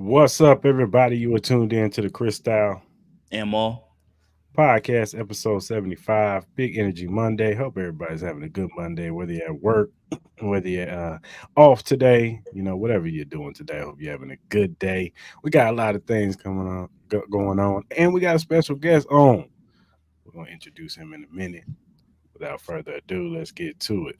What's up, everybody? You are tuned in to the Cris And Mal. Podcast, episode 75, Big Energy Monday. Hope everybody's having a good Monday, whether you're at work, whether you're off today, whatever you're doing today. I hope you're having a good day. We got a lot of things coming on, going on, and we got a special guest on. We're going to introduce him in a minute. Without further ado, let's get to it.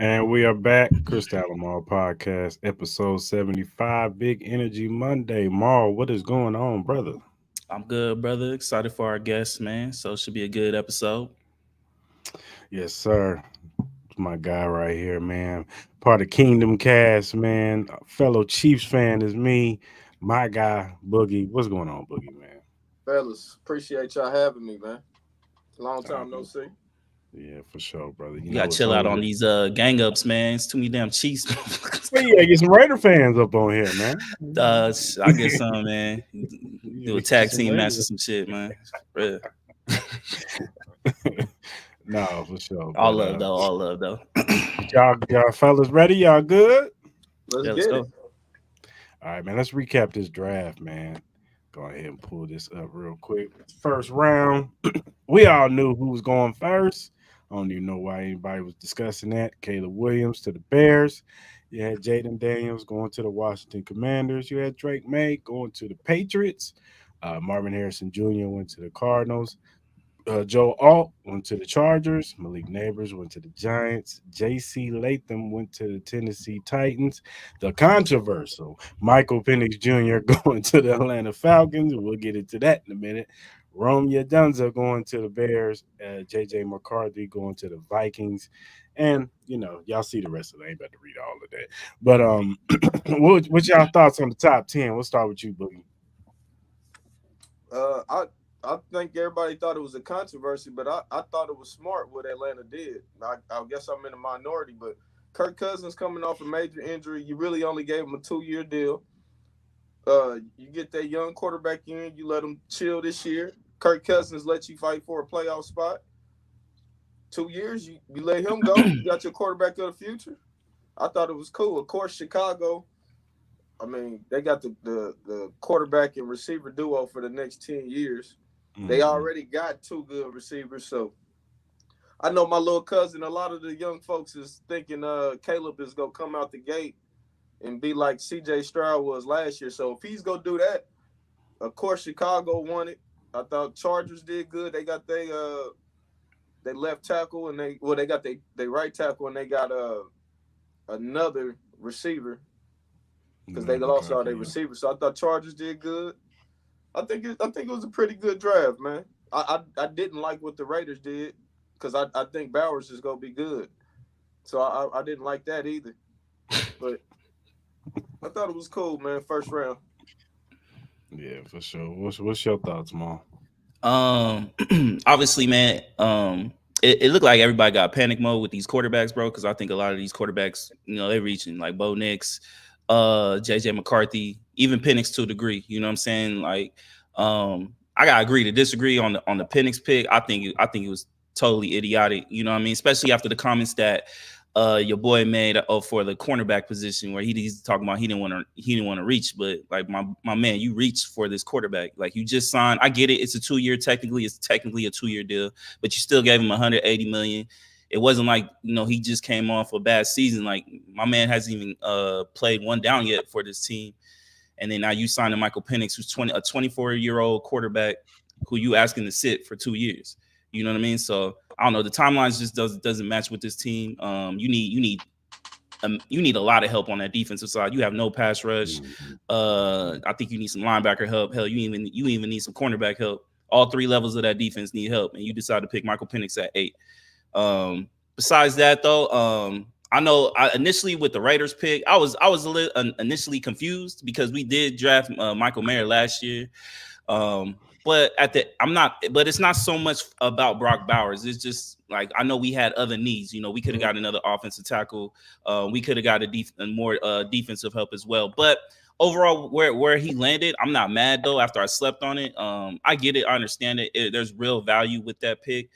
And we are back, Cris and Mal Podcast, episode 75, Big Energy Monday. Mal, what is going on, brother? I'm good, brother. Excited for our guests, man. So it should be a good episode. Yes, sir. My guy right here, man. Part of Kingdom Cast, man. A fellow Chiefs fan is me. My guy, Boogie. What's going on, Boogie, man? Fellas, appreciate y'all having me, man. Long It's all time no good. see. Yeah, for sure, brother. You gotta chill out on these gang ups, man. It's too many damn Chiefs. Well, yeah, get some Raider fans up on here, man. I get some, man. Do a tag Some team match Raiders. or some shit, man. Real. No, for sure. All But, love though. All love though. y'all fellas ready? Y'all good? Let's Yeah, let's get go. it. All right, man. Let's recap this draft, man. Go ahead and pull this up real quick. First round, we all knew who was going first. I don't even know why anybody was discussing that. Caleb Williams to the Bears. You had Jaden Daniels going to the Washington Commanders. You had Drake May going to the Patriots. Marvin Harrison Jr. went to the Cardinals. Joe Alt went to the Chargers. Malik Neighbors went to the Giants. J.C. Latham went to the Tennessee Titans. The controversial Michael Penix Jr. going to the Atlanta Falcons. We'll get into that in a minute. Romeo Dunza going to the Bears. J.J. McCarthy going to the Vikings. And, y'all see the rest of it. I ain't about to read all of that. But what's y'all thoughts on the top 10? We'll start with you, Boogie. I think everybody thought it was a controversy, but I thought it was smart what Atlanta did. I guess I'm in a minority, but Kirk Cousins coming off a major injury, you really only gave him a 2-year deal. You get that young quarterback in, you let him chill this year. Kirk Cousins let you fight for a playoff spot. 2 years, you let him go. You got your quarterback of the future. I thought it was cool. Of course, Chicago, I mean, they got the quarterback and receiver duo for the next 10 years. They already got 2 good receivers. So I know my little cousin, a lot of the young folks is thinking Caleb is going to come out the gate and be like C.J. Stroud was last year. So if he's going to do that, of course, Chicago won it. I thought Chargers did good. They got they left tackle and they got they right tackle and they got another receiver because they lost all their receivers. So I thought Chargers did good. I think it was a pretty good draft, man. I didn't like what the Raiders did because I think Bowers is gonna be good. So I didn't like that either. But I thought it was cool, man. First round. Yeah, for sure. What's your thoughts, Mal? Obviously, man. It looked like everybody got panic mode with these quarterbacks, bro. Because I think a lot of these quarterbacks, they're reaching like Bo Nix, JJ McCarthy, even Penix to a degree. You know what I'm saying? Like, I gotta agree to disagree on the Penix pick. I think it was totally idiotic. You know what I mean? Especially after the comments that your boy made for the cornerback position, where he's talking about he didn't want to reach, but like my man, you reached for this quarterback. Like, you just signed. I get it. It's a 2-year. It's technically a 2-year deal, but you still gave him $180 million. It wasn't like, he just came off a bad season. Like, my man hasn't even played one down yet for this team. And then now you signing Michael Penix, who's a 24-year-old quarterback who you asking to sit for 2 years. You know what I mean? So I don't know. The timelines just doesn't match with this team. You need a lot of help on that defensive side. You have no pass rush. I think you need some linebacker help. Hell, you even need some cornerback help. All three levels of that defense need help, and you decide to pick Michael Penix at 8. Besides that, though, I know initially with the Raiders pick, I was a little initially confused because we did draft Michael Mayer last year. But it's not so much about Brock Bowers. It's just like, I know we had other needs. We could have got another offensive tackle. We could have got more defensive help as well. But overall, where he landed, I'm not mad though. After I slept on it, I get it. I understand it. There's real value with that pick.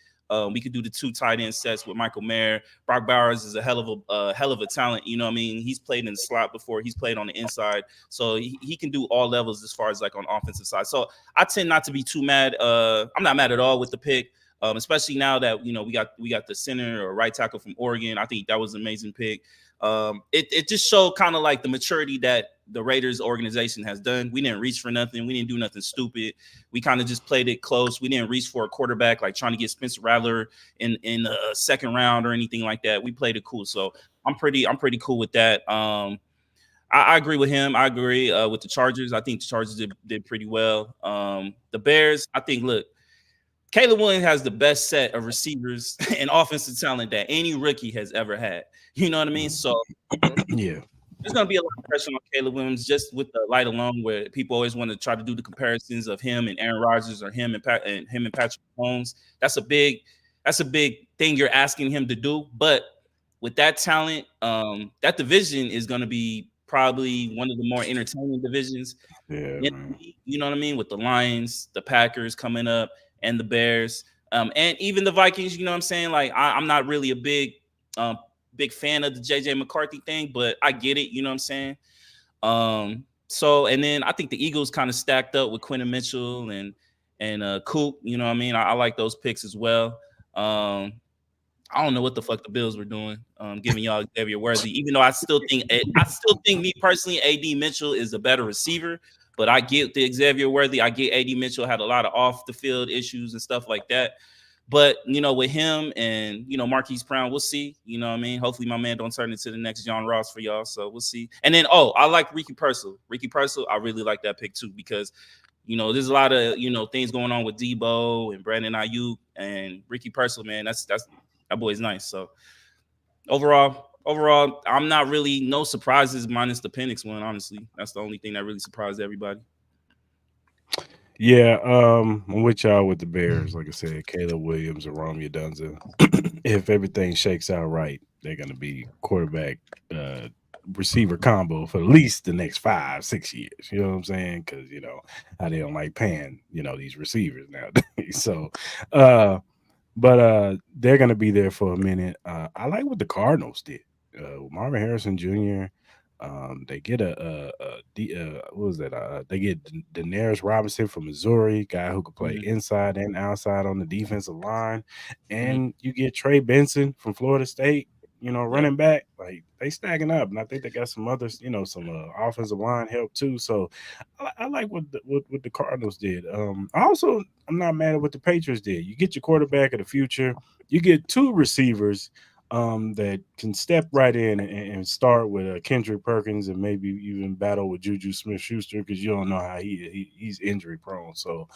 We could do the 2 tight end sets with Michael Mayer. Brock Bowers is a hell of a talent. You know what I mean? He's played in the slot before. He's played on the inside. So he can do all levels as far as like on offensive side. So I tend not to be too mad. I'm not mad at all with the pick, especially now that, we got the center or right tackle from Oregon. I think that was an amazing pick. It just showed kind of like the maturity that the Raiders organization has done. We didn't reach for nothing. We didn't do nothing stupid. We kind of just played it close. We didn't reach for a quarterback, like trying to get Spencer Rattler in the second round or anything like that. We played it cool. So I'm pretty cool with that. I agree with him. I agree with the Chargers. I think the Chargers did pretty well. The Bears, I think, look, Caleb Williams has the best set of receivers and offensive talent that any rookie has ever had. You know what I mean? So yeah, there's going to be a lot of pressure on Caleb Williams just with the light alone, where people always want to try to do the comparisons of him and Aaron Rodgers or him and Patrick Mahomes. That's a big thing you're asking him to do. But with that talent, that division is going to be probably one of the more entertaining divisions. Yeah, you know what I mean? With the Lions, the Packers coming up, and the Bears, and even the Vikings. You know what I'm saying? Like, I'm not really a big fan of the JJ McCarthy thing, but I get it. You know what I'm saying? So, and then I think the Eagles kind of stacked up with Quentin Mitchell and Coop. You know what I mean? I like those picks as well. I don't know what the fuck the Bills were doing, giving y'all Xavier Worthy. Even though I still think me personally, AD Mitchell is a better receiver. But I get the Xavier Worthy. I get AD Mitchell had a lot of off the field issues and stuff like that. But, with him and, Marquise Brown, we'll see. You know what I mean? Hopefully my man don't turn into the next John Ross for y'all. So we'll see. And then, I like Ricky Purcell. I really like that pick too, because, there's a lot of, things going on with Debo and Brandon Ayuk and Ricky Purcell, man. That boy's nice. So overall, I'm not really no surprises minus the Penix one, honestly. That's the only thing that really surprised everybody. Yeah, I'm with y'all with the Bears. Like I said, Caleb Williams or Romeo Dunza. If everything shakes out right, they're going to be quarterback receiver combo for at least the next 5-6 years. You know what I'm saying? Because, how they don't like paying, these receivers nowadays. So, but they're going to be there for a minute. I like what the Cardinals did. Marvin Harrison Jr., they get what was that? They get Daenerys Robinson from Missouri, guy who could play inside and outside on the defensive line, and you get Trey Benson from Florida State, running back. Like, they stacking up, and I think they got some others, some offensive line help too. So I like what the Cardinals did. I'm not mad at what the Patriots did. You get your quarterback of the future. You get 2 receivers that can step right in and start with Kendrick Perkins and maybe even battle with Juju Smith-Schuster, because you don't know how he's injury prone. So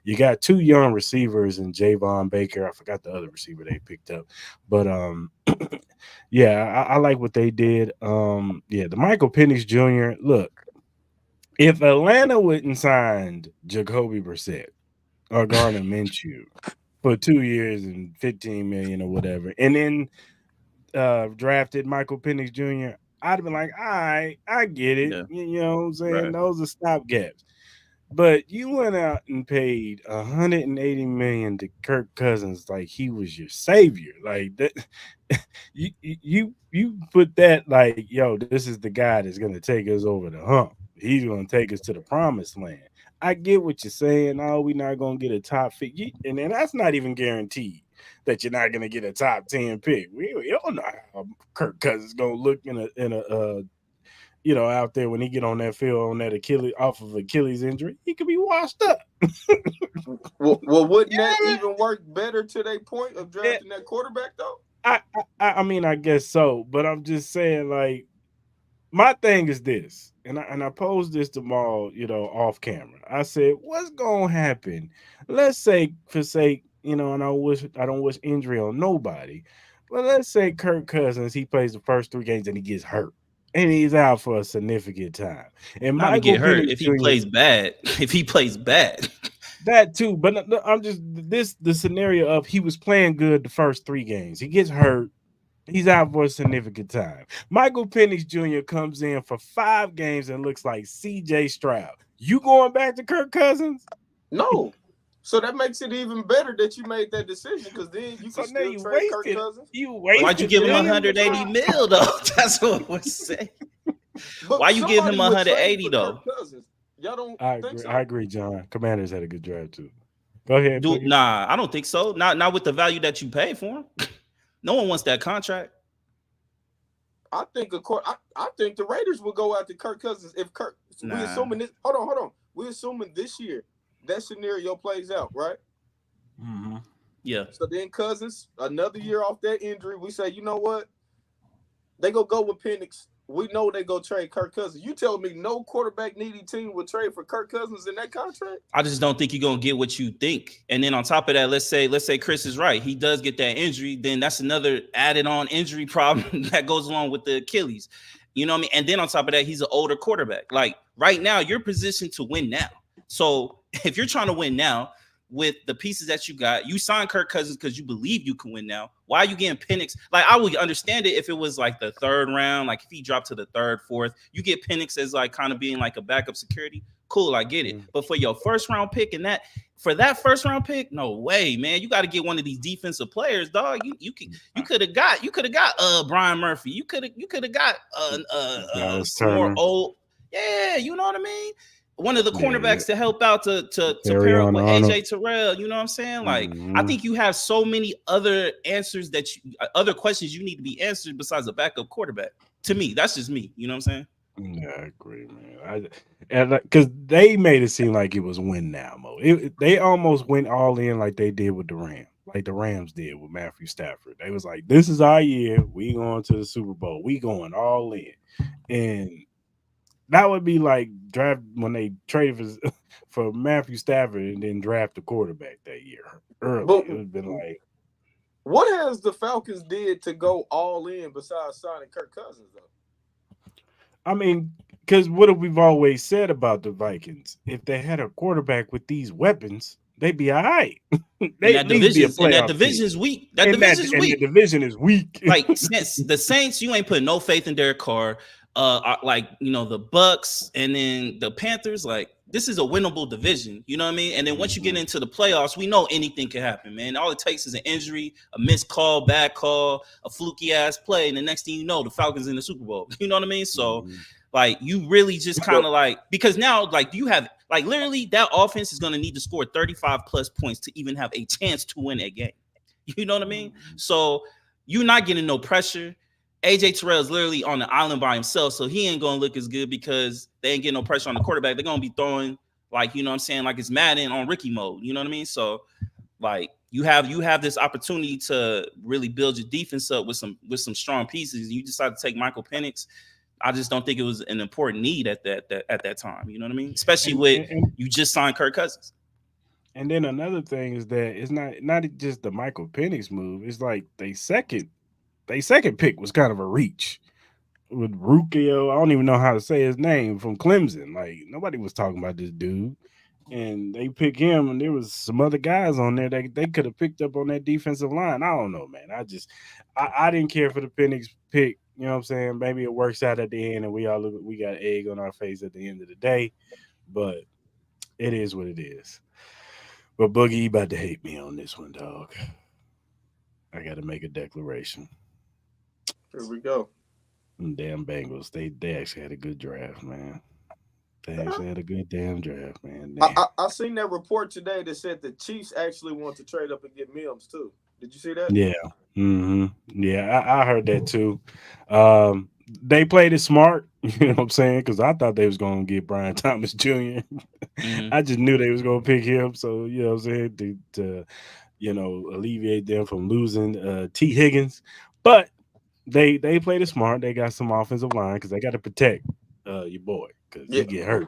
you got 2 young receivers and Javon Baker. I forgot the other receiver they picked up, but yeah, I like what they did. The Michael Penix Jr. Look, if Atlanta wouldn't signed Jacoby Brissett or Gardner Minshew for 2 years and $15 million or whatever, and then drafted Michael Penix Jr., I'd have been like, all right, I get it. Yeah. You know what I'm saying? Right. Those are stopgaps. But you went out and paid $180 million to Kirk Cousins like he was your savior. Like that, you put that like, yo, this is the guy that's gonna take us over the hump. He's gonna take us to the promised land. I get what you're saying. Oh, we're not gonna get a top fit, and then that's not even guaranteed. that you're not going to get a top 10 pick. We don't know how Kirk Cousins is going to look out there when he get on that field on that Achilles injury. He could be washed up. Well, wouldn't that even work better to their point of drafting that quarterback though? I mean, I guess so, but I'm just saying, like, my thing is this, and I posed this to Maul, off camera. I said, what's gonna happen? Let's say, for sake, and I don't wish injury on nobody, but let's say Kirk Cousins, he plays the first 3 games and he gets hurt. And he's out for a significant time. And Not to Michael get hurt Penix if he Jr. plays bad. If he plays bad. That too, but I'm just the scenario of he was playing good the first 3 games. He gets hurt. He's out for a significant time. Michael Penix Jr. comes in for 5 games and looks like C.J. Stroud. You going back to Kirk Cousins? No. So that makes it even better that you made that decision because then you can still trade Kirk Cousins. Why'd you give him 180 mil though? That's what I was saying. Why you give him 180 though? Y'all don't think so? I agree, John. Commanders had a good draft too. Go ahead. Dude, nah, I don't think so. Not with the value that you paid for him. No one wants that contract. I think the Raiders will go after Kirk Cousins if Kirk. Nah. We assuming this. Hold on. We assuming this year that scenario plays out, right? Mm-hmm. Yeah. So then Cousins, another year off that injury, we say, you know what? They go with Penix. We know they go trade Kirk Cousins. You telling me no quarterback needy team would trade for Kirk Cousins in that contract? I just don't think you're gonna get what you think. And then on top of that, let's say Chris is right. He does get that injury. Then that's another added on injury problem that goes along with the Achilles. You know what I mean? And then on top of that, he's an older quarterback. Like right now, you're positioned to win now. So if you're trying to win now with the pieces that you got, you signed Kirk Cousins because you believe you can win now. Why are you getting Penix? Like, I would understand it if it was like the 3rd round, like if he dropped to the 3rd, 4th, you get Penix as like kind of being like a backup security. Cool, I get it. But for your 1st round pick and that 1st round pick, no way, man. You got to get one of these defensive players, dog. You could have got Brian Murphy. You could have got more old. Yeah, you know what I mean? One of the cornerbacks to help out to pair up with AJ Terrell. You know what I'm saying? Like, I think you have so many other answers other questions you need to be answered besides a backup quarterback. To me, that's just me. You know what I'm saying? Yeah, I agree, man. Because they made it seem like it was win now mode. They almost went all in like they did with the Rams, like the Rams did with Matthew Stafford. They was like, "This is our year. We going to the Super Bowl. We going all in," and that would be like draft when they traded for Matthew Stafford and then draft the quarterback that year early. It would have been like, what has the Falcons did to go all in besides signing Kirk Cousins though? I mean, because what have we've always said about the Vikings? If they had a quarterback with these weapons, they'd be all right. That division is weak. That division is weak. Like since the Saints, you ain't putting no faith in Derek Carr. The Bucks and then the Panthers, like this is a winnable division, you know what I mean? And then once you get into the playoffs, we know anything can happen, man. All it takes is an injury, a missed call, bad call, a fluky ass play, and the next thing you know, the Falcons in the Super Bowl. You know what I mean? So like you really just kind of like, because now like you have like literally that offense is going to need to score 35 plus points to even have a chance to win a game. You know what I mean? So you're not getting no pressure. AJ Terrell is literally on the island by himself, so he ain't gonna look as good because they ain't getting no pressure on the quarterback. They're gonna be throwing like, you know what I'm saying, like it's Madden on Ricky mode. You know what I mean? So like you have this opportunity to really build your defense up with some strong pieces. You decide to take Michael Penix. I just don't think it was an important need at that time. You know what I mean? Especially you just signed Kirk Cousins. And then another thing is that it's not just the Michael Penix move. It's like they second pick was kind of a reach with Rukio. I don't even know how to say his name, from Clemson. Like nobody was talking about this dude, and they pick him. And there was some other guys on there that they could have picked up on that defensive line. I don't know, man. I didn't care for the Penix pick. You know what I'm saying? Maybe it works out at the end, and we got egg on our face at the end of the day. But it is what it is. But Boogie, you about to hate me on this one, dog. I got to make a declaration. Here we go. Damn Bengals. They actually had a good draft, man. They actually had a good damn draft, man. I seen that report today that said the Chiefs actually want to trade up and get Mims too. Did you see that? Yeah. Yeah, I heard that too. Um, they played it smart, you know what I'm saying? Because I thought they was gonna get Brian Thomas Jr. Hmm. I just knew they was gonna pick him, so you know what I'm saying to alleviate them from losing T Higgins. But they played it smart. They got some offensive line because they got to protect your boy because he Yeah, get hurt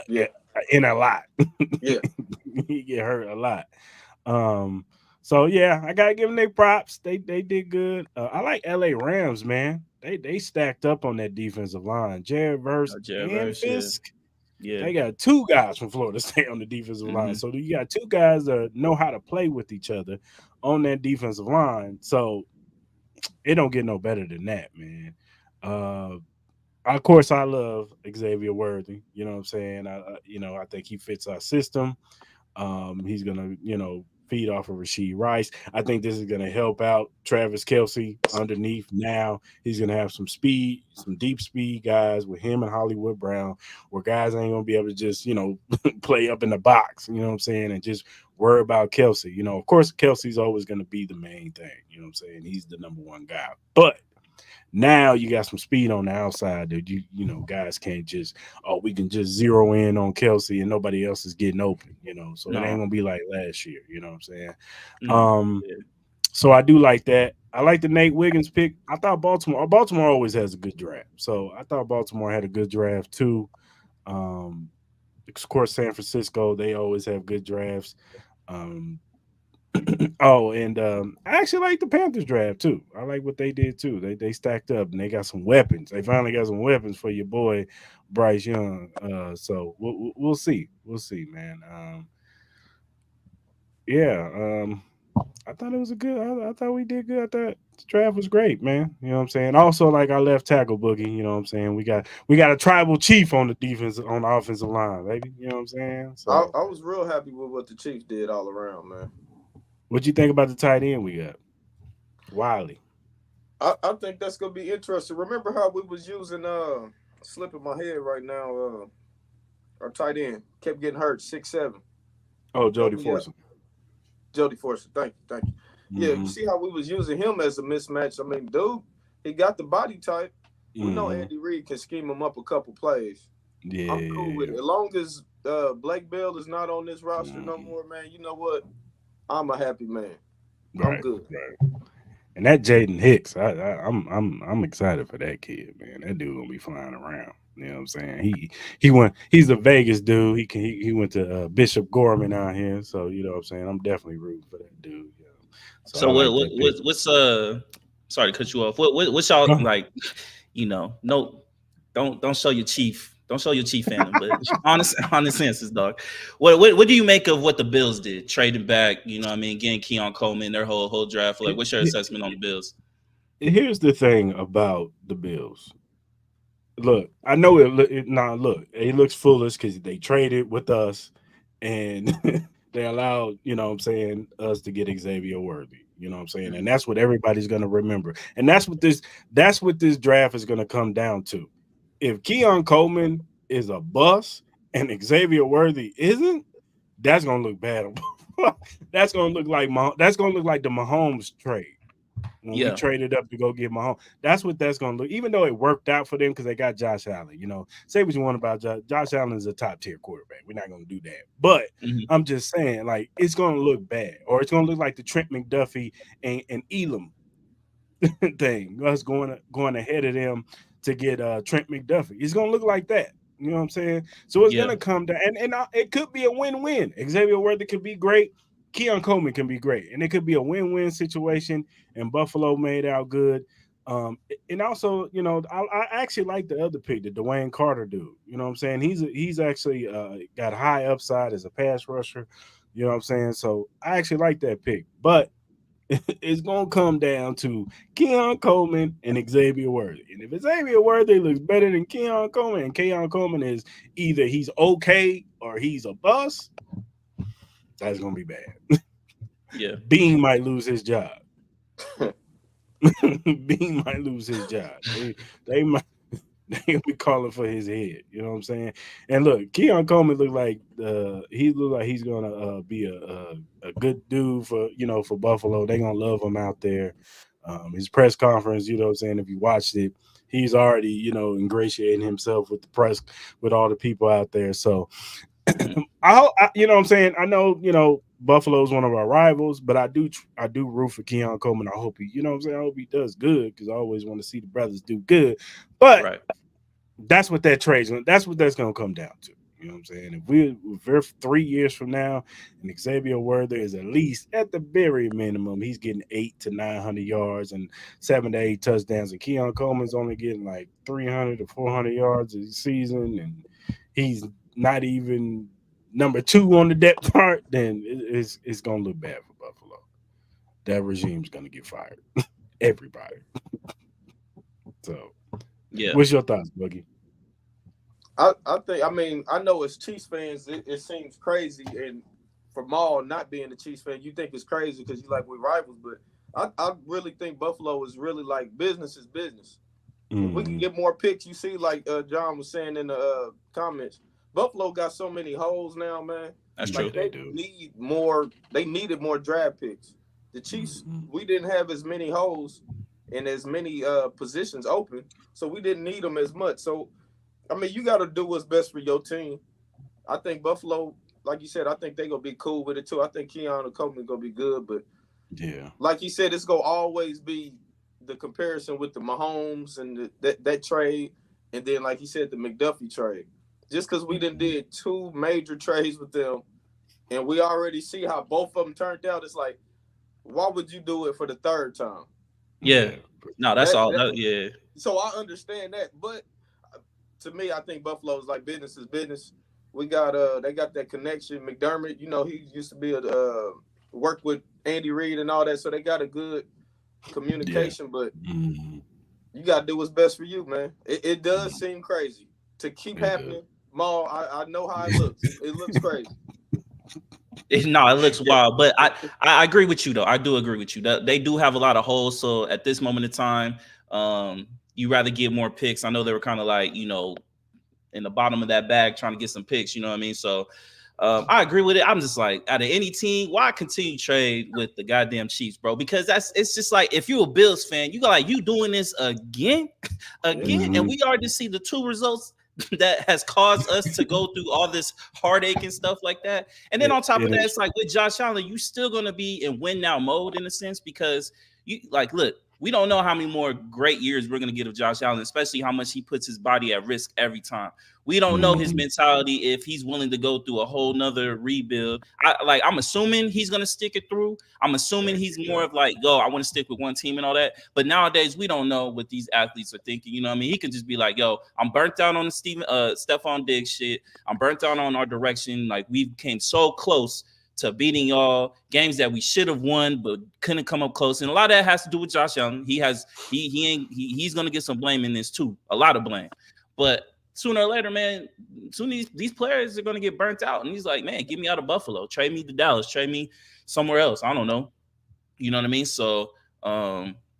yeah, in a lot. yeah. He get hurt a lot. Um, so yeah, I gotta give them their props. They did good. I like LA Rams, man. They stacked up on that defensive line. Jared Verse Jared and Verse, yeah, Fisk. yeah. They got two guys from Florida State on the defensive line. Hmm. So you got two guys that know how to play with each other on that defensive line. So it don't get no better than that, man. Uh, of course, I love Xavier Worthy. You know what I'm saying? I think he fits our system. He's gonna, feed off of Rasheed Rice. I think this is gonna help out Travis Kelsey underneath. Now he's gonna have some speed, some deep speed guys with him and Hollywood Brown, where guys ain't gonna be able to just, play up in the box. You know what I'm saying? And just worry about Kelsey. Of course, Kelsey's always gonna be the main thing. You know what I'm saying? He's the number one guy, but now you got some speed on the outside that guys can't just we can just zero in on Kelsey and nobody else is getting open, so it ain't No, gonna be like last year, you know what I'm saying? no, Um yeah. so I do like that. I like the Nate Wiggins pick. I thought Baltimore always has a good draft. So I thought Baltimore had a good draft too. Um of course San Francisco, they always have good drafts. Um Oh, and I actually like the Panthers draft too. I like what they did too. They stacked up and they got some weapons. They finally got some weapons for your boy Bryce Young. So we'll see. We'll see, man. Yeah. I thought it was a good. I thought we did good. I thought the draft was great, man. You know what I'm saying. Also, like our left tackle Boogie. You know what I'm saying. We got a tribal chief on the defense on the offensive line, baby. You know what I'm saying. So I was real happy with what the Chiefs did all around, man. what you think about the tight end we got? Wiley. I think that's gonna be interesting. Remember how we was using slipping my head right now, our tight end kept getting hurt, 6'7". Oh, Help Jody me out. Forson. Jody Forster. Thank you, thank you. Yeah, you Hmm. see how we was using him as a mismatch. I mean, dude, he got the body type. We know Hmm. Andy Reid can scheme him up a couple plays. I'm cool with Yeah. it. As long as Blake Bell is not on this roster no Mhm. more, man, you know what? I'm a happy man. I'm Right. good. Right. And that Jaden Hicks, I'm excited for that kid, man. That dude gonna be flying around. You know what I'm saying? He's a Vegas dude. He went to Bishop Gorman out here, so you know what I'm saying. I'm definitely rooting for that dude. Yeah. So So I like that pick. what's sorry to cut you off. What's y'all Huh? like? No, don't show your chief. Don't show your chief fandom, but honest answers, dog. What do you make of what the Bills did, trading back? You know, what I mean, getting Keon Coleman, their whole draft. Like, what's your assessment on the Bills? Here's the thing about the Bills. Look, I know look, it looks foolish because they traded with us and they allowed, what I'm saying, us to get Xavier Worthy. You know what I'm saying? And that's what everybody's gonna remember. And that's what this draft is gonna come down to. If Keon Coleman is a bust and Xavier Worthy isn't, that's gonna look bad. That's gonna look like the Mahomes trade when we Yeah. traded up to go get Mahomes. That's what that's going to look. Even though it worked out for them because they got Josh Allen. Say what you want about Josh Allen is a top tier quarterback. We're not going to do that. But Hmm. I'm just saying, like, it's going to look bad, or it's going to look like the Trent McDuffie and Elam thing. Us going ahead of them to get Trent McDuffie. It's going to look like that. You know what I'm saying? So it's going Yeah. to come down, and it could be a win-win. Xavier Worthy could be great. Keon Coleman can be great, and it could be a win-win situation. And Buffalo made out good. And also, I actually like the other pick, the Dwayne Carter dude. You know what I'm saying? He's actually got high upside as a pass rusher. You know what I'm saying? So I actually like that pick, but it's gonna come down to Keon Coleman and Xavier Worthy. And if Xavier Worthy looks better than Keon Coleman, and Keon Coleman is either he's okay or he's a bust, that's gonna be bad. Yeah. Bean might lose his job. Bean might lose his job. They might. They be calling for his head. You know what I'm saying? And look, Keon Coleman look like he's gonna be a good dude for for Buffalo. They gonna love him out there. His press conference, you know what I'm saying? If you watched it, he's already ingratiating himself with the press, with all the people out there. So you know what I'm saying? I know, Buffalo's one of our rivals, but I do root for Keon Coleman. I hope he, you know what I'm saying? I hope he does good because I always want to see the brothers do good. But Right. that's what that's what that's gonna come down to. You know what I'm saying? If we're 3 years from now and Xavier Worthy is at least at the very minimum, he's getting 800 to 900 yards and 7 to 8 touchdowns, and Keon Coleman's only getting like 300 to 400 yards a season, and he's not even number two on the depth chart, then it's gonna look bad for Buffalo. That regime's gonna get fired. Everybody. So, Yeah. what's your thoughts, Boogie? I think, I mean, I know as Chiefs fans, it seems crazy, and for Maul not being a Chiefs fan, you think it's crazy because you like we rivals, but I really think Buffalo is really like business is business. If we can get more picks, you see, like John was saying in the comments, Buffalo got so many holes now, man. That's Like true. they need more. They needed more draft picks. The Chiefs, we didn't have as many holes and as many positions open, so we didn't need them as much. So, I mean, you got to do what's best for your team. I think Buffalo, like you said, I think they're gonna be cool with it too. I think Keon Coleman gonna be good, but Yeah. like you said, it's gonna always be the comparison with the Mahomes and that trade, and then like you said, the McDuffie trade. Just because we did two major trades with them, and we already see how both of them turned out, it's like, why would you do it for the third time? Yeah. No, that's That, all. that Yeah. so I understand that, but to me, I think Buffalo is like business is business. We got they got that connection. McDermott, he used to be a work with Andy Reid and all that, so they got a good communication. But you got to do what's best for you, man. It does seem crazy to keep happening. Maul, I know how it looks. It looks crazy. No, it looks wild, but I agree with you though. I do agree with you. They do have a lot of holes. So at this moment in time, you rather get more picks. I know they were kind of like, in the bottom of that bag trying to get some picks. You know what I mean? So I agree with it. I'm just like, out of any team, why continue trade with the goddamn Chiefs, bro? Because it's just like, if you're a Bills fan, you got like, you doing this again, and we already see the two results that has caused us to go through all this heartache and stuff like that. And then on top of that, it's like with Josh Allen, you still gonna be in win now mode in a sense, because you like, look, we don't know how many more great years we're gonna get of Josh Allen, especially how much he puts his body at risk every time. We don't know his mentality, if he's willing to go through a whole nother rebuild. I'm assuming he's gonna stick it through. I'm assuming he's more of like, I want to stick with one team and all that. But nowadays, we don't know what these athletes are thinking. You know what I mean? He can just be like, I'm burnt out on the Stephon Diggs shit. I'm burnt out on our direction. Like, we came so close to beating y'all, games that we should have won but couldn't come up close. And a lot of that has to do with Josh Allen. He's gonna get some blame in this too, a lot of blame. But sooner or later, man, these players are gonna get burnt out. And he's like, man, get me out of Buffalo, trade me to Dallas, trade me somewhere else. I don't know. You know what I mean? So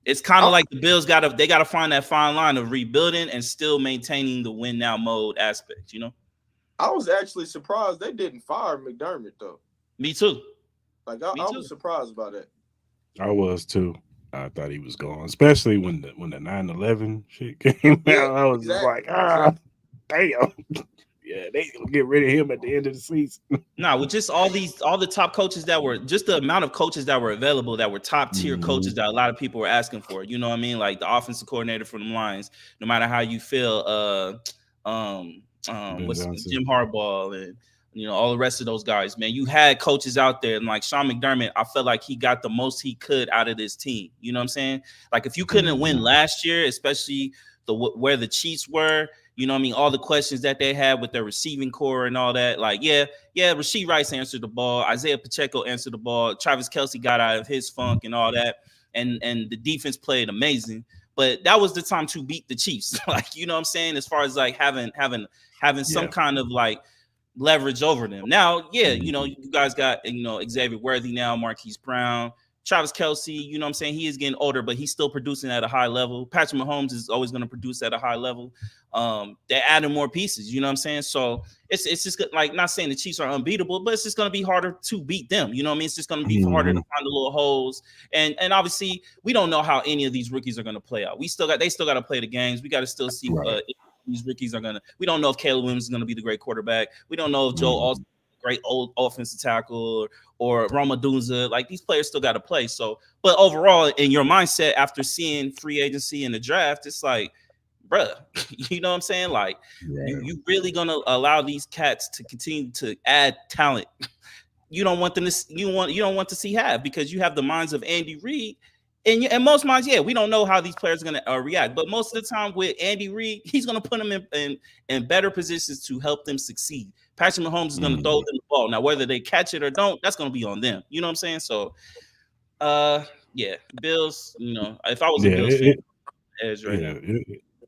it's kind of like the Bills gotta find that fine line of rebuilding and still maintaining the win now mode aspect, I was actually surprised they didn't fire McDermott though. Me too. Like I was surprised by that. I was too. I thought he was gone, especially when the 9/11 shit came out. I was just like, damn. Yeah, they gonna get rid of him at the end of the season. Nah, with just all the top coaches that were, just the amount of coaches that were available, that were top tier coaches that a lot of people were asking for. You know what I mean? Like the offensive coordinator for the Lions. No matter how you feel, what's Jim Harbaugh and all the rest of those guys, man. You had coaches out there, and like Sean McDermott, I felt like he got the most he could out of this team. You know what I'm saying? Like, if you couldn't win last year, especially where the Chiefs were, you know what I mean? All the questions that they had with their receiving core and all that. Like, yeah, Rashee Rice answered the ball. Isaiah Pacheco answered the ball. Travis Kelce got out of his funk and all that. And the defense played amazing. But that was the time to beat the Chiefs. Like, you know what I'm saying? As far as like having some kind of like leverage over them. Now, you guys got Xavier Worthy now, Marquise Brown, Travis Kelce, you know what I'm saying? He is getting older, but he's still producing at a high level. Patrick Mahomes is always going to produce at a high level. They're adding more pieces, you know what I'm saying? So it's just like, not saying the Chiefs are unbeatable, but it's just going to be harder to beat them. You know what I mean? It's just going to be harder to find the little holes. And obviously, we don't know how any of these rookies are going to play out. They still got to play the games. We got to still see if these rookies are going to. We don't know if Caleb Williams is going to be the great quarterback. We don't know if Joe Austin great old offensive tackle or Roma Dunza. Like, these players still got to play. So, but overall, in your mindset after seeing free agency and the draft, it's like, bruh, you know what I'm saying? Like, you really gonna allow these cats to continue to add talent? You don't want them to. You don't want to see have, because you have the minds of Andy Reid. And most minds, we don't know how these players are going to react. But most of the time with Andy Reid, he's going to put them in better positions to help them succeed. Patrick Mahomes is going to throw them the ball. Now, whether they catch it or don't, that's going to be on them. You know what I'm saying? So, Bills, you know, if I was a Bills fan, edge right now.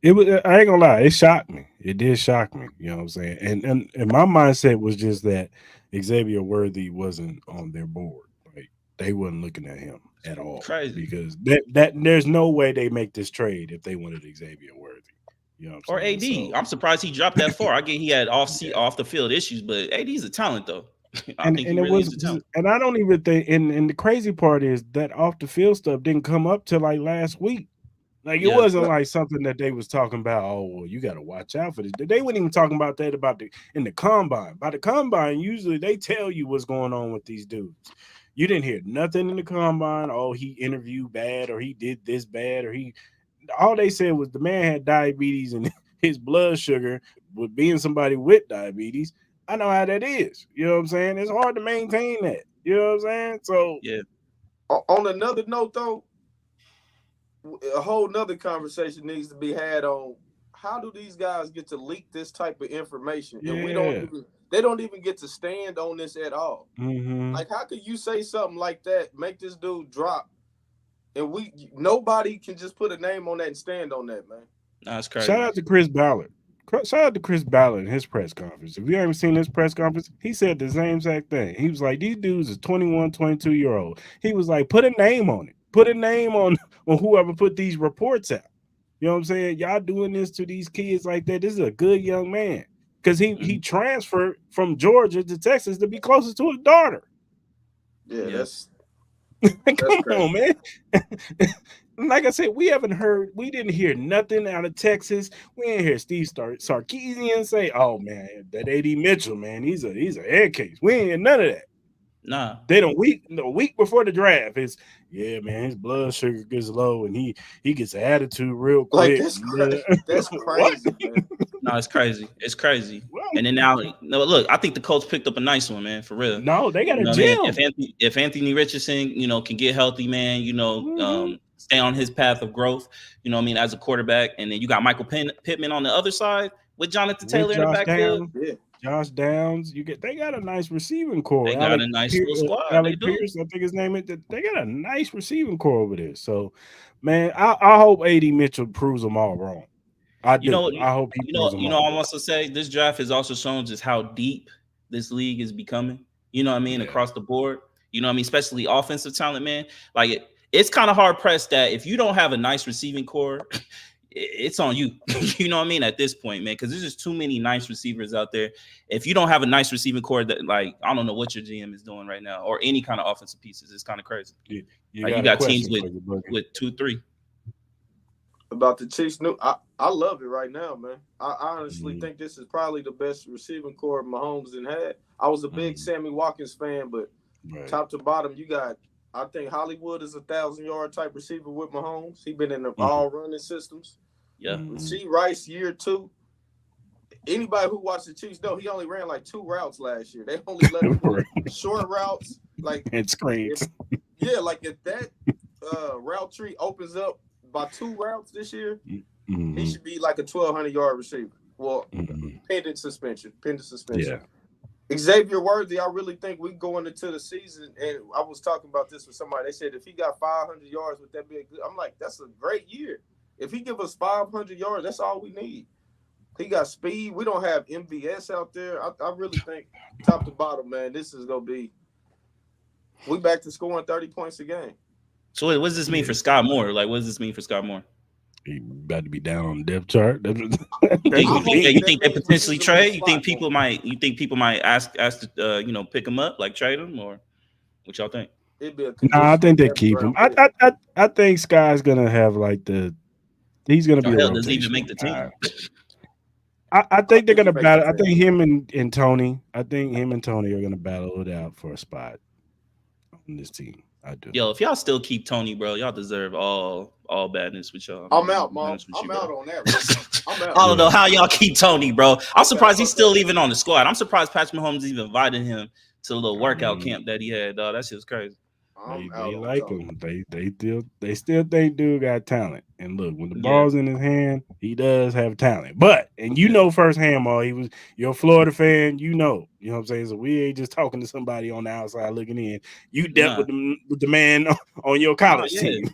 It was, I ain't going to lie, it shocked me. It did shock me. You know what I'm saying? And my mindset was just that Xavier Worthy wasn't on their board. Like, they wasn't looking at him at all. Crazy. Because that there's no way they make this trade if they wanted Xavier Worthy. You know what I'm saying? AD. So, I'm surprised he dropped that far. I get he had off the field issues, but AD's a talent though. I think he really is a talent. And I don't even think, and the crazy part is that off the field stuff didn't come up till like last week. Like, it wasn't like something that they was talking about. Oh, well, you got to watch out for this. They weren't even talking about that in the combine. By the combine, usually they tell you what's going on with these dudes. You didn't hear nothing in the combine. Oh, he interviewed bad, or he did this bad, or all they said was the man had diabetes and his blood sugar with being somebody with diabetes. I know how that is. You know what I'm saying? It's hard to maintain that. You know what I'm saying? So, yeah. On another note, though, a whole nother conversation needs to be had on how do these guys get to leak this type of information? And they don't even get to stand on this at all. Like, how could you say something like that, make this dude drop, and nobody can just put a name on that and stand on that, man? That's crazy. Shout out to Chris Ballard. Shout out to Chris Ballard in his press conference. If you haven't seen his press conference, he said the same exact thing. He was like, these dudes are 21, 22-year-old. He was like, put a name on it. Put a name on whoever put these reports out. You know what I'm saying? Y'all doing this to these kids like that. This is a good young man. Because he transferred from Georgia to Texas to be closer to his daughter. Yeah, that's come crazy. on, man. Like I said, we didn't hear nothing out of Texas. We didn't hear Steve Sarkisian say, oh man, that AD Mitchell, man, he's a head case. We ain't hear none of that. Nah. They a week before the draft is, yeah, man, his blood sugar gets low and he gets an attitude real quick. Like, that's crazy. Man. No, it's crazy. It's crazy. And then now, look, I think the Colts picked up a nice one, man, for real. No, they got a gym. If Anthony Richardson, can get healthy, man, stay on his path of growth, as a quarterback. And then you got Michael Pittman on the other side with Jonathan Taylor in the backfield. Josh Downs, they got a nice receiving core. They got a nice little squad. Alec Pierce, I think his name is. They got a nice receiving core over there. So, man, I hope AD Mitchell proves them all wrong. I hope he proves them all wrong. I want to say this draft has also shown just how deep this league is becoming. You know what I mean? Yeah. Across the board. You know what I mean? Especially offensive talent, man. Like it's kind of hard pressed that if you don't have a nice receiving core, it's on you. You know what I mean? At this point, man, because there's just too many nice receivers out there. If you don't have a nice receiving core, that I don't know what your GM is doing right now, or any kind of offensive pieces. It's kind of crazy. You got teams with 2-3. About the Chiefs, I love it right now, man. I honestly think this is probably the best receiving core Mahomes had. I was a big Sammy Watkins fan, but top to bottom, you got. I think Hollywood is 1,000-yard type receiver with Mahomes. He's been in the all running systems. Yeah. See Rice year 2. Anybody who watched the Chiefs know he only ran like 2 routes last year. They only let him run short routes, like and screens. If that route tree opens up by 2 routes this year, he should be like a 1,200-yard receiver. Well, pending suspension. Yeah. Xavier Worthy, I really think we going into the season, and I was talking about this with somebody. They said if he got 500 yards, would that be a good? I'm like, that's a great year. If he give us 500 yards, that's all we need. He got speed. We don't have MVS out there. I really think top to bottom, man, this is gonna be. We back to scoring 30 points a game. So what does this mean for Scott Moore? Like, what does this mean for Scott Moore? He about to be down on the depth chart. You think they potentially trade? You think people people might ask to pick him up, like trade him, or what y'all think? It'd be a Nah, I think they keep him. conditional draft pick. I think Sky's gonna have like he's gonna be a Hell, does he even make the rotational team? guy. I think they're gonna he makes battle. the I team. think him and Tony. I think him and Tony are gonna battle it out for a spot on this team. I do. Yo, if y'all still keep Tony, bro, y'all deserve all badness with y'all. I'm out, Mom. I'm out on that. Bro. I'm out. I don't know how y'all keep Tony, bro. I'm surprised he's still even on the squad. I'm surprised Patrick Mahomes even invited him to the little workout camp that he had. Dog, that shit was crazy. They like him. They still think dude got talent. And look, when the Yeah. ball's in his hand, he does have talent. But you know firsthand, Mal, you're a Florida fan. You know what I'm saying. So we ain't just talking to somebody on the outside looking in. You dealt with the man on your college team.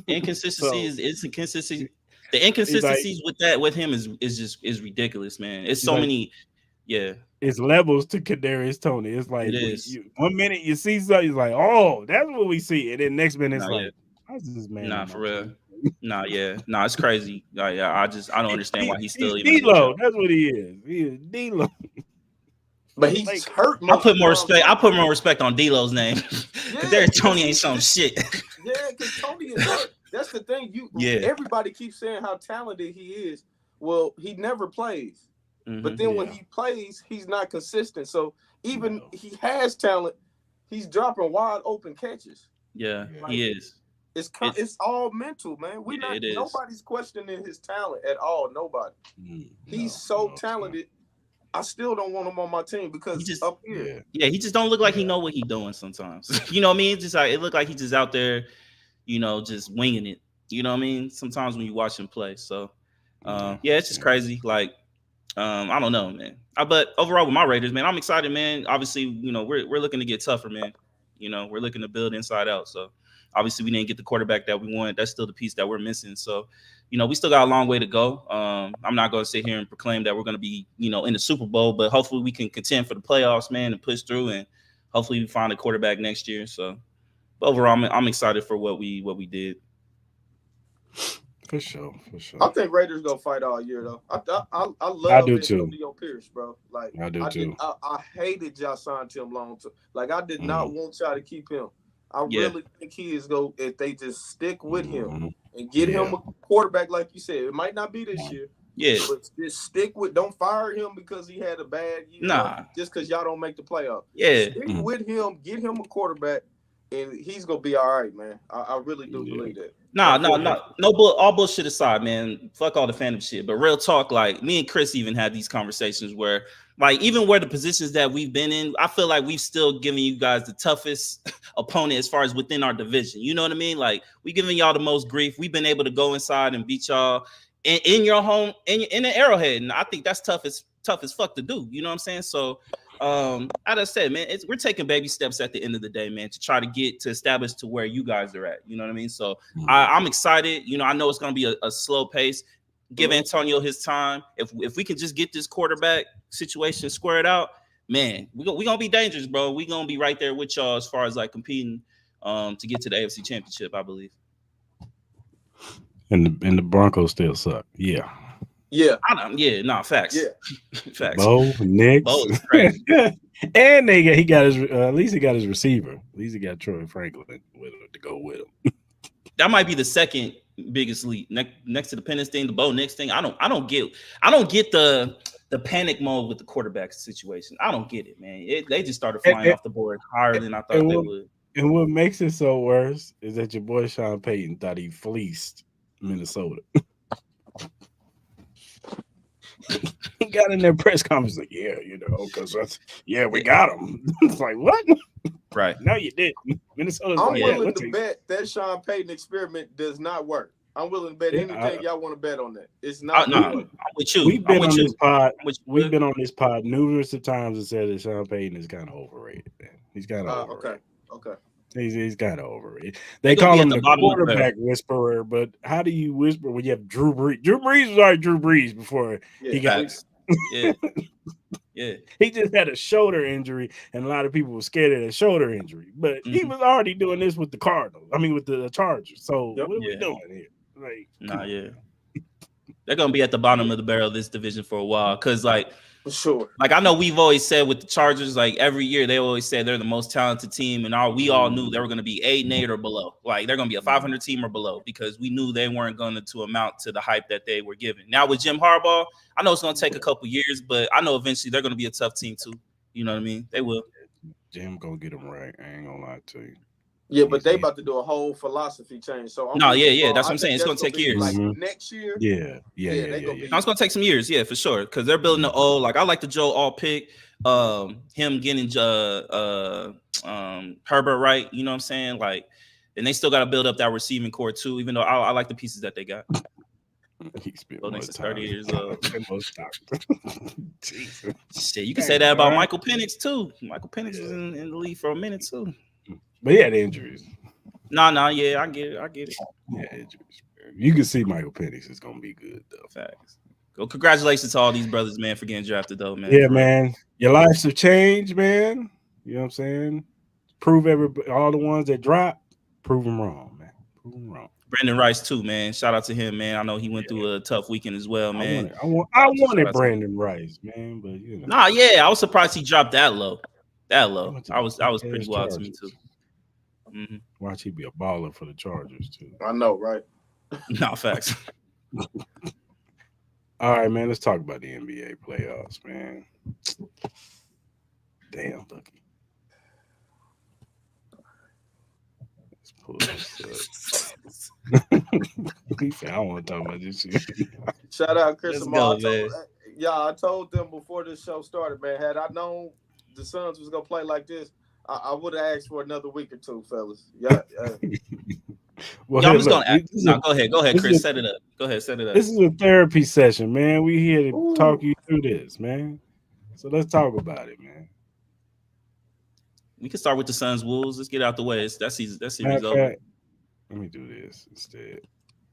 Inconsistency is inconsistency. The inconsistencies with him is ridiculous, man. It's so many. Yeah, it's levels to Kadarius Toney. It's like it is. 1 minute you see something, you're like, oh, that's what we see, and then next minute it's how's this man? Nah, for real. Nah, it's crazy. I don't understand why he's still even. D-Lo. That's what he is. He is D-Lo. But he's hurt. I put more respect. I put more respect on D-Lo's name. Kadarius Toney ain't some shit. Yeah, because Tony is hurt. That's the thing. Everybody keeps saying how talented he is. Well, he never plays. But then when he plays, he's not consistent. So even he has talent, he's dropping wide open catches. Yeah, he is. It's all mental, man. Nobody's questioning his talent at all. Nobody. He's so talented. I still don't want him on my team because he's just up here. Yeah, he just don't look like he know what he's doing sometimes. You know what I mean? Just like it look like he's just out there, just winging it. You know what I mean? Sometimes when you watch him play. So it's just crazy. Like I don't know, man. But overall with my Raiders, man, I'm excited, man. Obviously, we're looking to get tougher, man. We're looking to build inside out. So obviously we didn't get the quarterback that we wanted. That's still the piece that we're missing. So, we still got a long way to go. I'm not going to sit here and proclaim that we're going to be, in the Super Bowl, but hopefully we can contend for the playoffs, man, and push through, and hopefully we find a quarterback next year. So but overall, I'm excited for what we did. For sure. I think Raiders gonna fight all year though. I love Antonio Pierce, bro. Like I do too. I hated y'all signed him long term. Like I did not want y'all to keep him. I really think he is if they just stick with him and get him a quarterback, like you said. It might not be this year. Yeah. But just don't fire him because he had a bad year. Nah. Just because y'all don't make the playoff. Yeah. Stick with him, get him a quarterback, and he's gonna be all right, man. I really do believe that. All bullshit aside, man. Fuck all the fandom shit. But real talk, like me and Chris even had these conversations where, like, even where the positions that we've been in, I feel like we've still given you guys the toughest opponent as far as within our division. You know what I mean? Like, we giving y'all the most grief. We've been able to go inside and beat y'all in your home, in the Arrowhead, and I think that's tough as fuck to do. You know what I'm saying? So. As I said, man, we're taking baby steps at the end of the day, man, to try to establish to where you guys are at. You know what I mean? So I'm excited. I know it's going to be a slow pace. Give Antonio his time. If we can just get this quarterback situation squared out, man, we're going to be dangerous, bro. We're going to be right there with y'all as far as like competing to get to the AFC Championship, I believe. And the Broncos still suck. Yeah. Yeah. Facts. Yeah. Facts. Bo, Nix. Bo is crazy. And he got his at least he got his receiver. At least he got Troy Franklin to go with him. That might be the second biggest lead next to the Penix thing, the Bo Nix thing. I don't get the panic mode with the quarterback situation. I don't get it, man. They just started flying off the board higher than I thought they would. And what makes it so worse is that your boy Sean Payton thought he fleeced Minnesota. He got in their press conference like, because we got him. It's like, what? Right. No, you didn't. Minnesota's I'm willing to bet that Sean Payton experiment does not work. I'm willing to bet anything y'all want to bet on that. It's not. I'm with you. We've been on this pod. We've been on this pod numerous of times and said that Sean Payton is kind of overrated. Man. He's kind of overrated. Okay. He's kind of overrated. They call him the quarterback whisperer, but how do you whisper when you have Drew Brees? Drew Brees was already Drew Brees before he got. Yeah. Yeah. He just had a shoulder injury, and a lot of people were scared of that shoulder injury. But he Mhm. was already doing this with the Cardinals. I mean, with the Chargers. So Yep. what are we Yeah. doing here? Like, Nah, come on. yeah. They're gonna be at the bottom of the barrel of this division for a while. Cause For sure. like I know we've always said with the Chargers, like every year they always say they're the most talented team, and we all knew they were going to be 8-8 or below. Like they're going to be a 500 team or below because we knew they weren't going to amount to the hype that they were given. Now with Jim Harbaugh, I know it's going to take a couple years, but I know eventually they're going to be a tough team too. You know what I mean? They will. Jim gonna get them right. I ain't gonna lie to you. Yeah, but they about to do a whole philosophy change. So I'm No, with you, bro. that's what I I'm saying. think It's going that's to take years. Like next year. Yeah. They gonna be. No, it's going to take some years. Yeah, for sure. Because they're building the O. Like I like the Joe All pick. Him getting Herbert right. You know what I'm saying? Like, and they still got to build up that receiving core too. Even though I like the pieces that they got. He spent Bo Nix is 30 years old. Shit, you can say that about Michael Penix too. Michael Penix was in the league for a minute too. But he had injuries. No, yeah, I get it. Yeah, injuries. Man. You can see Michael Penix is gonna be good though. Facts. Go, congratulations to all these brothers, man, for getting drafted though, man. Yeah, man. Your lives have changed, man. You know what I'm saying? Prove all the ones that drop, prove them wrong, man. Prove them wrong. Brandon Rice too, man. Shout out to him, man. I know he went through a tough weekend as well, man. I wanted Brandon Rice, man, but you know. Nah, yeah, I was surprised he dropped that low. That low. I was pretty wild to me too. Mm-hmm. Watch he be a baller for the Chargers too. I know, right? No, facts. All right, man. Let's talk about the NBA playoffs, man. Damn, Boogie. Let's pull this up. He said, I don't want to talk about this shit. Shout out Cris and Mal. I told them before this show started, man. Had I known the Suns was gonna play like this, I would have asked for another week or two, fellas. Yeah. Well, I'm just gonna. No, go ahead, Chris. Set it up. Go ahead, set it up. This is a therapy session, man. We here to talk you through this, man. So let's talk about it, man. We can start with the Suns Wolves. Let's get out the way. That series over. Let me do this instead.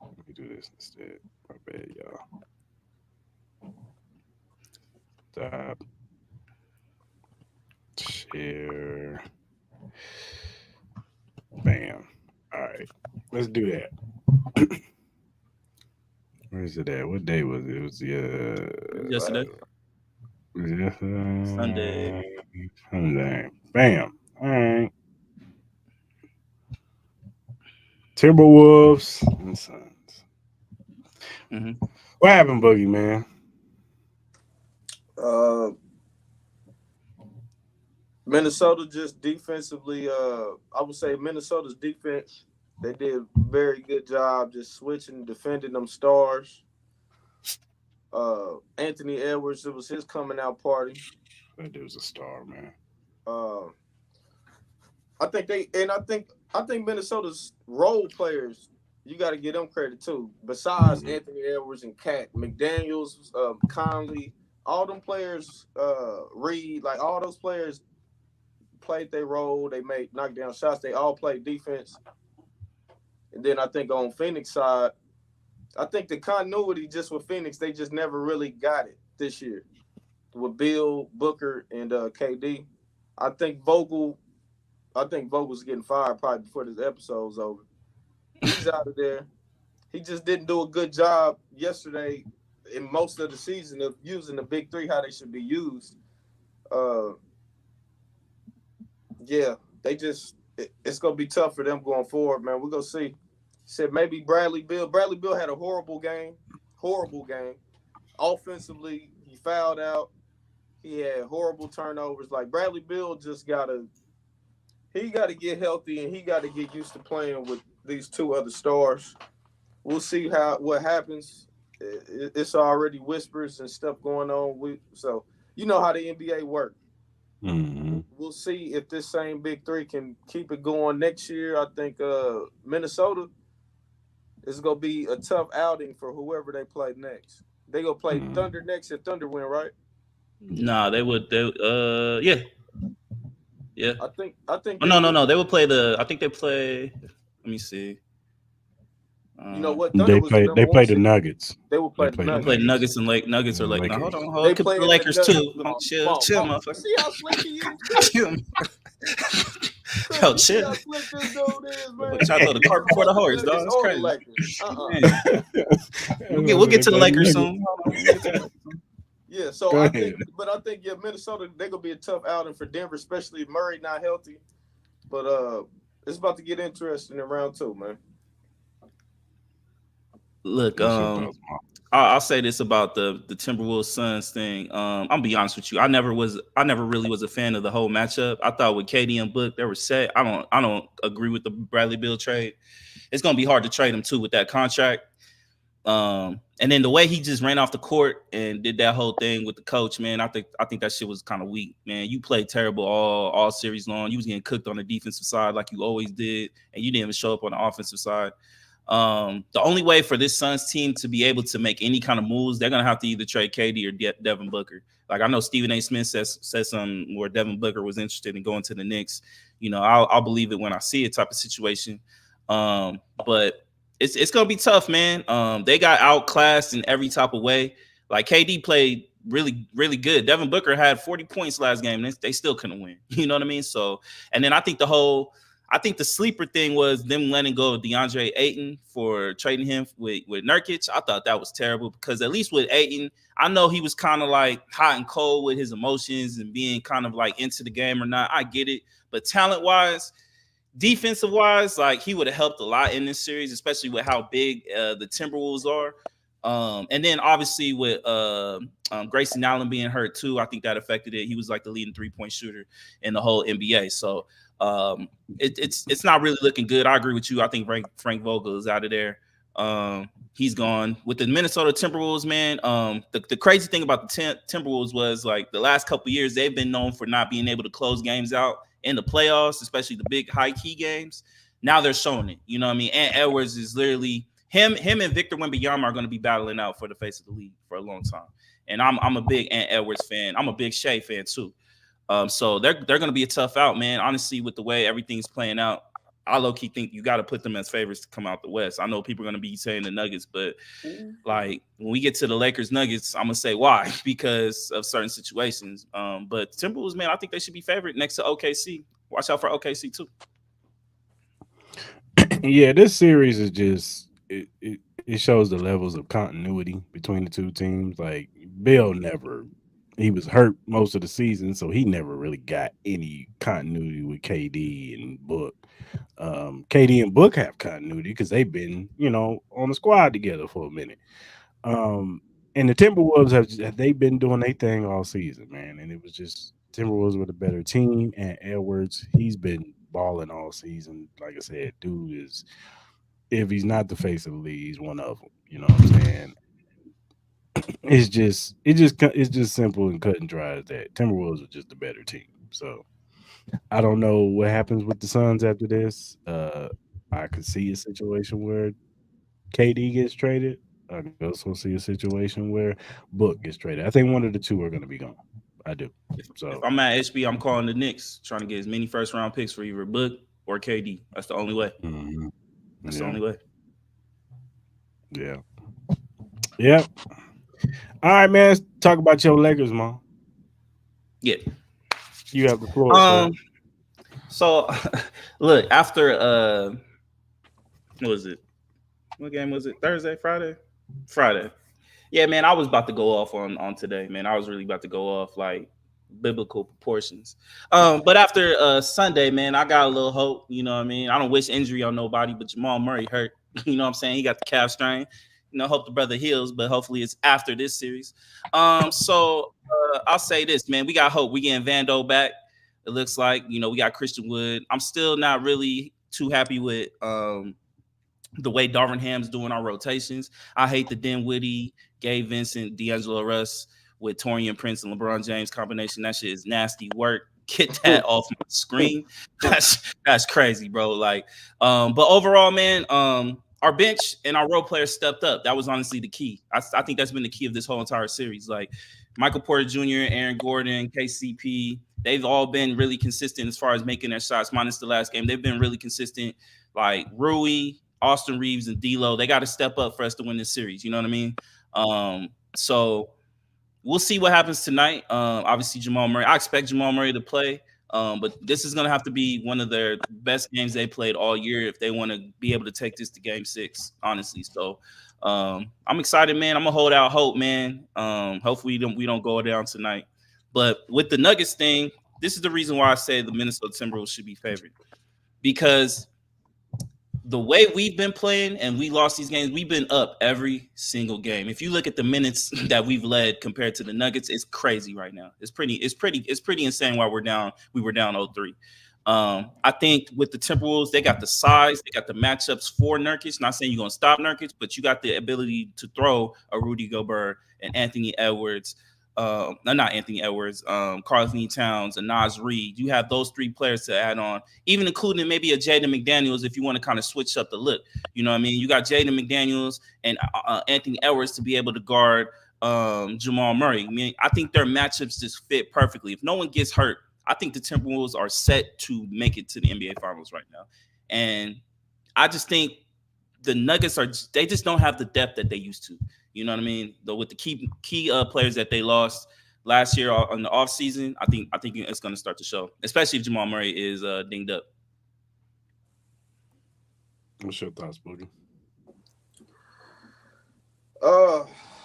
My bad, y'all. Stop. Share. Bam. All right. Let's do that. Where is it at? What day was it? It was yesterday. Sunday. Bam. All right. Timberwolves and Suns. Mm-hmm. What happened, Boogie, man? Minnesota just defensively, I would say Minnesota's defense, they did a very good job just switching and defending them stars. Anthony Edwards, it was his coming out party. That dude's a star, man. I think Minnesota's role players, you got to give them credit too. Besides Anthony Edwards and Cat McDaniels, Conley, all them players, Reed, like all those players played their role. They made knockdown shots. They all played defense. And then I think on Phoenix side, I think the continuity just with Phoenix, they just never really got it this year with Bill, Booker, and KD. I think Vogel's getting fired probably before this episode's over. He's out of there. He just didn't do a good job yesterday in most of the season of using the big three how they should be used. It's gonna be tough for them going forward, man. We're gonna see. Said maybe Bradley Beal. Bradley Beal had a horrible game. Offensively, he fouled out. He had horrible turnovers. Like Bradley Beal just gotta get healthy and he gotta get used to playing with these two other stars. We'll see what happens. It's already whispers and stuff going on. So you know how the NBA works. Mm-hmm. We'll see if this same big three can keep it going next year. I think Minnesota is going to be a tough outing for whoever they play next. They going to play Thunder next if Thunder win, right? Nah, they would. Yeah. I think. No. They would play I think they play. Let me see. You know what? Thunder They was the play. number They one play the seed. Nuggets. They will play They the play They the Nuggets. play Nuggets. Nuggets and Nuggets are And like, no, Lakers. hold They on, playing the the Lakers too. Come Chill, on, chill, Mom. You motherfucker. see how slick he is, Chris? Chill. Chris, Yo, you see chill. how slick this dude is, man? Try to throw the cart before the horse, dog. Nuggets That's or the crazy. Lakers. Man, we'll get to the Lakers soon. Hold on, we'll get to the Lakers soon. Yeah, so Go I ahead. think Minnesota, they're gonna be a tough outing for Denver, especially if Murray not healthy. But it's about to get interesting in round 2, man. Look, What's your thoughts, Mom? I'll say this about the Timberwolves Suns thing. I'm gonna be honest with you. I never really was a fan of the whole matchup. I thought with KD and Book, they were set. I don't agree with the Bradley Beal trade. It's gonna be hard to trade him too with that contract. And then the way he just ran off the court and did that whole thing with the coach, man, I think that shit was kind of weak, man. You played terrible all series long. You was getting cooked on the defensive side like you always did, and you didn't even show up on the offensive side. The only way for this Suns team to be able to make any kind of moves, they're gonna have to either trade KD or Devin Booker. Like I know Stephen A. Smith says something where Devin Booker was interested in going to the Knicks. You know, I'll believe it when I see it type of situation. But it's gonna be tough, man. They got outclassed in every type of way. Like KD played really, really good. Devin Booker had 40 points last game, and they still couldn't win. You know what I mean? So, and then I think the sleeper thing was them letting go of DeAndre Ayton for trading him with Nurkic. I thought that was terrible because at least with Ayton, I know he was kind of like hot and cold with his emotions and being kind of like into the game or not. I get it, but talent-wise, defensive-wise, like he would have helped a lot in this series, especially with how big the Timberwolves are. And then obviously with Grayson Allen being hurt too, I think that affected it. He was like the leading three-point shooter in the whole NBA. So it's not really looking good. I agree with you. I think Frank Vogel is out of there. He's gone. With the Minnesota Timberwolves, man, the crazy thing about the Timberwolves was like the last couple of years, they've been known for not being able to close games out in the playoffs, especially the big high key games. Now they're showing it. You know what I mean? Ant Edwards is literally him and Victor Wembanyama are going to be battling out for the face of the league for a long time. And I'm a big Ant Edwards fan. I'm a big Shea fan too. So they're going to be a tough out, man. Honestly, with the way everything's playing out, I low-key think you got to put them as favorites to come out the West. I know people are going to be saying the Nuggets, but like when we get to the Lakers Nuggets, I'm going to say why, because of certain situations. But Timberwolves, man, I think they should be favored next to OKC. Watch out for OKC too. Yeah, this series is just it shows the levels of continuity between the two teams. Like Bill he was hurt most of the season, so he never really got any continuity with KD and Book. KD and Book have continuity because they've been, on the squad together for a minute. And the Timberwolves they've been doing their thing all season, man. And it was just Timberwolves with a better team. And Edwards, he's been balling all season. Like I said, dude is, if he's not the face of the league, he's one of them. You know what I'm saying? It's just simple and cut and dry as that. Timberwolves are just a better team. So I don't know what happens with the Suns after this. I could see a situation where KD gets traded. I could also see a situation where Book gets traded. I think one of the two are going to be gone. I do. So if I'm at HB, I'm calling the Knicks, trying to get as many first-round picks for either Book or KD. That's the only way. mm-hmm. That's the only way. Yeah. Yep. All right, man. Let's talk about your Lakers, Mom. Yeah. You have the floor. So look, after what was it? What game was it? Thursday, Friday. Yeah, man, I was about to go off on today, man. I was really about to go off like biblical proportions. But after Sunday, man, I got a little hope. You know what I mean? I don't wish injury on nobody, but Jamal Murray hurt. You know what I'm saying? He got the calf strain. Hope the brother heals, but hopefully it's after this series. So I'll say this, man. We got hope. We getting Vando back. It looks like, we got Christian Wood. I'm still not really too happy with the way Darvin Ham's doing our rotations. I hate the Dinwiddie, Gabe Vincent, D'Angelo Russ with Torian Prince and LeBron James combination. That shit is nasty work. Get that off my screen. That's crazy, bro. Like, but overall, man, our bench and our role players stepped up. That was honestly the key. I think that's been the key of this whole entire series. Like Michael Porter Jr., Aaron Gordon, KCP, they've all been really consistent as far as making their shots, minus the last game. They've been really consistent. Like Rui, Austin Reeves and D'Lo, they got to step up for us to win this series. You know what I mean? So we'll see what happens tonight. Obviously, Jamal Murray. I expect Jamal Murray to play, but this is going to have to be one of their best games they played all year if they want to be able to take this to Game 6, honestly. So I'm excited, man. I'm going to hold out hope, man. Hopefully we don't go down tonight. But with the Nuggets thing, this is the reason why I say the Minnesota Timberwolves should be favored. Because the way we've been playing and we lost these games, we've been up every single game. If you look at the minutes that we've led compared to the Nuggets, it's crazy right now. It's pretty insane why we're down. We were down 0-3. I think with the Timberwolves, they got the size, they got the matchups for Nurkic. Not saying you're gonna stop Nurkic, but you got the ability to throw a Rudy Gobert and Anthony Edwards. Not Anthony Edwards, Karl Anthony Towns, and Naz Reid. You have those three players to add on, even including maybe a Jaden McDaniels if you want to kind of switch up the look. You know what I mean? You got Jaden McDaniels and Anthony Edwards to be able to guard Jamal Murray. I mean, I think their matchups just fit perfectly. If no one gets hurt, I think the Timberwolves are set to make it to the NBA Finals right now. And I just think the Nuggets they just don't have the depth that they used to. You know what I mean? Though with the key players that they lost last year on the offseason, I think it's going to start to show, especially if Jamal Murray is dinged up. What's your thoughts, Boogie?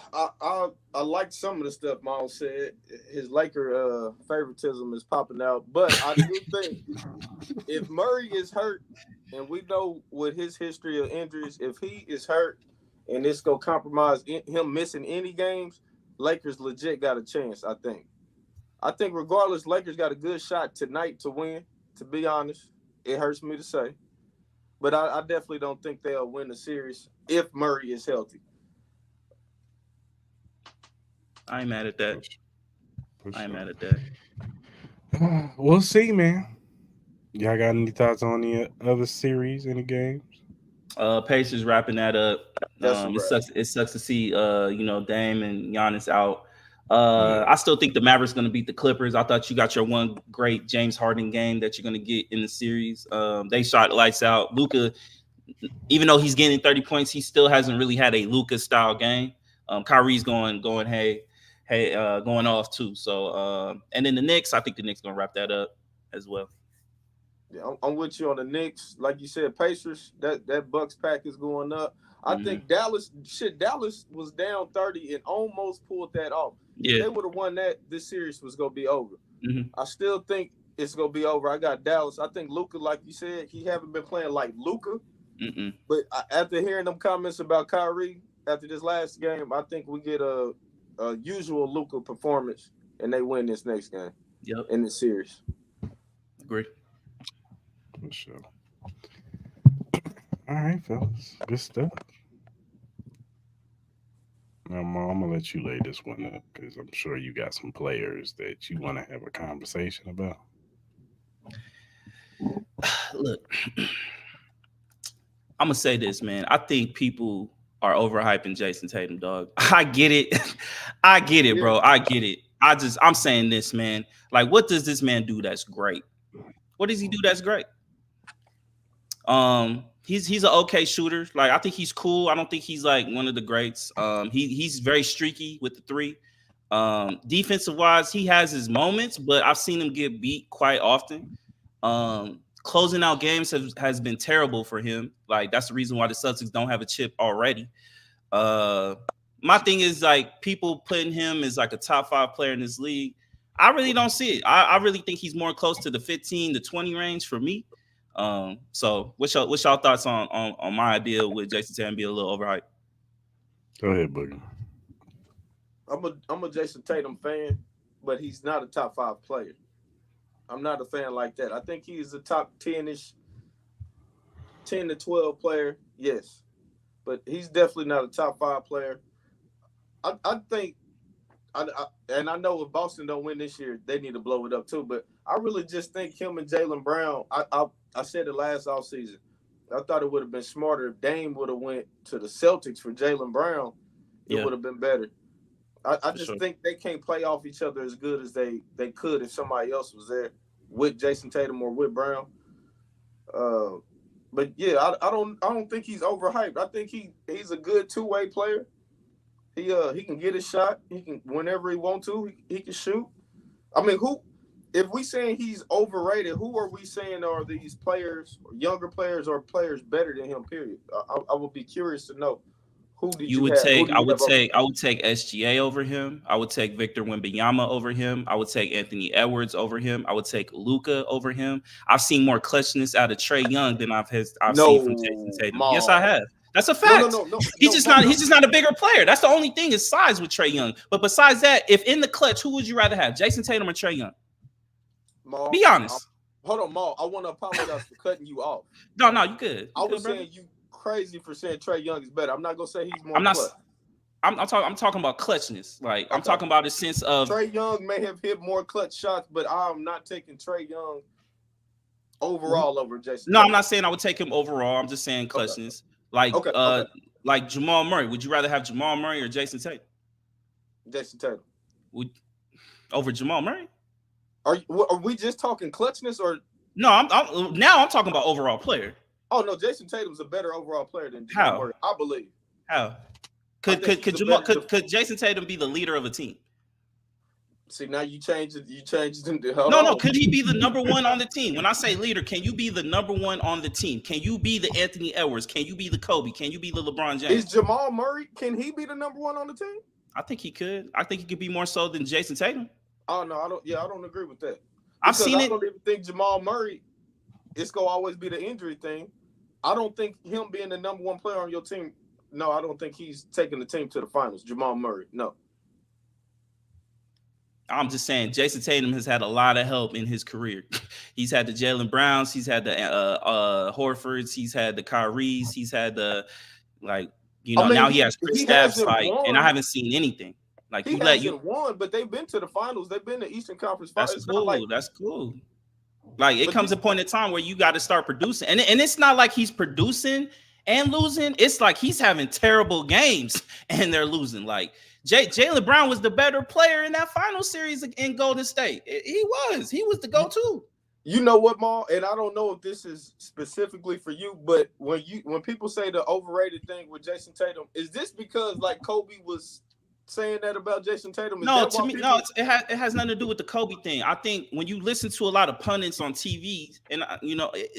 I like some of the stuff Miles said. His Laker favoritism is popping out, but I do think if Murray is hurt, and we know with his history of injuries, if he is hurt and it's gonna compromise him missing any games, Lakers legit got a chance. I think regardless, Lakers got a good shot tonight to win. To be honest, it hurts me to say, but I definitely don't think they'll win the series if Murray is healthy. I ain't mad at that. For I ain't sure. mad at that. We'll see, man. Y'all got any thoughts on the other series, any games? Pacers wrapping that up. It sucks to see Dame and Giannis out. I still think the Mavericks going to beat the Clippers. I thought you got your one great James Harden game that you're going to get in the series. They shot lights out. Luka, even though he's getting 30 points, he still hasn't really had a Luka style game. Kyrie's going off too. So and then the Knicks, I think the Knicks going to wrap that up as well. Yeah, I'm with you on the Knicks. Like you said, Pacers, that Bucks pack is going up. I think Dallas was down 30 and almost pulled that off. Yeah. If they would have won that, this series was going to be over. Mm-hmm. I still think it's going to be over. I got Dallas. I think Luka, like you said, he haven't been playing like Luka. But after hearing them comments about Kyrie after this last game, I think we get a usual Luka performance and they win this next game. Yep. In this series. Agree. For sure. All right, fellas. Good stuff. Now, Mom, I'm going to let you lay this one up because I'm sure you got some players that you want to have a conversation about. Look, I'm going to say this, man. I think people are overhyping Jason Tatum, dog. I get it. Bro. I get it. I'm saying this, man. Like, what does this man do that's great? What does he do that's great? He's an okay shooter. Like, I think he's cool. I don't think he's like one of the greats. He's very streaky with the three. Defensive wise, he has his moments, but I've seen him get beat quite often. Closing out games has been terrible for him. Like, that's the reason why the Celtics don't have a chip already. My thing is, like, people putting him as like a top 5 player in this league. I really don't see it. I really think he's more close to the 15 to 20 range for me. So what's y'all thoughts on my idea with Jason Tatum being a little overhyped? Go ahead, Boogie. I'm a Jason Tatum fan, but he's not a top 5 player. I'm not a fan like that. I think he's a top 10-ish, 10 to 12 player, yes. But he's definitely not a top 5 player. I think, and I know if Boston don't win this year, they need to blow it up too. But I really just think him and Jaylen Brown, I said it last offseason. I thought it would have been smarter if Dame would have went to the Celtics for Jaylen Brown. It would have been better. I just think they can't play off each other as good as they could if somebody else was there with Jason Tatum or with Brown. But yeah, I don't think he's overhyped. I think he's a good two-way player. He can get a shot. He can whenever he want to. He can shoot. I mean, who? If we saying he's overrated, who are we saying are these players, younger players, or players better than him? Period. I would be curious to know who did you would have? take. I would take SGA over him. I would take Victor Wembanyama over him. I would take Anthony Edwards over him. I would take Luka over him. I've seen more clutchness out of Trae Young than I've seen from Jason Tatum. Ma. Yes, I have. That's a fact. He's just not a bigger player. That's the only thing is size with Trae Young. But besides that, if in the clutch, who would you rather have, Jason Tatum or Trae Young? Ma, be honest. Hold on, Ma. I want to apologize for cutting you off. No, you good. I was saying you crazy for saying Trae Young is better. I'm not gonna say he's more. I'm talking about clutchness. Like I'm talking about a sense of Trae Young may have hit more clutch shots, but I'm not taking Trae Young overall over Jason. No, I'm not saying I would take him overall. I'm just saying clutchness. Okay. Like Jamal Murray. Would you rather have Jamal Murray or Jason Tatum? Jason Tatum. Over Jamal Murray? Are we just talking clutchness or no? I'm talking about overall player. Oh no, Jason Tatum's a better overall player than Jamal Murray, I believe. How? Could Jason Tatum be the leader of a team? See, now you changed it. No. Could he be the number one on the team? When I say leader, can you be the number one on the team? Can you be the Anthony Edwards? Can you be the Kobe? Can you be the LeBron James? Is Jamal Murray? Can he be the number one on the team? I think he could. I think he could be more so than Jason Tatum. Oh no, I don't. Yeah, I don't agree with that. I've seen it. I don't even think Jamal Murray. It's gonna always be the injury thing. I don't think him being the number one player on your team. No, I don't think he's taking the team to the finals. Jamal Murray, no. I'm just saying, Jason Tatum has had a lot of help in his career. He's had the Jaylen Browns, he's had the Horfords, he's had the Kyries, he's had the now he has Chris Stapps, and I haven't seen anything. Like he hasn't won, but they've been to the finals. They've been to Eastern Conference Finals. That's cool. That's cool. Like it comes a point in time where you got to start producing, and it's not like he's producing and losing. It's like he's having terrible games and they're losing. Like Jaylen Brown was the better player in that final series in Golden State. He was the go-to. You know what, Ma? And I don't know if this is specifically for you, but when people say the overrated thing with Jason Tatum, is this because like Kobe was saying that about Jason Tatum? It has nothing to do with the Kobe thing. I think when you listen to a lot of pundits on TV, and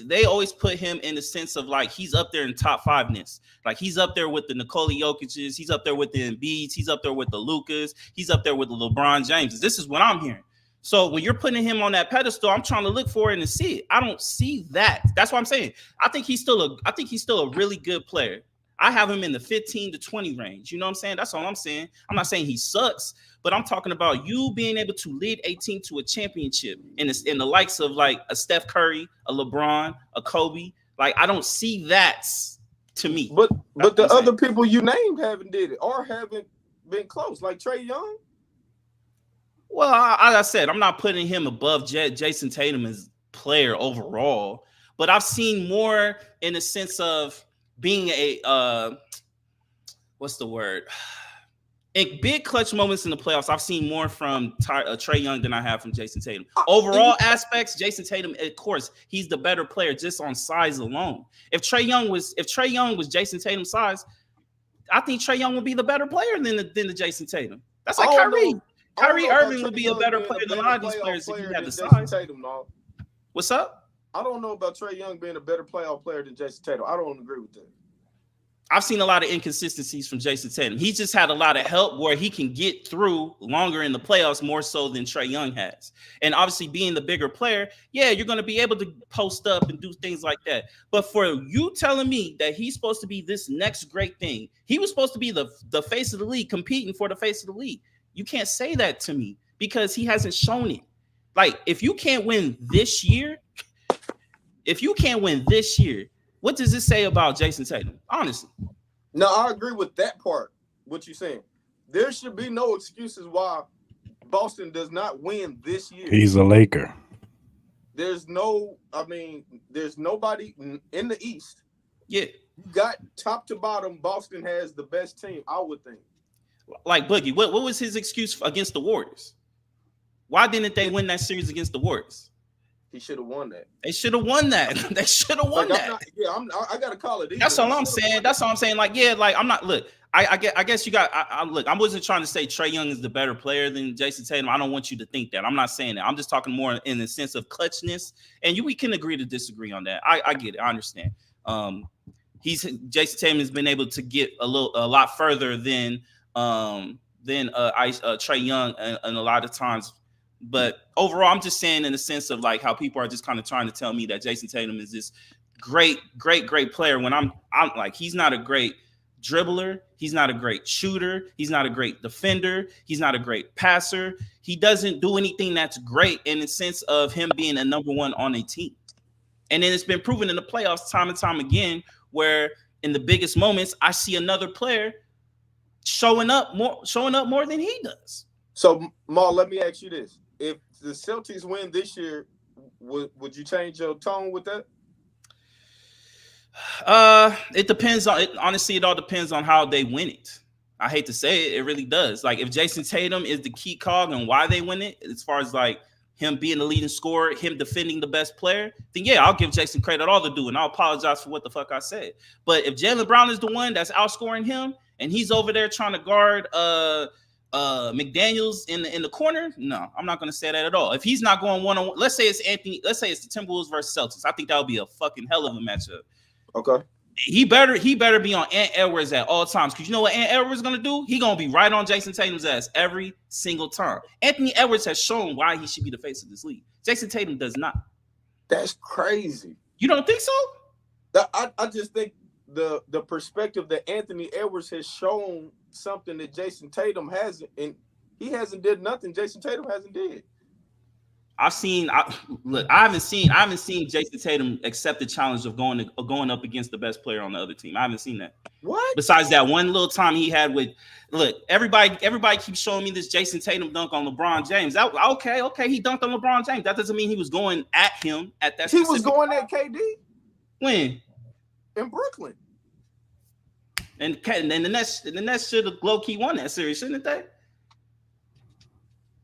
they always put him in the sense of like he's up there in top fiveness. Like he's up there with the Nikola Jokic's, he's up there with the Embiid's, he's up there with the Lucas, he's up there with the LeBron James. This is what I'm hearing. So when you're putting him on that pedestal, I'm trying to look for it and see it. I don't see that. That's what I'm saying. I think he's still a really good player. I have him in the 15 to 20 range. You know what I'm saying? That's all I'm saying. I'm not saying he sucks, but I'm talking about you being able to lead a team to a championship in the likes of like a Steph Curry, a LeBron, a Kobe. Like I don't see that to me. But the other people you named haven't did it or haven't been close, like Trae Young. Well, as I said, I'm not putting him above Jason Tatum as player overall, but I've seen more in the sense of being a what's the word? In big clutch moments in the playoffs, I've seen more from Trae Young than I have from Jason Tatum. Overall aspects, Jason Tatum, of course, he's the better player just on size alone. If Trae Young was Jason Tatum's size, I think Trae Young would be the better player than the Jason Tatum. That's like Kyrie. Kyrie Irving would be a better player than a lot of these players if he had the size. Tatum, no. What's up? I don't know about Trae Young being a better playoff player than Jason Tatum. I don't agree with that. I've seen a lot of inconsistencies from Jason Tatum. He's just had a lot of help where he can get through longer in the playoffs more so than Trae Young has. And obviously being the bigger player, yeah, you're going to be able to post up and do things like that. But for you telling me that he's supposed to be this next great thing, he was supposed to be the face of the league, competing for the face of the league. You can't say that to me because he hasn't shown it. Like, if you can't win this year, what does this say about Jason Tatum? Honestly. No, I agree with that part, what you're saying. There should be no excuses why Boston does not win this year. He's a Laker. There's nobody in the East. Yeah. You got top to bottom, Boston has the best team, I would think. Like Boogie, what was his excuse against the Warriors? Why didn't they win that series against the Warriors? He should have won that. They should have won that. They should have won that. I gotta call it. That's all I'm saying. That's all I'm saying. Like, yeah, like I'm not. Look, I guess you got. Look, I wasn't trying to say Trae Young is the better player than Jason Tatum. I don't want you to think that. I'm not saying that. I'm just talking more in the sense of clutchness. And we can agree to disagree on that. I get it. I understand. Jason Tatum has been able to get a lot further than Trae Young and a lot of times. But overall, I'm just saying in the sense of like how people are just kind of trying to tell me that Jason Tatum is this great player when I'm like, he's not a great dribbler. He's not a great shooter. He's not a great defender. He's not a great passer. He doesn't do anything that's great in the sense of him being a number one on a team. And then it's been proven in the playoffs time and time again, where in the biggest moments, I see another player showing up more than he does. So, Mal, let me ask you this. If the Celtics win this year, would you change your tone with that? It depends on it. Honestly, it all depends on how they win it. I hate to say it, it really does. Like if Jason Tatum is the key cog and why they win it, as far as like him being the leading scorer, him defending the best player, then yeah, I'll give Jason credit all to do, and I'll apologize for what the fuck I said. But if Jaylen Brown is the one that's outscoring him and he's over there trying to guard McDaniels in the corner, no, I'm not going to say that at all. If he's not going one-on-one, let's say it's the Timberwolves versus Celtics, I think that would be a fucking hell of a matchup. Okay. He better be on Ant Edwards at all times, because you know what Ant Edwards is going to do? He's going to be right on Jason Tatum's ass every single time. Anthony Edwards has shown why he should be the face of this league. Jason Tatum does not. That's crazy. You don't think so? I just think the perspective that Anthony Edwards has shown something that Jason Tatum hasn't, and he hasn't did nothing Jason Tatum hasn't did. I haven't seen Jason Tatum accept the challenge of going up against the best player on the other team. I haven't seen that. What? Besides that one little time he had with, everybody keeps showing me this Jason Tatum dunk on LeBron James. Okay, he dunked on LeBron James. That doesn't mean he was going at him at that. He was going at KD. When? In Brooklyn. And the Nets should have low key won that series, shouldn't they?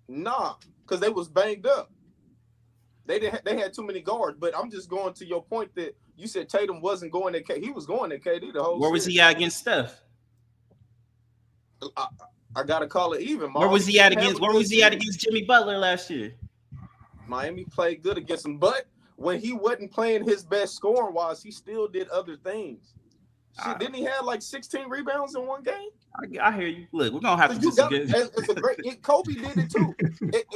Nah, because they was banged up. They had too many guards. But I'm just going to your point that you said Tatum wasn't going at KD. He was going at KD the whole. Where was he at against Steph? I gotta call it even. Where was he at against Jimmy Butler last year? Miami played good against him, but when he wasn't playing his best scoring wise, he still did other things. Shit, didn't he have like 16 rebounds in one game? I hear you. Look, we're gonna have to disagree. It's a great. Kobe did it too.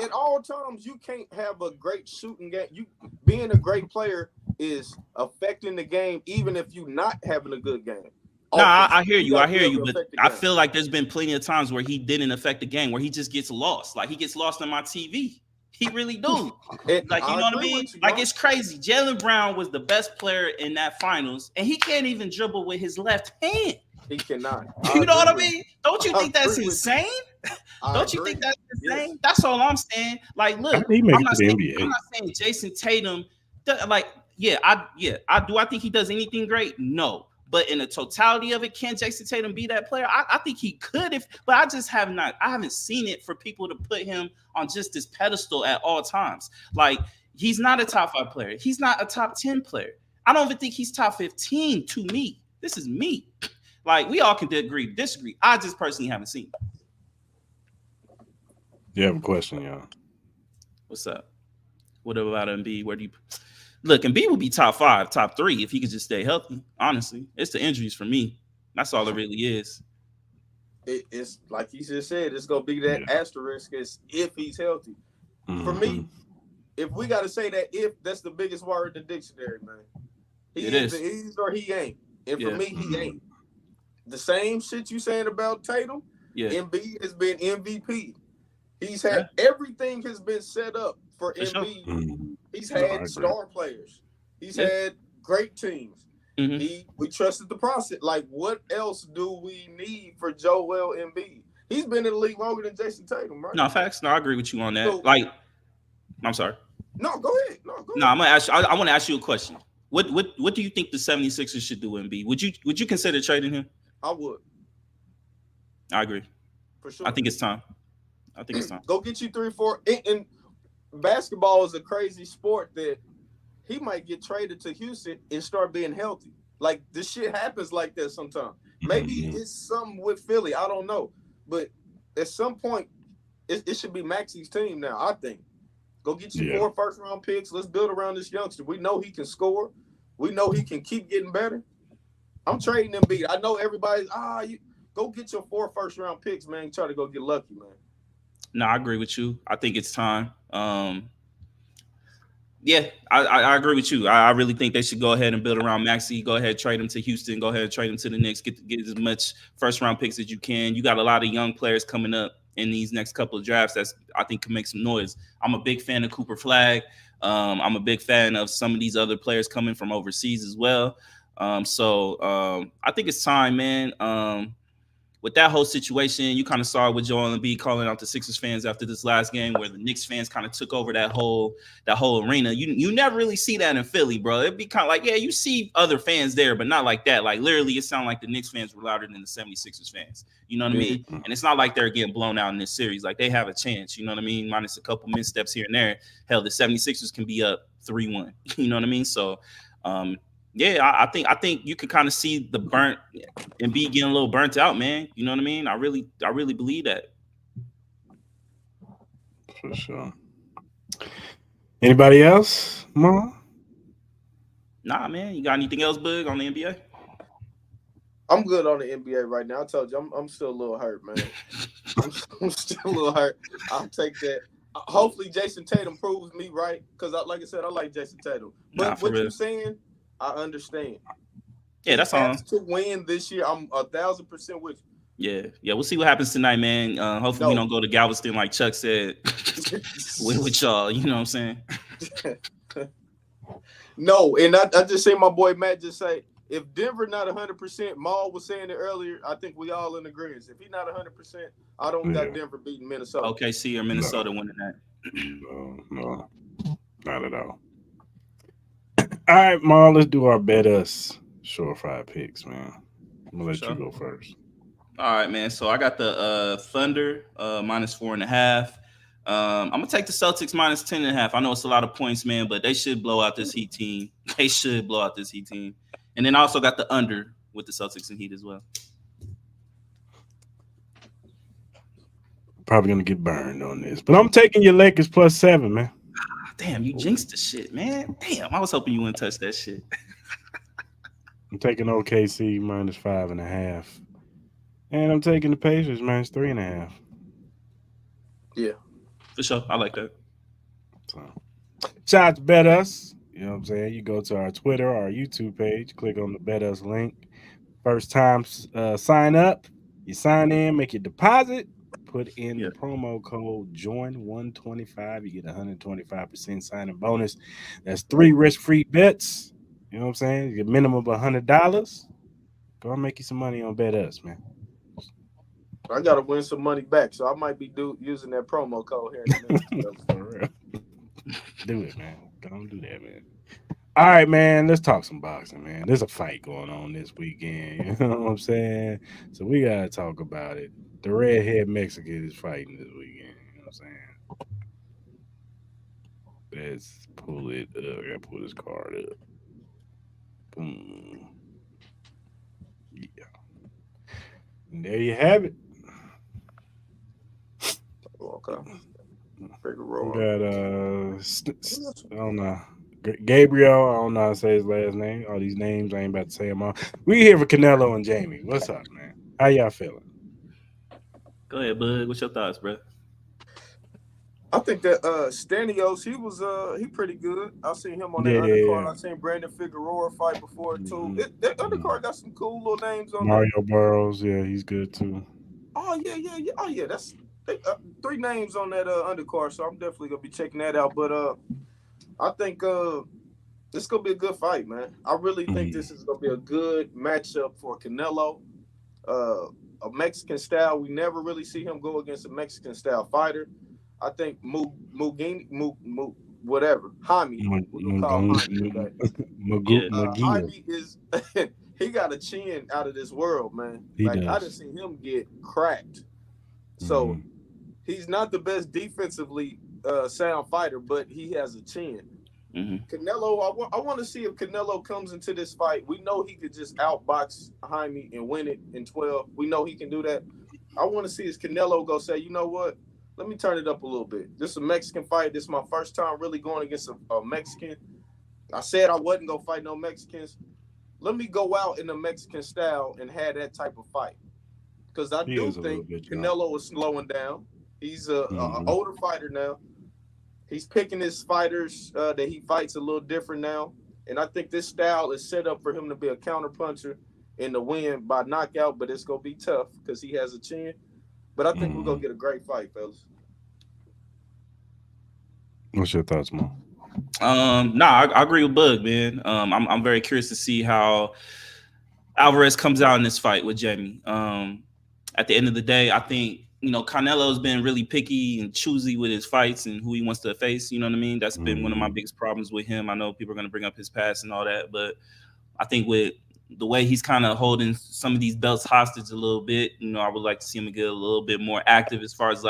At all times, you can't have a great shooting game. You being a great player is affecting the game, even if you're not having a good game. No, I hear you. But I feel like there's been plenty of times where he didn't affect the game, where he just gets lost. Like he gets lost on my TV. He really do. Like, you know what I mean? Like, it's crazy. Jaylen Brown was the best player in that finals, and he can't even dribble with his left hand. He cannot. You know what I mean? Don't you think that's insane? Don't you think that's insane? Yes. That's all I'm saying. Like, look, I'm not saying Jason Tatum. Like, do I think he does anything great? No. But in the totality of it, can Jason Tatum be that player? I think he could, but I just haven't seen it for people to put him on just this pedestal at all times. Like, he's not a top 5 player. He's not a top 10 player. I don't even think he's top 15 to me. This is me. Like, we all can disagree. I just personally haven't seen it. You have a question, y'all. What's up? What about Embiid? Where do you... Look, Embiid would be top 5, top 3 if he could just stay healthy. Honestly, it's the injuries for me. That's all it really is. It's like you just said. It's gonna be that asterisk is if he's healthy. Mm-hmm. For me, if we got to say that if, that's the biggest word in the dictionary, man. He's or he ain't. And for me, he ain't. The same shit you saying about Tatum. Yeah. Embiid has been MVP. He's had everything has been set up for Embiid. Sure. He's had star players. He's had great teams. Mm-hmm. We trusted the process. Like, what else do we need for Joel Embiid? He's been in the league longer than Jason Tatum, right? No, facts. No, I agree with you on that. So, like, I'm sorry. No, go ahead. No, I'm gonna ask you. I want to ask you a question. What do you think the 76ers should do, Embiid? Would you consider trading him? I would. I agree. For sure. I think it's time. Go get you 3 or 4. And basketball is a crazy sport that he might get traded to Houston and start being healthy. Like, this shit happens like that sometimes. Maybe it's something with Philly. I don't know. But at some point, it should be Maxi's team now, I think. Go get your 4 first-round picks. Let's build around this youngster. We know he can score. We know he can keep getting better. I'm trading him beat. I know everybody's, you go get your 4 first-round picks, man. Try to go get lucky, man. No, I agree with you. I think it's time. Yeah, I agree with you. I really think they should go ahead and build around Maxey. Go ahead, trade him to Houston. Go ahead, trade him to the Knicks. Get as much first-round picks as you can. You got a lot of young players coming up in these next couple of drafts that I think can make some noise. I'm a big fan of Cooper Flag. I'm a big fan of some of these other players coming from overseas as well. So I think it's time, man. With that whole situation, you kind of saw with Joel Embiid calling out the Sixers fans after this last game, where the Knicks fans kind of took over that whole arena. You never really see that in Philly, bro. It'd be kind of like, yeah, you see other fans there, but not like that. Like, literally, it sounded like the Knicks fans were louder than the 76ers fans. You know what I mean? And it's not like they're getting blown out in this series. Like, they have a chance, you know what I mean? Minus a couple missteps here and there. Hell, the 76ers can be up 3-1. You know what I mean? So, yeah, I think you could kind of see the burnt and be getting a little burnt out, man. You know what I mean? I really believe that. For sure. Anybody else, Mom? Nah, man. You got anything else, Bug, on the NBA? I'm good on the NBA right now. I told you, I'm still a little hurt, man. I'm still a little hurt. I'll take that. Hopefully, Jason Tatum proves me right, because, like I said, I like Jason Tatum. But what you're saying, I understand. Yeah, that's all. To win this year, I'm 1,000% with you. Yeah. We'll see what happens tonight, man. Hopefully we don't go to Galveston like Chuck said with y'all. You know what I'm saying? No, and I just say my boy Matt just say, if Denver not 100%, Mal was saying it earlier, I think we all in agreement. If he not 100%, I don't got Denver beating Minnesota. OKC or Minnesota winning that. No, not at all. All right, Marl, let's do our bet us surefire picks, man. I'm gonna let you go first. All right, man. So I got the Thunder -4.5. I'm gonna take the Celtics -10.5. I know it's a lot of points, man, but they should blow out this Heat team. And then I also got the under with the Celtics and Heat as well. Probably gonna get burned on this, but I'm taking your Lakers +7, man. Damn, you jinxed the shit, man. Damn, I was hoping you wouldn't touch that shit. I'm taking OKC -5.5. And I'm taking the Pacers -3.5. Yeah. For sure. I like that. So, shout out to Bet Us. You know what I'm saying? You go to our Twitter, our YouTube page, click on the Bet Us link. First time sign up. You sign in, make your deposit. Put in the promo code JOIN125. You get 125% signing bonus. That's 3 risk-free bets. You know what I'm saying? You get minimum of $100. Go and make you some money on Bet Us, man. I gotta win some money back, so I might be using that promo code here in a minute. For real. Do it, man. Don't do that, man. All right, man. Let's talk some boxing, man. There's a fight going on this weekend. You know what I'm saying? So we gotta talk about it. The redhead Mexican is fighting this weekend. You know what I'm saying? Let's pull it up. I gotta pull this card up. Boom. Yeah. And there you have it. Okay. We got I don't know. Gabriel, I don't know how to say his last name. All these names, I ain't about to say them all. We here for Canelo and Jamie. What's up, man? How y'all feeling? Go ahead, Bud. What's your thoughts, bro? I think that Stanios, he pretty good. I seen him on that undercard. Yeah. I seen Brandon Figueroa fight before too. That undercard got some cool little names on Mario Burrows, yeah, he's good too. Oh yeah. Oh yeah, that's 3 names on that undercard, so I'm definitely gonna be checking that out. But I think this is gonna be a good fight, man. I really think this is gonna be a good matchup for Canelo. A Mexican style. We never really see him go against a Mexican style fighter. I think whatever. Jaime. We'll call him Jaime is he got a chin out of this world, man. I didn't see him get cracked. So he's not the best defensively sound fighter, but he has a chin. Mm-hmm. Canelo, I want to see if Canelo comes into this fight. We know he could just outbox Jaime and win it in 12. We know he can do that. I want to see is Canelo go say, you know what? Let me turn it up a little bit. This is a Mexican fight. This is my first time really going against a Mexican. I said I wasn't going to fight no Mexicans. Let me go out in the Mexican style and have that type of fight. Because I do think Canelo is slowing down. He's an older fighter now. He's picking his fighters that he fights a little different now. And I think this style is set up for him to be a counter puncher and to win by knockout, but it's going to be tough because he has a chin. But I think we're going to get a great fight, fellas. What's your thoughts, Mo? I agree with Bug, man. I'm very curious to see how Alvarez comes out in this fight with Jamie. At the end of the day, I think, Canelo's been really picky and choosy with his fights and who he wants to face. You know what I mean? That's been one of my biggest problems with him. I know people are going to bring up his past and all that, but I think with the way he's kind of holding some of these belts hostage a little bit, I would like to see him get a little bit more active as far as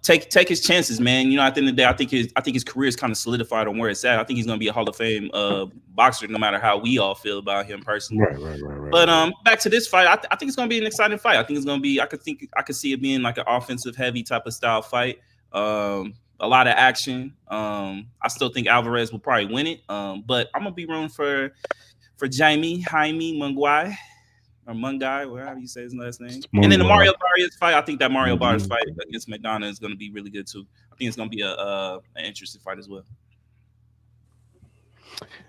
take his chances, man. At the end of the day, I think his career is kind of solidified on where it's at. I think he's going to be a Hall of Fame boxer, no matter how we all feel about him personally. Right. But back to this fight, I think it's going to be an exciting fight. I think it's going to be. I could see it being like an offensive heavy type of style fight. A lot of action. I still think Alvarez will probably win it. But I'm gonna be rooting for Jaime Munguia. Or Munguia, wherever you say his last name. And then the Mario Barrios fight, I think that Mario Barrios fight against McDonough is going to be really good too. I think it's going to be an interesting fight as well.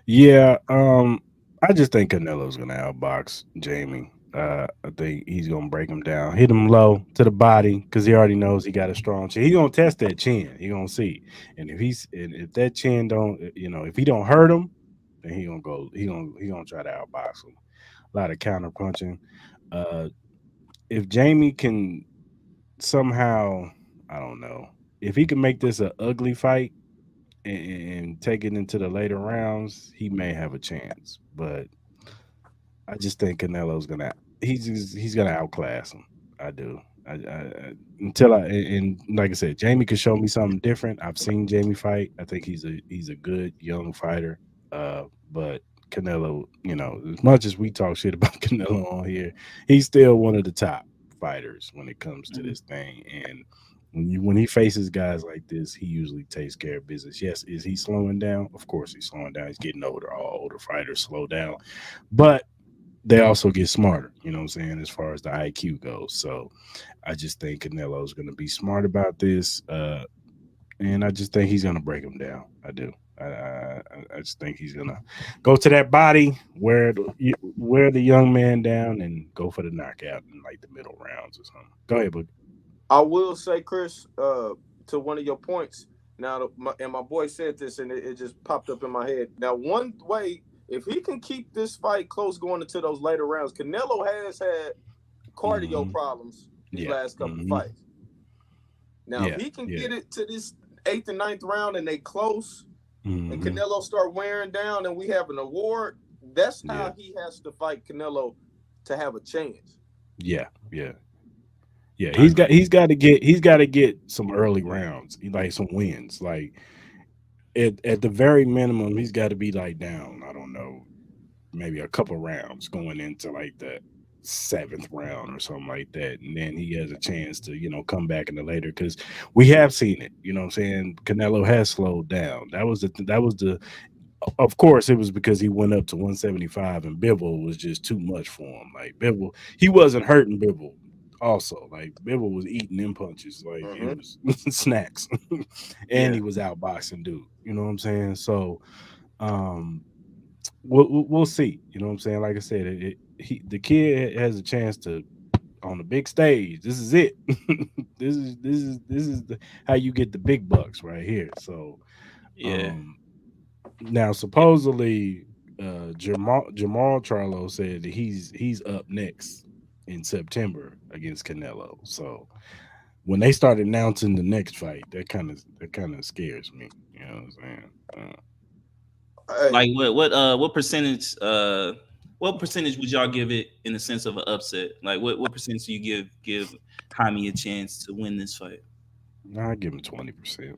Yeah, I just think Canelo's going to outbox Jamie. I think he's going to break him down, hit him low to the body because he already knows he got a strong chin. He's going to test that chin. He's going to see, and if that chin don't, if he don't hurt him, then he gonna try to outbox him. A lot of counter punching. If Jamie can somehow, I don't know, if he can make this an ugly fight and take it into the later rounds, he may have a chance. But I just think Canelo's he's gonna outclass him. I do. And like I said, Jamie could show me something different. I've seen Jamie fight. I think he's a good young fighter. But Canelo, as much as we talk shit about Canelo on here, he's still one of the top fighters when it comes to this thing. And when he faces guys like this, he usually takes care of business. Yes, is he slowing down? Of course he's slowing down. He's getting older. All older fighters slow down. But they also get smarter, you know what I'm saying, as far as the IQ goes. So I just think Canelo's going to be smart about this. And I just think he's going to break him down. I do. I just think he's gonna go to that body, wear the young man down, and go for the knockout in like the middle rounds or something. Go ahead, Boogie. I will say, Chris, to one of your points. Now, my boy said this, and it just popped up in my head. Now, one way, if he can keep this fight close going into those later rounds, Canelo has had cardio problems these last couple of fights. Now, if he can get it to this 8th and 9th round and they close. And Canelo start wearing down, and we have an award. That's how he has to fight Canelo to have a chance. Yeah. He's got to get some early rounds, like some wins. Like at the very minimum, he's got to be like down. I don't know, maybe a couple rounds going into like the 7th round or something like that, and then he has a chance to come back in the later, because we have seen it. You know what I'm saying? Canelo has slowed down. That was the of course it was because he went up to 175 and Bivol was just too much for him. Like Bivol, he wasn't hurting Bivol. Also, like Bivol was eating them punches like it was snacks, and he was outboxing dude. You know what I'm saying? So we'll see. You know what I'm saying? Like I said, the kid has a chance to on the big stage. This is it. this is how you get the big bucks right here. So now supposedly Jamal Charlo said that he's up next in September against Canelo. So when they start announcing the next fight, that kind of scares me. You know what I'm saying? Like what percentage What percentage would y'all give it in the sense of an upset? Like what percentage do you give Jaime a chance to win this fight? Nah, I give him 20%.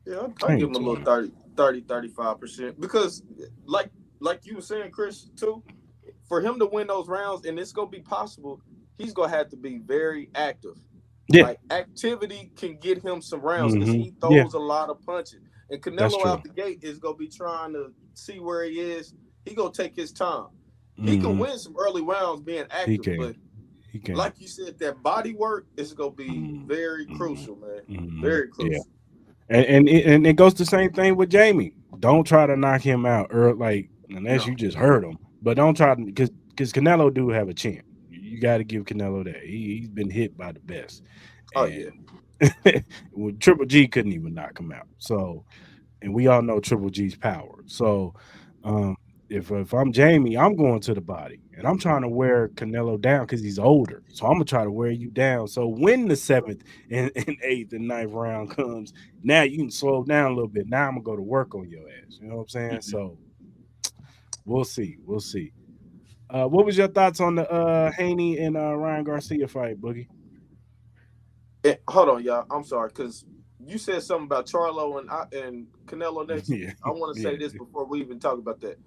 Yeah, I I give ain't him a little 20. 35%. Because like you were saying, Chris, too, for him to win those rounds, and it's gonna be possible, he's gonna have to be very active. Yeah. Like activity can get him some rounds because Hmm. he Yeah, throws a lot of punches. And that's Canelo true. out the gate is gonna be trying to see where he is. He gonna take his time. He can Hmm. win some early rounds being He active, can. but He can. like you said, that body work is gonna be very Mm-hmm. crucial, man. Hmm. Very Yeah. crucial. And it goes the same thing with Jamie. Don't try to knock him out early, like unless No. you just hurt him. But don't try to because Canelo do have a chance. You got to give Canelo that. He's been hit by the best, Oh yeah. and when Triple G couldn't even knock him out. So, and we all know Triple G's power. So, um, if I'm Jamie, I'm going to the body, and I'm trying to wear Canelo down because he's older. So I'm gonna try to wear you down. So when the seventh and eighth and ninth round comes, now you can slow down a little bit. Now I'm gonna go to work on your ass. You know what I'm saying? Mhm. So we'll see. We'll see. What was your thoughts on the Haney and Ryan Garcia fight, Boogie? Hold on, y'all. I'm sorry, because you said something about Charlo and Canelo next. Yeah, I want to say yeah. this before we even talk about that.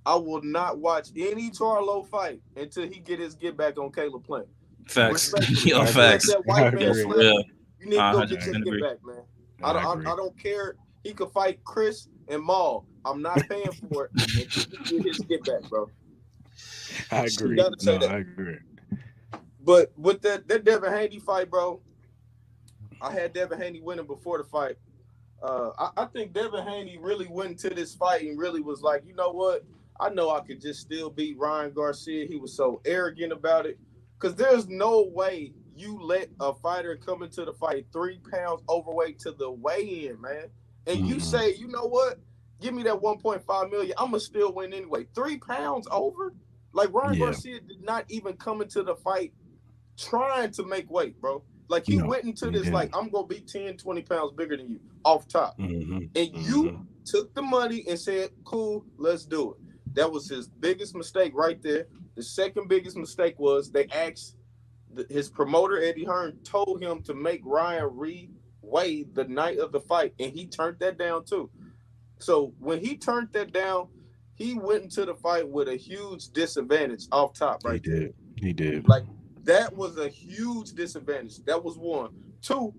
I will not watch any Charlo fight until he get back on Caleb Plant. Facts. Respectfully, Yo, I if you agree. let facts. that I white man Yo, for agree. slap real. you, you need to go get your 100% get agree. back, man. I agree. I don't care. He could fight Chris and Mal. I'm not paying for it until he get his get back, bro. I You agree. gotta say No, that. I agree. But with that Devin Haney fight, bro, I had Devin Haney winning before the fight. I think Devin Haney really went into this fight and really was like, you know what? I know I could just still beat Ryan Garcia. He was so arrogant about it. Because there's no way you let a fighter come into the fight 3 pounds overweight to the weigh-in, man. And you Mm-mm. say, you know what? Give me that 1.5 million. I'm gonna still win anyway. 3 pounds over? Like Ryan Yeah. Garcia did not even come into the fight trying to make weight, bro. Like he No, went into he this like didn't. I'm gonna be 10, 20 pounds bigger than you off top. Hmm. And Hmm. you took the money and said, cool, let's do it. That was his biggest mistake right there. The second biggest mistake was they asked his promoter, Eddie Hearn, told him to make Ryan re-weigh the night of the fight, and he turned that down too. So when he turned that down, he went into the fight with a huge disadvantage off top He right there. did. He did. Like that was a huge disadvantage. That was one. Two,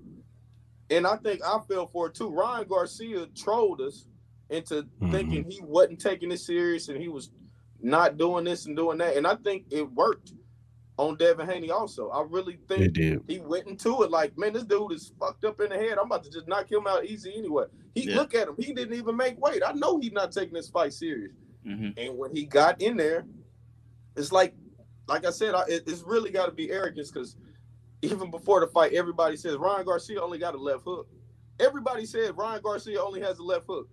and I think I fell for it too. Ryan Garcia trolled us into Hmm. thinking he wasn't taking it serious and he was not doing this and doing that. And I think it worked on Devin Haney also. I really It think did. he went into it like, man, this dude is fucked up in the head. I'm about to just knock him out easy anyway. He Yeah. look at him. He didn't even make weight. I know he's not taking this fight serious. Hmm. And when he got in there, it's like I said, it's really got to be arrogance because even before the fight, everybody says Ryan Garcia only got a left hook. Everybody said Ryan Garcia only has a left hook.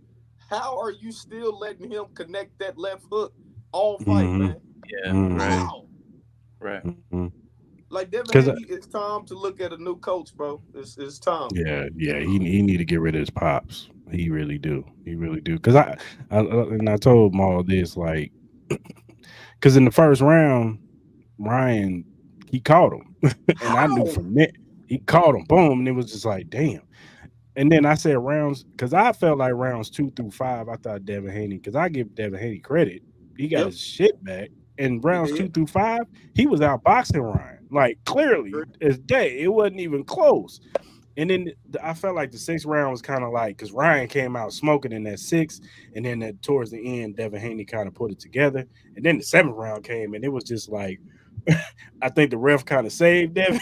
How are you still letting him connect that left hook all fight, Hmm. man? Yeah. Right. Hmm. How? Right. Hmm. Like Devin Because Haney, it's time to look at a new coach, bro. It's time. yeah, he need to get rid of his pops. He really do. He really do. Because I told Maul this like because in the first round, Ryan he caught him, and I knew How? from that he caught him. Boom, and it was just like damn. And then I said rounds because I felt like rounds 2 through 5. I thought Devin Haney because I give Devin Haney credit. He got Yep, his shit back. And he rounds two did. through five, he was outboxing Ryan like clearly as day. It wasn't even close. And then I felt like the sixth round was kind of like because Ryan came out smoking in that sixth, and then towards the end, Devin Haney kind of put it together. And then the seventh round came, and it was just like I think the ref kind of saved Devin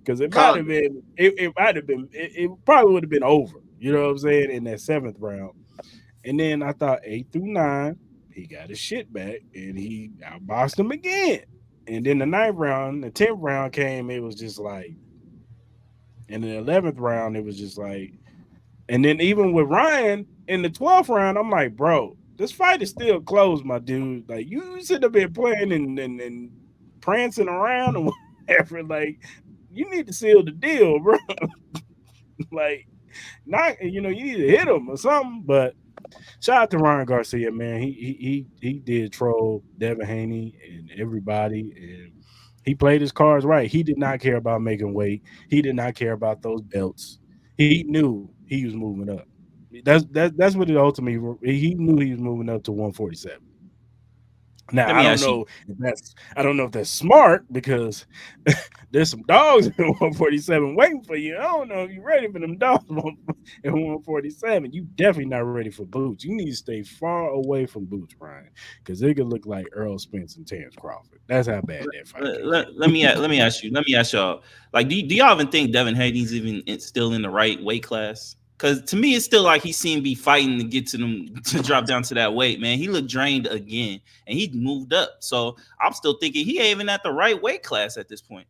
because it might have Kinda. been it might have been it probably would have been over. You know what I'm saying in that seventh round. And then I thought 8 through 9, he got his shit back and he outboxed him again. And then the ninth round, the 10th round came, it was just like, and in the 11th round, it was just like, and then even with Ryan in the 12th round, I'm like, bro, this fight is still closed, my dude. Like, you should have been playing and prancing around and whatever. Like, you need to seal the deal, bro. Like, not, you need to hit him or something, but shout out to Ryan Garcia, man. He did troll Devin Haney and everybody, and he played his cards right. He did not care about making weight. He did not care about those belts. He knew he was moving up. That's what it ultimately. He knew he was moving up to 147. Now Let me ask you. I don't know if that's smart because there's some dogs at 147 waiting for you. I don't know if you're ready for them dogs at 147. You definitely not ready for Boots. You need to stay far away from Boots, Brian, because it could look like Earl Spence and Terrence Crawford. That's how bad that fight is. Let me ask y'all. Like, do y'all even think Devin Haney's even still in the right weight class? Because to me, it's still like he seemed to be fighting to get to them to drop down to that weight, man. He looked drained again, and he moved up. So I'm still thinking he ain't even at the right weight class at this point.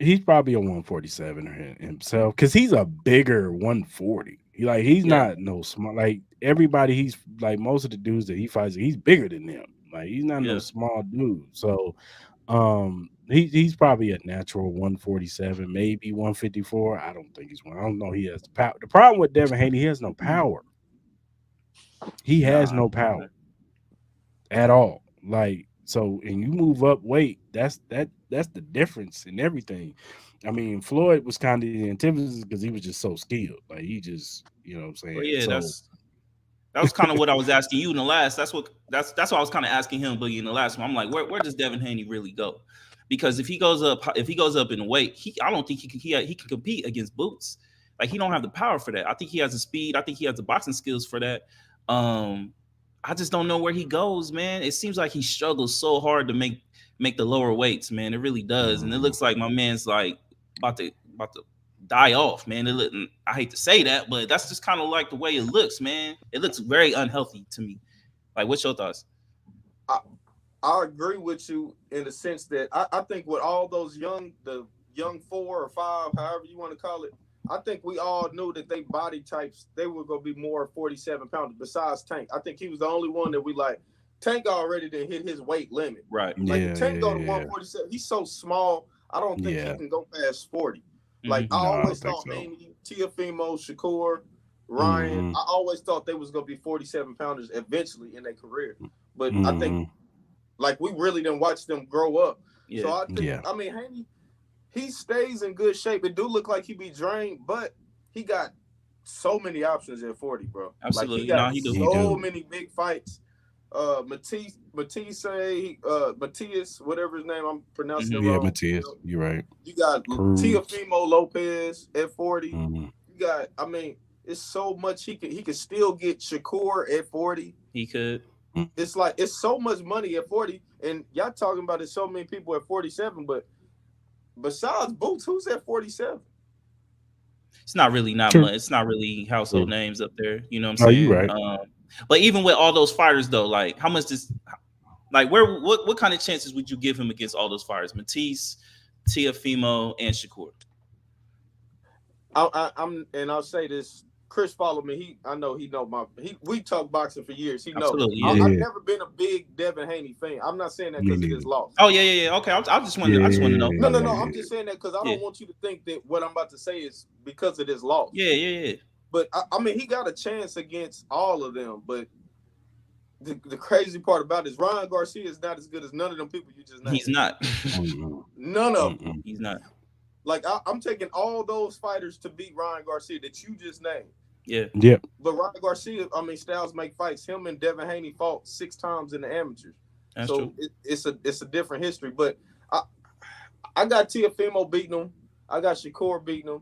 He's probably a 147 himself because he's a bigger 140. He's not no small. Like everybody, he's like most of the dudes that he fights, he's bigger than them. Like he's not no small dude. So he's probably a natural 147, maybe 154. I don't think he's one. I don't know. He has the power. The problem with Devin Haney, he has no power. He has no power at all. Like so, and you move up weight. That's the difference in everything. I mean, Floyd was kind of the antithesis because he was just so skilled. Like he just, you know what I'm saying? Well, yeah, so, that was kind of what I was asking you in the last. That's what I was kind of asking him, Boogie, in the last one. I'm like, where does Devin Haney really go? Because if he goes up in weight, I don't think he can compete against Boots. Like he don't have the power for that. I think he has the speed. I think he has the boxing skills for that. I just don't know where he goes, man. It seems like he struggles so hard to make the lower weights, man. It really does, and it looks like my man's like about to die off, man. I hate to say that, but that's just kind of like the way it looks, man. It looks very unhealthy to me. Like, what's your thoughts? I agree with you in the sense that I think with all those the young 4 or 5, however you want to call it, I think we all knew that they body types, they were going to be more 47 pounders besides Tank. I think he was the only one that we like. Tank already did hit his weight limit. Right. Like Tank go to 147. He's so small. I don't think he can go past 40. Like I always thought Amy, Teofimo, Shakur, Ryan, I always thought they was going to be 47 pounders eventually in their career. But I think like we really didn't watch them grow up. Yeah. So I think, I mean, Haney, he stays in good shape. It do look like he be drained, but he got so many options at 40, bro. Absolutely. Like he got so many big fights. Matias, whatever his name, I'm pronouncing it wrong. Yeah, Matias, you're right. You got Teofimo Lopez at 40. You got, I mean, it's so much he could still get Shakur at 40. He could. It's like it's so much money at 40, and y'all talking about it. So many people at 47, but besides Boots, who's at 47? It's not much. It's not really household names up there. You know what I'm saying? Oh, you're right. But even with all those fighters, though, like how much does, like what kind of chances would you give him against all those fighters? Matisse, Teofimo, and Shakur. I'll say this. Chris followed me. I know he know we talk boxing for years. He knows. Yeah. I've never been a big Devin Haney fan. I'm not saying that because of his loss. Oh yeah. Okay, I just want to know. No. I'm just saying that because I don't want you to think that what I'm about to say is because of this loss. Yeah. But I mean, he got a chance against all of them. But the crazy part about it is Ryan Garcia is not as good as none of them people you just named. He's not. None of them. He's not. Like I'm taking all those fighters to beat Ryan Garcia that you just named. Yeah. But Ryan Garcia, I mean, styles make fights. Him and Devin Haney fought 6 times in the amateurs. That's so true. It's a different history. But I got Teofimo beating him. I got Shakur beating him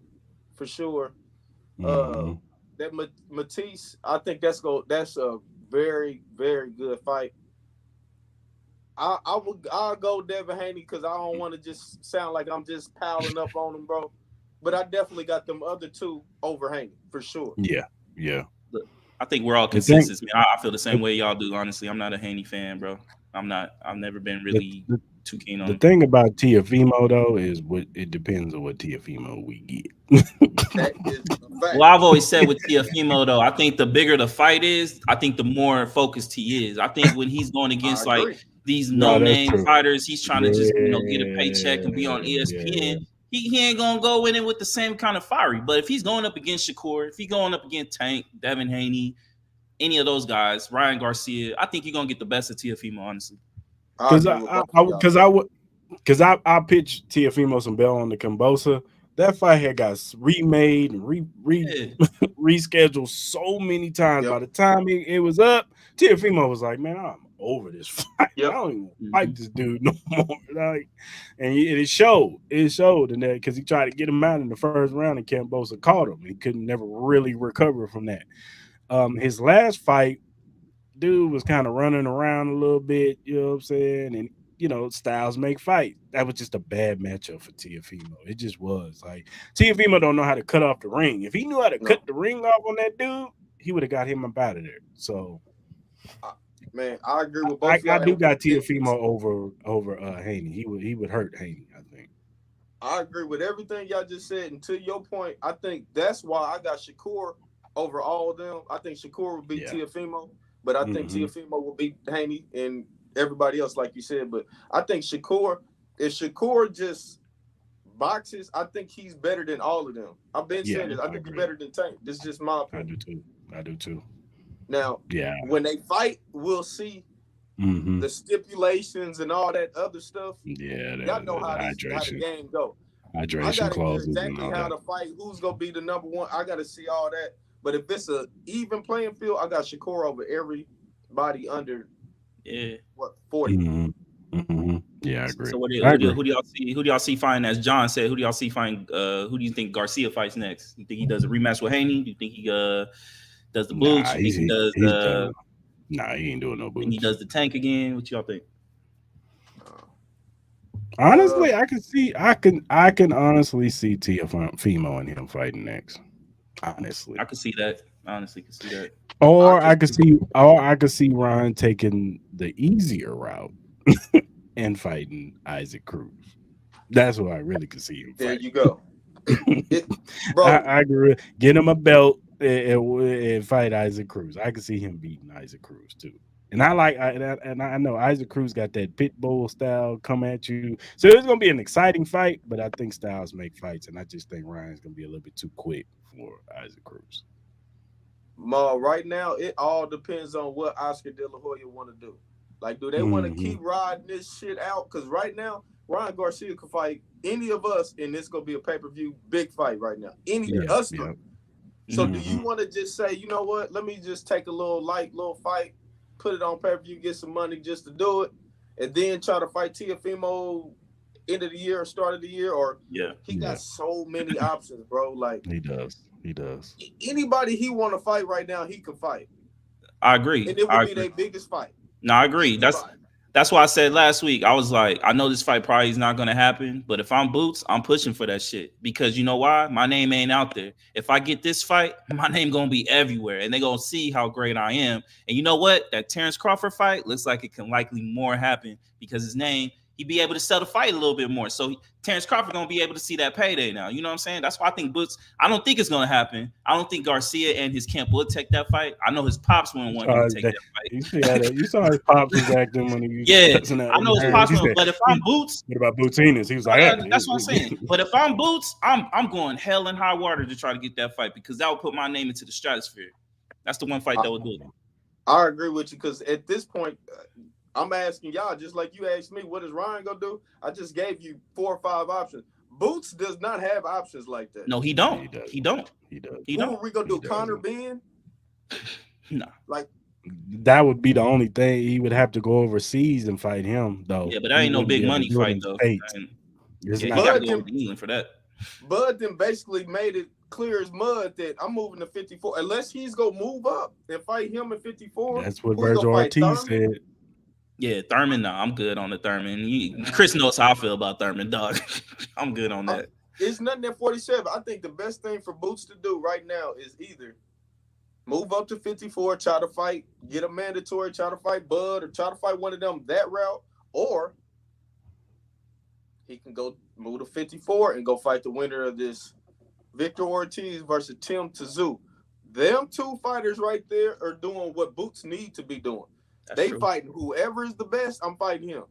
for sure. That Matisse, I think that's a very, very good fight. I'll go Devin Haney because I don't want to just sound like I'm just piling up on him, bro. But I definitely got them other 2 over Haney for sure. Yeah. Look, I think we're all consensus, man. I feel the same way y'all do. Honestly, I'm not a Haney fan, bro. I'm not. I've never been really too keen on the him. thing about Teofimo though is it depends on what Teofimo we get. That is a fact. Well, I've always said with Teofimo though, I think the bigger the fight is, I think the more focused he is. I think when he's going against like these no-name fighters, he's trying to just get a paycheck and be on ESPN. Yeah. He ain't gonna go in it with the same kind of fiery. But if he's going up against Shakur, if he's going up against Tank, Devin Haney, any of those guys, Ryan Garcia, I think you're gonna get the best of Teofimo, honestly. Because I pitched Teofimo some bell on the Kambosa. That fight had got remade and rescheduled so many times. By the time it was up, Teofimo was like, "Man, I'm over this fight. I don't even fight this dude no more." Like, and it showed. It showed in that because he tried to get him out in the first round, and Kambosa caught him. He couldn't never really recover from that. His last fight, dude was kind of running around a little bit. You know what I'm saying? And styles make fight. That was just a bad matchup for Teofimo. It just was. Like, Teofimo don't know how to cut off the ring. If he knew how to cut the ring off on that dude, he would have got him up out of there. So, man, I agree with both. I do got Teofimo over Haney. He would hurt Haney, I think. I agree with everything y'all just said. And to your point, I think that's why I got Shakur over all of them. I think Shakur would beat Teofimo, but I think Teofimo will beat Haney and everybody else, like you said. But I think if Shakur just boxes, I think he's better than all of them. I've been saying this. I think he's better than Tank. This is just my opinion. I do too. Now, when they fight, we'll see the stipulations and all that other stuff. Yeah, y'all know how the game go. Hydration clauses. Exactly how to fight. Who's gonna be the number one? I gotta see all that. But if it's a even playing field, I got Shakur over everybody under. 40. Yeah, I agree. So who do y'all see? Who do y'all see fighting? As John said, who do y'all see fighting? Who do you think Garcia fights next? You think he does a rematch with Haney? Do you think he does the boots? Nah, he does he ain't doing no boots. He does the Tank again. What y'all think? Honestly, I can honestly see Teofimo and him fighting next. Honestly, I can see that. Honestly, can see that. Or I could see Ryan taking the easier route and fighting Isaac Cruz. That's what I really could see him. There you go, bro. I agree. Get him a belt and fight Isaac Cruz. I could see him beating Isaac Cruz too. And I know Isaac Cruz got that pit bull style come at you. So it's gonna be an exciting fight, but I think styles make fights, and I just think Ryan's gonna be a little bit too quick for Isaac Cruz. Right now, it all depends on what Oscar De La Hoya want to do. Like, do they want to keep riding this shit out? Because right now, Ryan Garcia could fight any of us, and this going to be a pay-per-view big fight right now. Any of us. Yeah. So do you want to just say, you know what, let me just take a little fight, put it on pay-per-view, get some money just to do it, and then try to fight Teofimo end of the year or start of the year? Or he got so many options, bro. Like, He does. Anybody he want to fight right now, he can fight. I agree. And it would be their biggest fight. No, I agree. That's why I said last week, I was like, I know this fight probably is not going to happen, but if I'm Boots, I'm pushing for that shit. Because you know why? My name ain't out there. If I get this fight, my name going to be everywhere, and they're going to see how great I am. And you know what? That Terrence Crawford fight looks like it can likely more happen because his name, he'd be able to sell the fight a little bit more. So Terrence Crawford going to be able to see that payday now. You know what I'm saying? That's why I think Boots, I don't think it's going to happen. I don't think Garcia and his camp will take that fight. I know his pops wouldn't want him to take that fight. You saw his pops was acting when he was I know his pops wouldn't, but if I'm Boots. What about Boutinas? He was like, that's what I'm saying. But if I'm Boots, I'm going hell and high water to try to get that fight because that would put my name into the stratosphere. That's the one fight that would do it. I agree with you because at this point, I'm asking y'all, just like you asked me, what is Ryan going to do? I just gave you 4 or 5 options. Boots does not have options like that. No, he don't. He don't. Who are we going to do? Conor Ben? No. Like, that would be the only thing. He would have to go overseas and fight him, though. Yeah, but that ain't no big money fight, though. He got to go to England for that. Bud then basically made it clear as mud that I'm moving to 54. Unless he's going to move up and fight him at 54. That's what Virgil Ortiz said. Yeah, Thurman, no, I'm good on the Thurman. Chris knows how I feel about Thurman, dog. I'm good on that. It's nothing at 47. I think the best thing for Boots to do right now is either move up to 54, try to fight, get a mandatory, try to fight Bud, or try to fight one of them that route, or he can go move to 54 and go fight the winner of this Victor Ortiz versus Tim Tszyu. Them two fighters right there are doing what Boots need to be doing. They fighting whoever is the best. I'm fighting him.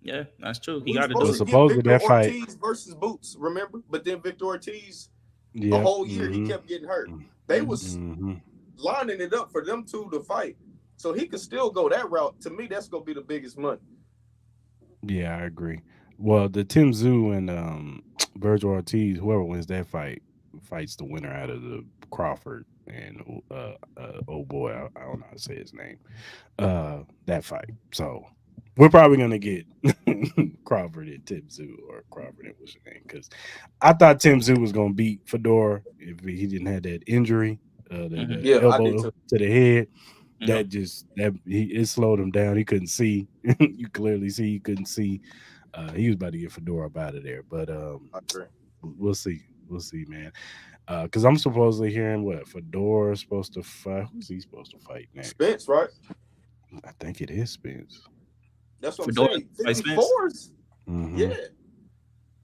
Yeah, that's true. He got to do it. Supposedly that fight Ortiz versus Boots, remember? But then Victor Ortiz, a whole year he kept getting hurt. They was lining it up for them two to fight. So he could still go that route. To me, that's gonna be the biggest money. Yeah, I agree. Well, the Tim Zoo and Virgil Ortiz, whoever wins that fight, fights the winner out of the Crawford and oh boy, I don't know how to say his name. That fight. So we're probably gonna get Crawford and Tim Zoo, or Crawford and what's his name? Because I thought Tim Zoo was gonna beat Fedor if he didn't have that injury, the Yeah, I did elbow too. to the head. Yep. It slowed him down. He couldn't see. You clearly see he couldn't see. He was about to get Fedor up out of there, but I agree. we'll see. We'll see, man. Because I'm supposedly hearing what Fedor is supposed to fight. Who's he supposed to fight next? Spence, right? I think it is Spence. That's what Fedor I'm fight saying. Spence? 54s. Mhm. Yeah.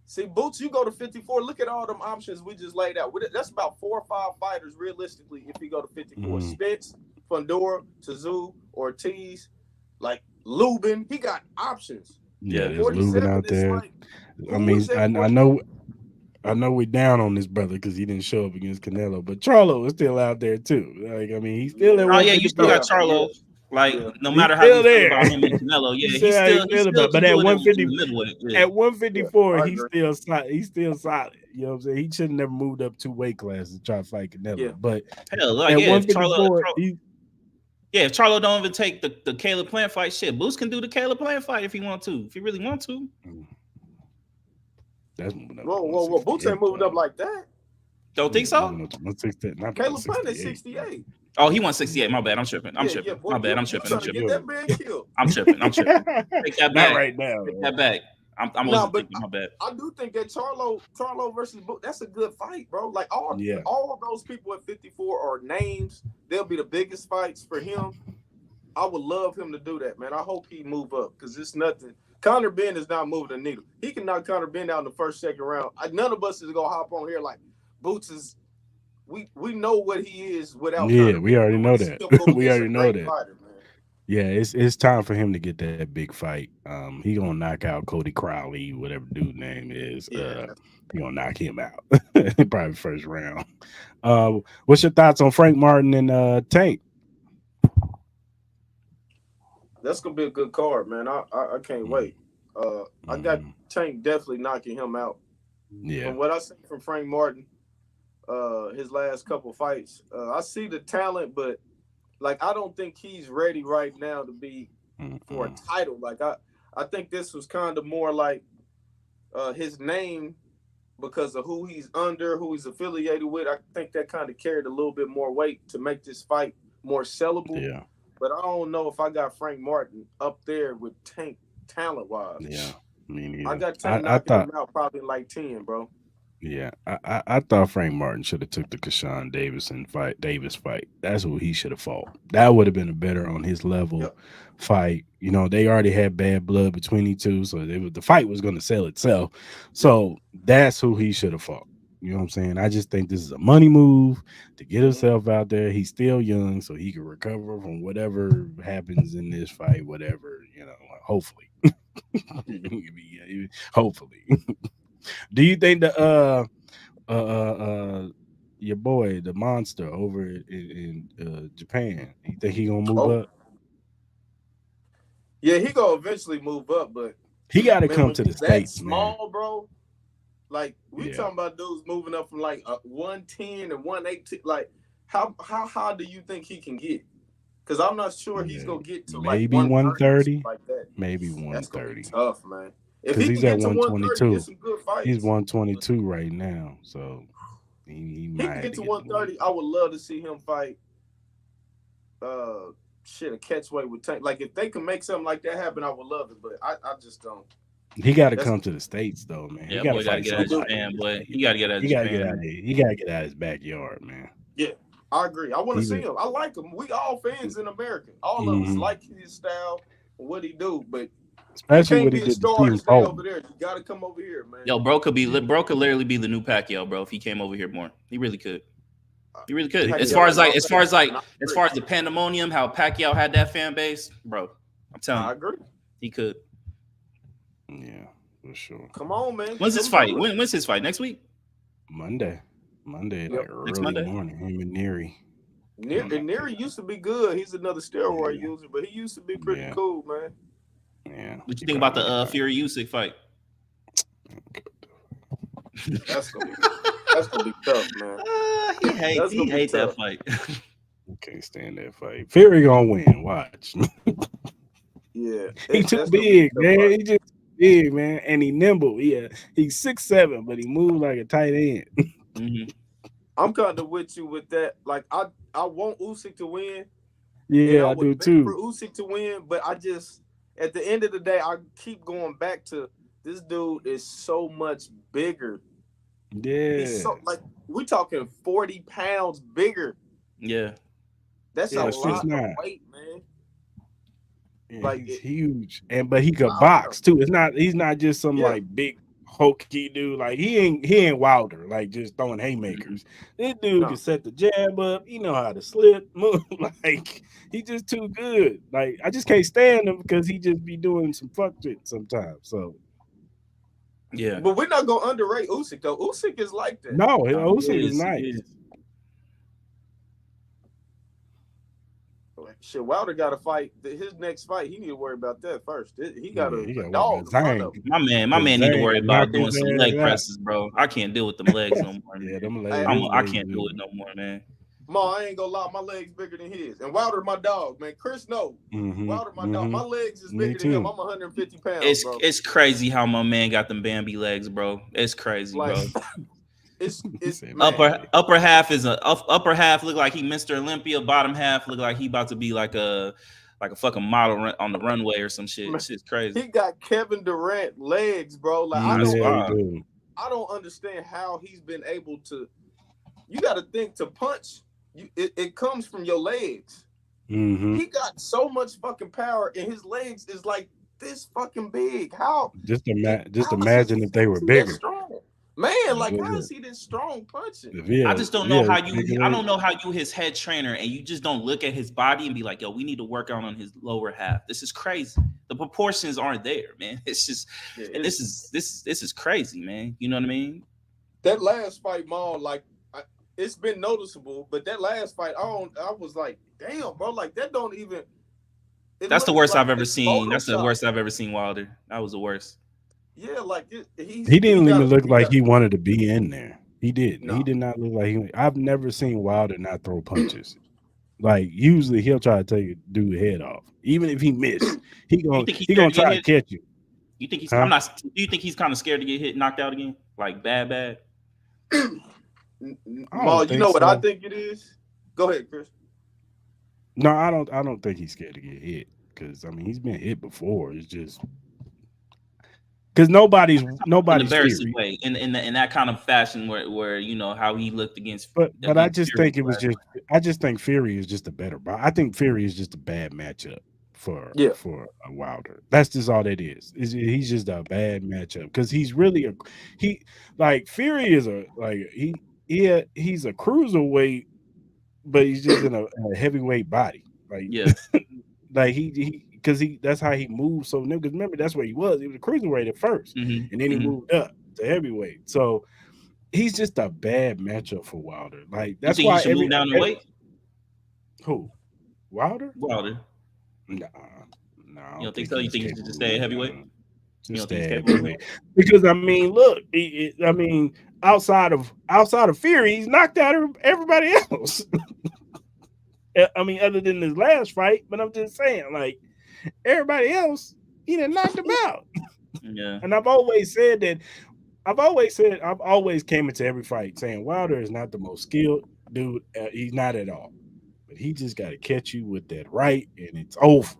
See, Boots, you go to 54. Look at all them options we just laid out. That's about 4 or 5 fighters realistically if you go to 54. Mhm. Spence, Fundora, Tszyu, Ortiz, like Lubin. He got options. Yeah, there's 47 Lubin out is there. like, I who mean, is that I 40? know we're down on this brother because he didn't show up against Canelo, but Charlo is still out there too. Like, I mean, he's still at Oh yeah, you still 154. got Charlo. Like Yeah. no He's matter how still you feel there. about him and Canelo, yeah, You he's say how you still feel about, but can at do it in 150, the middleweight. Yeah. at 154, Yeah, I he's agree. still solid. He's still solid. You know what I'm saying? He should have never moved up 2 weight classes to try to fight Canelo. Yeah. But Hell, like at yeah, if 154, if Charlo don't even take the Caleb Plant fight, shit, Boots can do the Caleb Plant fight if he want to, if he really want to. that's moving up. Whoa. Boots ain't moving up like that. Don't think so? Moving up to 168, not Caleb Plant is 168. 68. Oh, he won 68. My bad. I'm tripping. I'm Yeah, tripping. boy, My bad. I'm you tripping. trying I'm to tripping. get that man killed. I'm tripping. I'm tripping. Take that Not back. right now. Take that back. I'm Nah, but overthinking. My bad. I do think that Charlo versus Boots, that's a good fight, bro. Like all of those people at 54 are names. They'll be the biggest fights for him. I would love him to do that, man. I hope he move up because it's nothing. Conor Benn is not moving the needle. He can knock Conor Benn out in the first, second round. None of us is gonna hop on here like Boots is. We know what he is without. Yeah, Conor we Benn. already know that. Still We he's a already know great that. fighter, man. Yeah, it's time for him to get that big fight. He gonna knock out Cody Crowley, whatever dude name is. Yeah. He gonna knock him out probably first round. What's your thoughts on Frank Martin and Tank? That's gonna be a good card, man. I can't wait. I got Tank definitely knocking him out. Yeah. From what I see from Frank Martin, his last couple fights, I see the talent, but like I don't think he's ready right now to be for a title. Like I think this was kind of more like his name because of who he's under, who he's affiliated with. I think that kind of carried a little bit more weight to make this fight more sellable. Yeah. But I don't know if I got Frank Martin up there with Tank talent wise. Yeah. Me neither. I got Tank knocking him out probably like 10, bro. Yeah, I thought Frank Martin should have took the Keyshawn Davis fight. That's who he should have fought. That would have been a better on his level fight. You know, they already had bad blood between the two, so the fight was going to sell itself. So that's who he should have fought. You know what I'm saying? I just think this is a money move to get himself out there. He's still young, so he can recover from whatever happens in this fight, whatever, you know, hopefully. Hopefully. Do you think the your boy, the monster over in Japan, you think he gonna move up? Yeah, he gonna eventually move up, but he got to come to the States, small, man. Bro. Like we talking about dudes moving up from like 110 and 118. Like how high do you think he can get? Because I'm not sure he's gonna get to maybe like 130, like that. Maybe 130. That's gonna be tough, man. If because he he's can at get to 122, get some good fights. He's 122 right now, so he might can get to 130. I would love to see him fight. A catchweight with Tank. Like if they can make something like that happen, I would love it. But I just don't. He got to come to the States, though, man. Yeah, he got to get out of Japan, boy. He got to get out of Japan. Japan. He got to get out of his backyard, man. Yeah, I agree. I want to see him. I like him. We all fans in America. All of us like his style and what he do, but especially what he did to Steve over there. You got to come over here, man. Yo, bro could literally be the new Pacquiao, bro. If he came over here more, he really could. He really could. As far as the pandemonium, how Pacquiao had that fan base, bro. I'm telling you, I agree. He could. Yeah, for sure. Come on, man. When's his fight? When's his fight? Next week? Monday, like early morning. Him and Neary. Neri used to be good. He's another steroid Yeah. user, but he used to be pretty Yeah. cool, man. Yeah. What you think about the Fury Usyk fight? That's gonna be tough, man. He hate that fight. Can't stand that fight. Fury gonna win. Watch. Yeah, He too that's gonna be big, a tough man. fight. He just big, man, and he nimble. Yeah, he's 6'7", but he moves like a tight end. Mhm. I'm kind of with you with that. Like I want Usyk to win. And Yeah, I I do would bet too. for Usyk to win, but I just at the end of the day, I keep going back to this dude is so much bigger. Yeah, He's so like we're talking 40 pounds bigger. Yeah. That's Yeah, a it's lot of 6'9". weight, man. Yeah, Like he's huge, but he could I don't box too. He's not just some Yeah. like big hokey dude. Like he ain't Wilder, like just throwing haymakers. This dude No. can set the jab up. He know how to slip, move. Like he just too good. Like I just can't stand him because he just be doing some fuck shit sometimes. So Yeah. But we're not gonna underrate Usyk though. Usyk is like that. no, He Usyk is is, he nice. is. Shit, Wilder got to fight. His next fight, he need to worry about that first. He got Yeah, he a gotta dog worry in about front Zhang. of him. My man need to worry about knock doing his some ass leg out. presses, bro. I can't deal with them legs no more. Yeah, Man. them legs. Hey, I can't do it no more, man. Ma, I ain't gonna lie, my legs bigger than his. And Wilder, my dog, man. Chris, no. Wilder, my dog. My legs is Me bigger than him. too. I'm 150 pounds, bro. It's crazy how my man got them Bambi legs, bro. It's crazy, Like, bro. it's said man. Upper half is upper half look like he Mr. Olympia. Bottom half look like he about to be like a fucking model on the runway or some shit. Man, Shit's crazy. He got Kevin Durant legs, bro. Like He I don't understand how he's been able to. You got to think to punch. It comes from your legs. He got so much fucking power, and his legs is like this fucking big. How? Just imagine if they were bigger. Man, like how is he this strong punching? I just don't know how you. I don't know how you his head trainer and you just don't look at his body and be like, yo, we need to work out on his lower half. This is crazy. The proportions aren't there, man. It's just this is crazy, man. You know what I mean? That last fight, Mal, like it's been noticeable, but that last fight, I was like, damn, bro, like that don't even. That's the worst I've ever seen. That's the worst I've ever seen Wilder. That was the worst. Yeah, like he didn't even look like he wanted to be in there. He did. No. He did not look like I've never seen Wilder not throw punches. Like usually he'll try to take a dude's head off, even if he missed. He gonna try to catch you. You think he's? I'm not. Do you think he's kind of scared to get knocked out again? Like bad. Mal, you know what I think it is? Go ahead, Chris. No, I don't think he's scared to get hit because I mean he's been hit before. It's just. Because nobody's embarrassing way in that kind of fashion where you know how he looked against. But I just think it was just. I just think Fury is just a better. I think Fury is just a bad matchup for a Wilder. That's just all that is. He's just a bad matchup because he's really Fury is he's a cruiserweight, but he's just in a heavyweight body. Like because that's how he moves. So because remember that's where he was. He was a cruiserweight at first, and then he moved up to heavyweight. So he's just a bad matchup for Wilder. Like that's why he should move down in weight. Who? Wilder? Wilder. No. You don't think so? You think he should just stay heavyweight? Just stay heavyweight. Because I mean, look, I mean, outside of Fury, he's knocked out everybody else. I mean, other than his last fight, but I'm just saying, like. Everybody else, he done knocked him out. Yeah. And I've always came into every fight saying Wilder is not the most skilled dude. He's not at all. But he just got to catch you with that right, and it's over.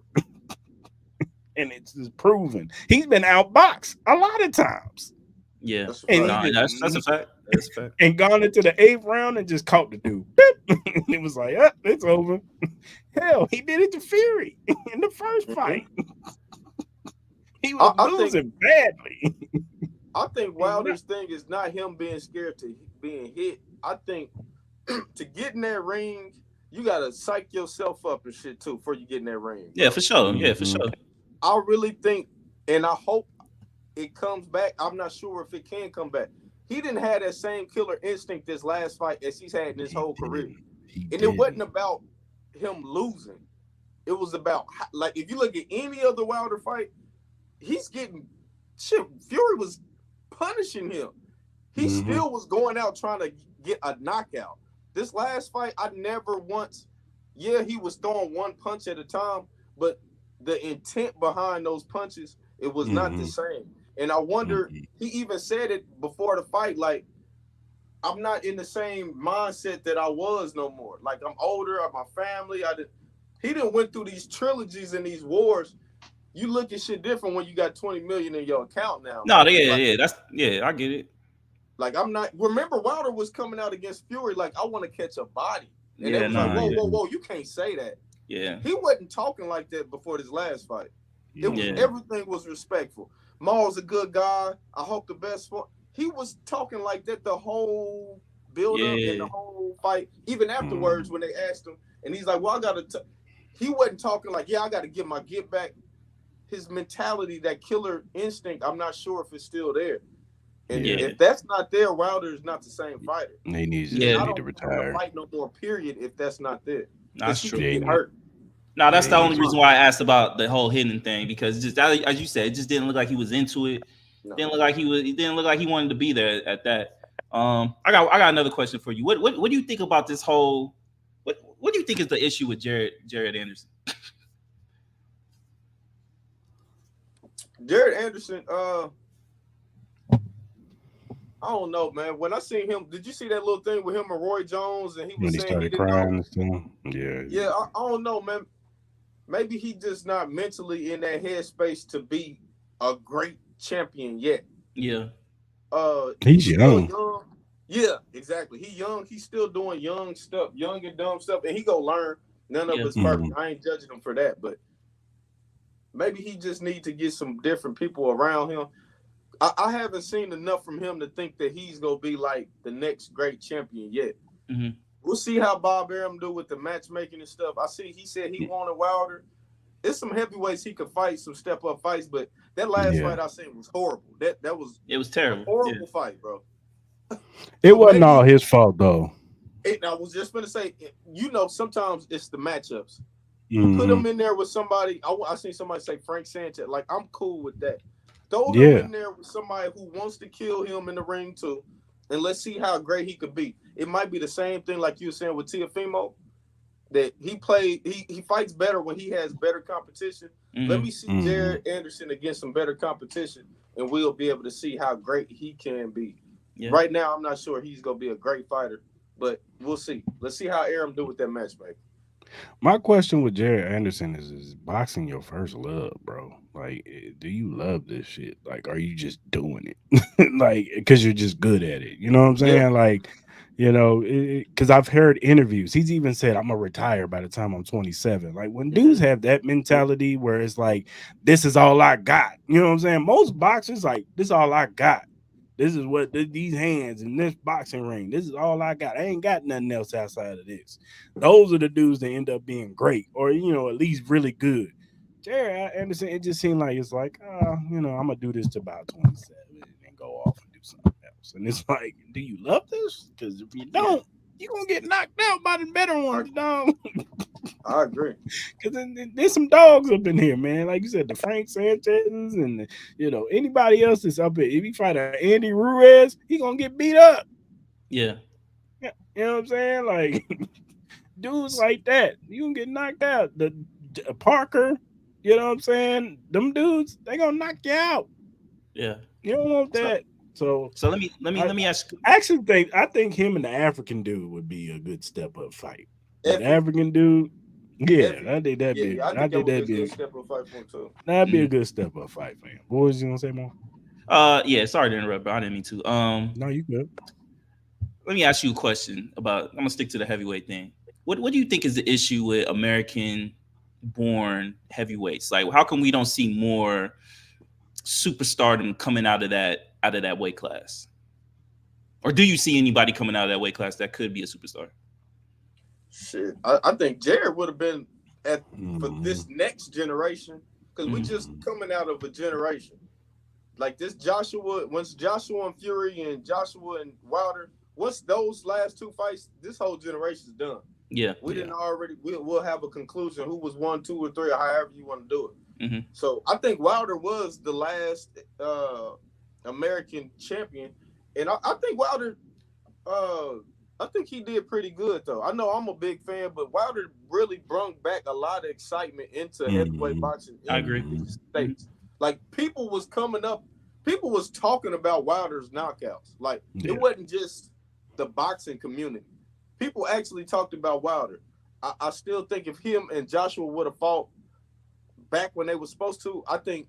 And it's just proven. He's been outboxed a lot of times. Yeah. That's a fact. That's a fact. And gone into the 8th round and just caught the dude. And it was like, it's over. Hell, he did it to Fury in the first fight. He was losing badly. I think Wilder's thing is not him being scared to being hit. I think to get in that ring, you gotta psych yourself up and shit too before you get in that ring. Yeah, for sure. Yeah, for sure. I really think, and I hope it comes back. I'm not sure if it can come back. He didn't have that same killer instinct this last fight as he's had in his whole career. He And it did. wasn't about him losing. It was about, like, if you look at any other Wilder fight, he's getting shit. Fury was punishing him. He still was going out trying to get a knockout. This last fight, I never once, he was throwing one punch at a time, but the intent behind those punches, it was not the same. And I wonder, he even said it before the fight, like, I'm not in the same mindset that I was no more. Like, I'm older, I'm my family. He done went through these trilogies and these wars. You look at shit different when you got 20 million in your account now. No, man. I get it. Like, I'm not. Remember, Wilder was coming out against Fury like, I want to catch a body, and Yeah, they was like, whoa, you can't say that. Yeah, He wasn't talking like that before this last fight. It was everything was respectful. Maul's a good guy. I hope the best for. He was talking like that the whole build up and the whole fight. Even afterwards, when they asked him, and he's like, "Well, I gotta." He wasn't talking like, "Yeah, I got to get my get back." His mentality, that killer instinct, I'm not sure if it's still there. And if that's not there, Wilder is not the same fighter. He needs I to don't retire. fight no more. Period. If that's not there, that's he true. can get hurt. No, that's the only reason why I asked about the whole hitting thing, because just as you said, it just didn't look like he was into it. No. Didn't look like he was. It didn't look like he wanted to be there at that. I got another question for you. What do you think about this whole? What do you think is the issue with Jared Anderson? Jared Anderson, I don't know, man. When I seen him, did you see that little thing with him and Roy Jones? And he was saying started crying and Yeah, I don't know, man. Maybe he just not mentally in that headspace to be a great champion yet. Yeah. He's young. Yeah, exactly. He young. He's still doing young stuff, young and dumb stuff, and he gonna learn. None of it's perfect. I ain't judging him for that, but maybe he just need to get some different people around him. I haven't seen enough from him to think that he's gonna be like the next great champion yet. We'll see how Bob Arum do with the matchmaking and stuff. He said he wanted Wilder. It's some heavyweights he could fight, some step up fights, but that last fight I seen was horrible. That was terrible. A horrible fight, bro. It wasn't all his fault though. I was just gonna say, sometimes it's the matchups. Put him in there with somebody. I seen somebody say Frank Sanchez. Like, I'm cool with that. Throw him in there with somebody who wants to kill him in the ring too, and let's see how great he could be. It might be the same thing like you were saying with Teofimo, that he fights better when he has better competition. Let me see Jared Anderson against some better competition, and we'll be able to see how great he can be. Yeah. Right now, I'm not sure he's gonna be a great fighter, but we'll see. Let's see how Arum do with that matchmaking. My question with Jared Anderson is boxing your first love, bro? Like, do you love this shit? Like, are you just doing it? Like, because you're just good at it. You know what I'm saying? Yeah. Like, because I've heard interviews. He's even said, I'm going to retire by the time I'm 27. Like, when dudes have that mentality where it's like, this is all I got. You know what I'm saying? Most boxers, like, this is all I got. This is what these hands in this boxing ring. This is all I got. I ain't got nothing else outside of this. Those are the dudes that end up being great, or at least really good. Jared Anderson, it just seemed like it's like, I'm gonna do this to about 27 and go off and do something else. And it's like, do you love this? Because if you don't, you're gonna get knocked out by the better ones, dog. I agree. Because there's some dogs up in here, man. Like you said, the Frank Sanchez's and anybody else that's up here. If you fight an Andy Ruiz, he gonna get beat up. Yeah. You know what I'm saying? Like dudes like that, you gonna get knocked out. The Parker, you know what I'm saying? Them dudes, they gonna knock you out. Yeah. You don't want that. So let me ask. I think him and the African dude would be a good step up fight. The African dude. Yeah, I think that'd be. I think that'd be a step up fight for him too. That'd be a good step up fight for him. What was you gonna say more? Yeah. Sorry to interrupt, but I didn't mean to. No, you good. Let me ask you a question about. I'm gonna stick to the heavyweight thing. What do you think is the issue with American-born heavyweights? Like, how come we don't see more superstardom coming out of that weight class? Or do you see anybody coming out of that weight class that could be a superstar? Shit, I think Jared would have been for this next generation, because we just coming out of a generation like this. Once Joshua and Fury and Joshua and Wilder, once those last two fights, this whole generation's done. Yeah. We didn't already. We'll have a conclusion who was 1, 2, or 3, or however you want to do it. Mm-hmm. So I think Wilder was the last American champion, and I think Wilder. I think he did pretty good though. I know I'm a big fan, but Wilder really brought back a lot of excitement into heavyweight boxing. I agree. In the States. Like people was coming up, people was talking about Wilder's knockouts. Like it wasn't just the boxing community. People actually talked about Wilder. I still think if him and Joshua would have fought back when they were supposed to, I think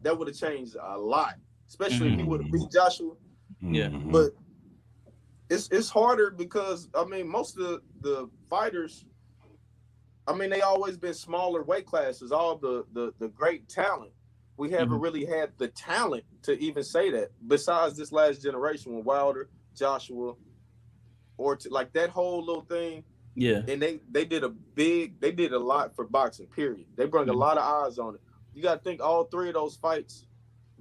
that would have changed a lot. Especially if he would have beat Joshua. Yeah. But it's harder because I mean most of the fighters, I mean they always been smaller weight classes. All the great talent, we haven't really had the talent to even say that. Besides this last generation with Wilder, Joshua, or like that whole little thing. Yeah. And they did a lot for boxing. Period. They brought a lot of eyes on it. You got to think all three of those fights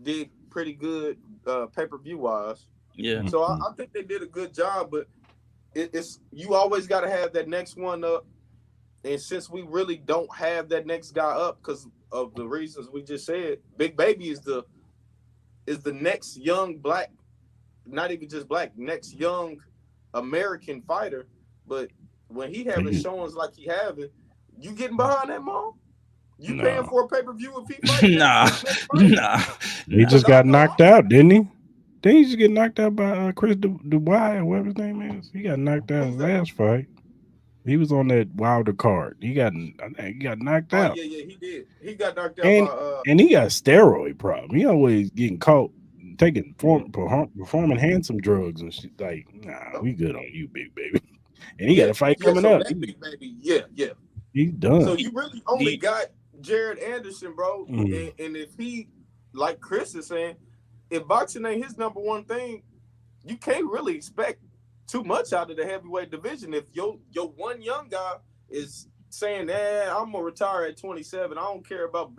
did pretty good pay-per-view wise. Yeah. So I think they did a good job, but it's you always got to have that next one up. And since we really don't have that next guy up because of the reasons we just said, Big Baby is the next young black, not even just black, next young American fighter. But when he having showings like he having, you getting behind that mom? You paying for a pay-per-view if he fights? Nah. He just got knocked out, didn't he? Didn't he just get knocked out by Chris Dubois or whatever his name is? He got knocked out his last fight. He was on that Wilder card. He got knocked out. Yeah, he did. He got knocked out and he got a steroid problem. He always getting caught taking performing handsome drugs and shit. Like, nah, we good on you, Big Baby. And he got a fight coming up. Big Baby, yeah. He's done. So you really only got Jared Anderson, bro. And if he, like Chris is saying, if boxing ain't his number one thing, you can't really expect too much out of the heavyweight division. If your one young guy is saying, I'm gonna retire at 27, I don't care about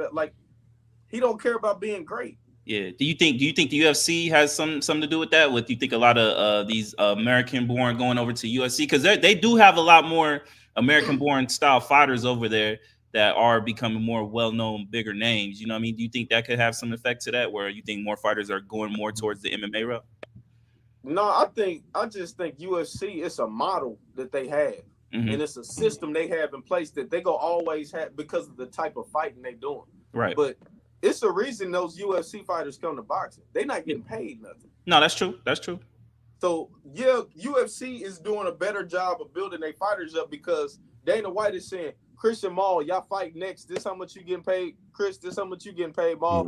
he don't care about being great. Yeah. Do you think the UFC has something to do with that? With you think a lot of these American born going over to UFC because they do have a lot more American born style fighters over there that are becoming more well known, bigger names. You know what I mean? Do you think that could have some effect to that, where you think more fighters are going more towards the MMA route? No, I just think UFC is a model that they have, and it's a system they have in place that they go always have because of the type of fighting they doing. Right. But it's a reason those UFC fighters come to boxing. They're not getting paid nothing. No, that's true. That's true. So yeah, UFC is doing a better job of building their fighters up because Dana White is saying, Cris and Mal, y'all fight next. This how much you getting paid. Chris, this how much you getting paid, Mal.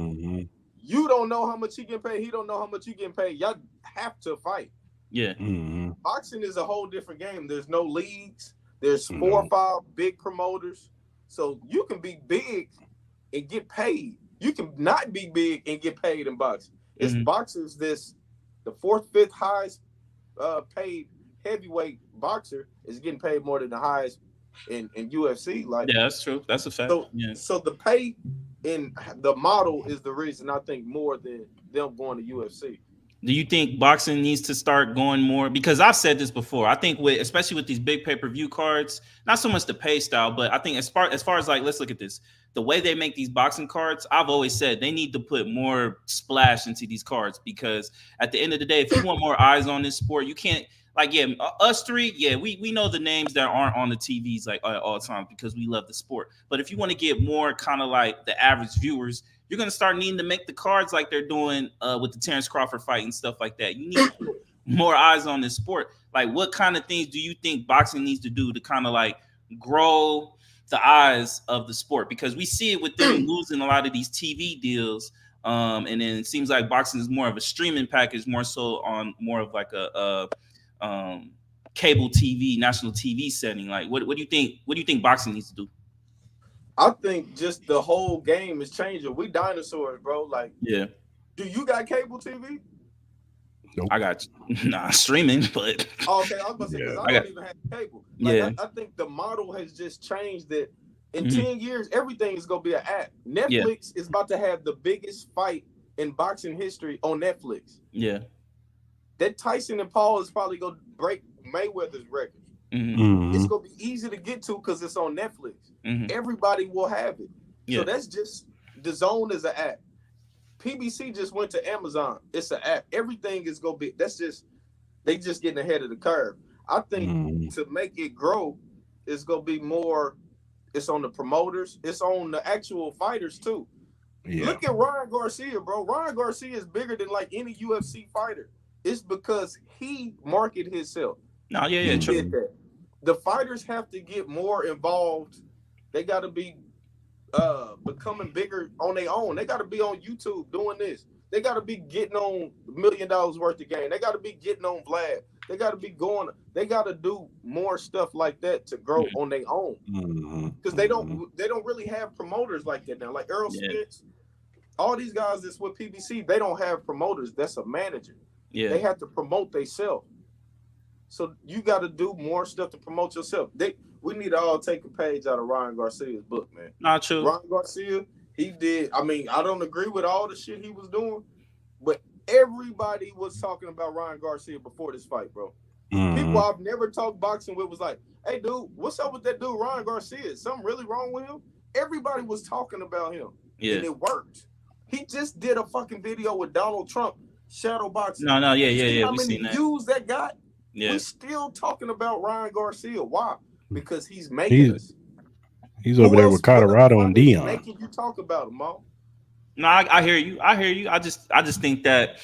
You don't know how much he getting paid. He don't know how much you getting paid. Y'all have to fight. Yeah. Boxing is a whole different game. There's no leagues. There's 4 or 5 big promoters. So you can be big and get paid. You can not be big and get paid in boxing. It's boxers the 4th, 5th highest paid heavyweight boxer is getting paid more than the highest in UFC. Like, yeah, that's true. That's a fact. So the pay in the model is the reason I think more than them going to UFC. Do you think boxing needs to start going more? Because I've said this before. I think especially with these big pay-per-view cards, not so much the pay style, but I think as far as like, let's look at this. The way they make these boxing cards, I've always said they need to put more splash into these cards because at the end of the day, if you want more eyes on this sport, you can't us three, we know the names that aren't on the TVs like all the time because we love the sport. But if you want to get more kind of like the average viewers, you're going to start needing to make the cards like they're doing with the Terrence Crawford fight and stuff like that. You need more eyes on this sport. Like, what kind of things do you think boxing needs to do to kind of like grow the eyes of the sport? Because we see it with them losing a lot of these TV deals. And then it seems like boxing is more of a streaming package, more so on more of like a cable TV, national TV setting. Like, what do you think? What do you think boxing needs to do? I think just the whole game is changing. We dinosaurs, bro. Like, yeah. Do you got cable TV? Nope. I got streaming, but okay, I was about to say because I don't even have cable. Like, I think the model has just changed. That in 10 years, everything is gonna be an app. Netflix is about to have the biggest fight in boxing history on Netflix. Yeah. That Tyson and Paul is probably break Mayweather's record. Mm-hmm. It's gonna be easy to get to because it's on Netflix. Everybody will have it. So that's just the Zone is an app. PBC just went to Amazon. It's an app. Everything is gonna be. That's just they just getting ahead of the curve. I think to make it grow, it's gonna be more. It's on the promoters. It's on the actual fighters too. Yeah. Look at Ryan Garcia, bro. Ryan Garcia is bigger than like any UFC fighter. It's because he marketed himself. No, yeah, he did that. The fighters have to get more involved. They got to be becoming bigger on their own. They got to be on YouTube doing this. They got to be getting on $1 million worth of game. They got to be getting on Vlad. They got to be going. They got to do more stuff like that to grow on their own. Because they don't really have promoters like that now. Like Earl Spence, all these guys that's with PBC, they don't have promoters. That's a manager. Yeah, they have to promote themselves. So you got to do more stuff to promote yourself. We need to all take a page out of Ryan Garcia's book, man. Not true. Ryan Garcia, he did. I mean, I don't agree with all the shit he was doing, but everybody was talking about Ryan Garcia before this fight, bro. People I've never talked boxing with was like, hey, dude, what's up with that dude, Ryan Garcia? Is something really wrong with him? Everybody was talking about him, and it worked. He just did a fucking video with Donald Trump shadow boxing. Yeah. How We many seen that. views that got? Yeah. We still talking about Ryan Garcia. Why? Because he's making us. He's over there with Colorado and Dion. Making you talk about him, Mo. No, I hear you. I just think that,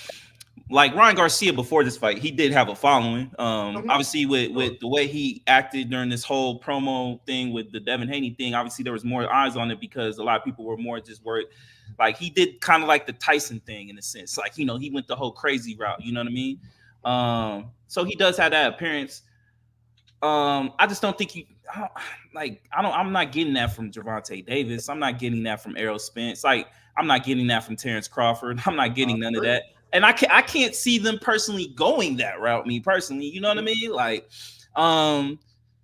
like Ryan Garcia before this fight, he did have a following. Obviously, with the way he acted during this whole promo thing with the Devin Haney thing, obviously there was more eyes on it because a lot of people were more just worried. Like he did kind of like the Tyson thing in a sense. Like, he went the whole crazy route. You know what I mean? So he does have that appearance. I just don't think I'm not getting that from Gervonta Davis. I'm not getting that from Errol Spence. Like, I'm not getting that from Terrence Crawford. I'm not getting none of that. And I can't see them personally going that route, me personally. You know what I mean? Like,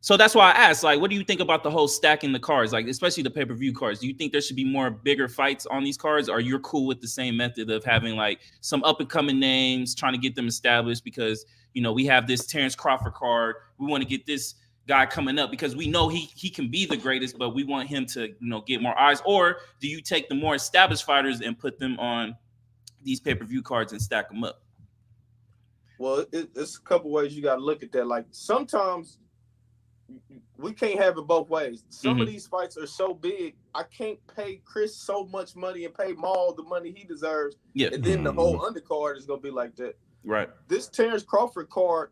so that's why I asked, like, what do you think about the whole stacking the cards? Like, especially the pay-per-view cards. Do you think there should be more bigger fights on these cards? Or you're cool with the same method of having like some up-and-coming names, trying to get them established because, we have this Terrence Crawford card. We want to get this guy coming up because we know he can be the greatest, but we want him to, get more eyes. Or do you take the more established fighters and put them on these pay-per-view cards and stack them up? Well, it's a couple ways you got to look at that. Like, sometimes we can't have it both ways. Some of these fights are so big, I can't pay Chris so much money and pay Mal the money he deserves. Yeah. And then the whole undercard is going to be like that. Right. This Terrence Crawford card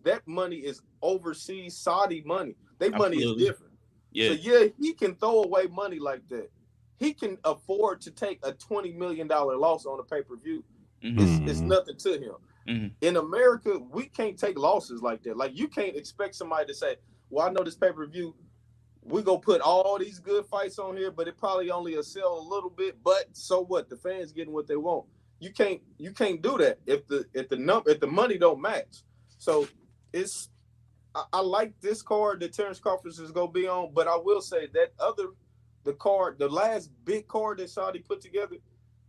that money is overseas Saudi money. Their money is different. Yeah. So yeah, he can throw away money like that. He can afford to take a $20 million loss on a pay-per-view. It's nothing to him. In America, we can't take losses like that. Like, you can't expect somebody to say, well, I know this pay-per-view, we're going to put all these good fights on here, but it probably only will sell a little bit. But so what? The fans getting what they want. You can't do that if the money don't match. So I like this card that Terrence Crawford is going to be on, but I will say that the last big card that Saudi put together,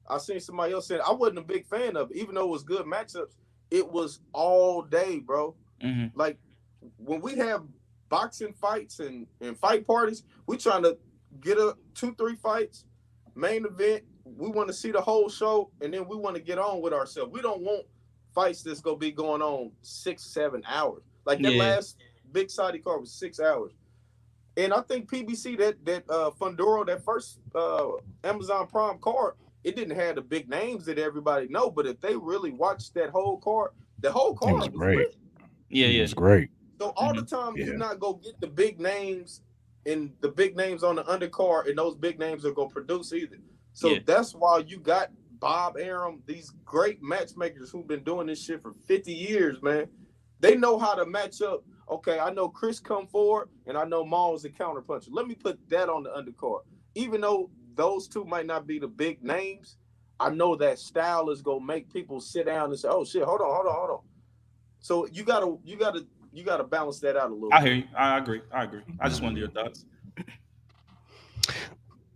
I seen somebody else said I wasn't a big fan of it, even though it was good matchups. It was all day, bro. Like, when we have boxing fights and fight parties, we trying to get 2-3 fights, main event. We want to see the whole show, and then we want to get on with ourselves. We don't want fights that's going to be going on 6-7 hours. Like, that last big Saudi card was 6 hours. And I think PBC, that Funduro, that first Amazon Prime card, it didn't have the big names that everybody know, but if they really watched that whole card, the whole card was great. Yeah, it was great. So all the time, you're not going to get the big names and the big names on the undercard, and those big names are going to produce either. So that's why you got Bob Arum, these great matchmakers who've been doing this shit for 50 years, man. They know how to match up. Okay, I know Chris come forward, and I know Maul's a counterpuncher. Let me put that on the undercard. Even though those two might not be the big names, I know that style is gonna make people sit down and say, "Oh shit, hold on." So you gotta balance that out a little. I hear you. I agree. I just wanted your thoughts.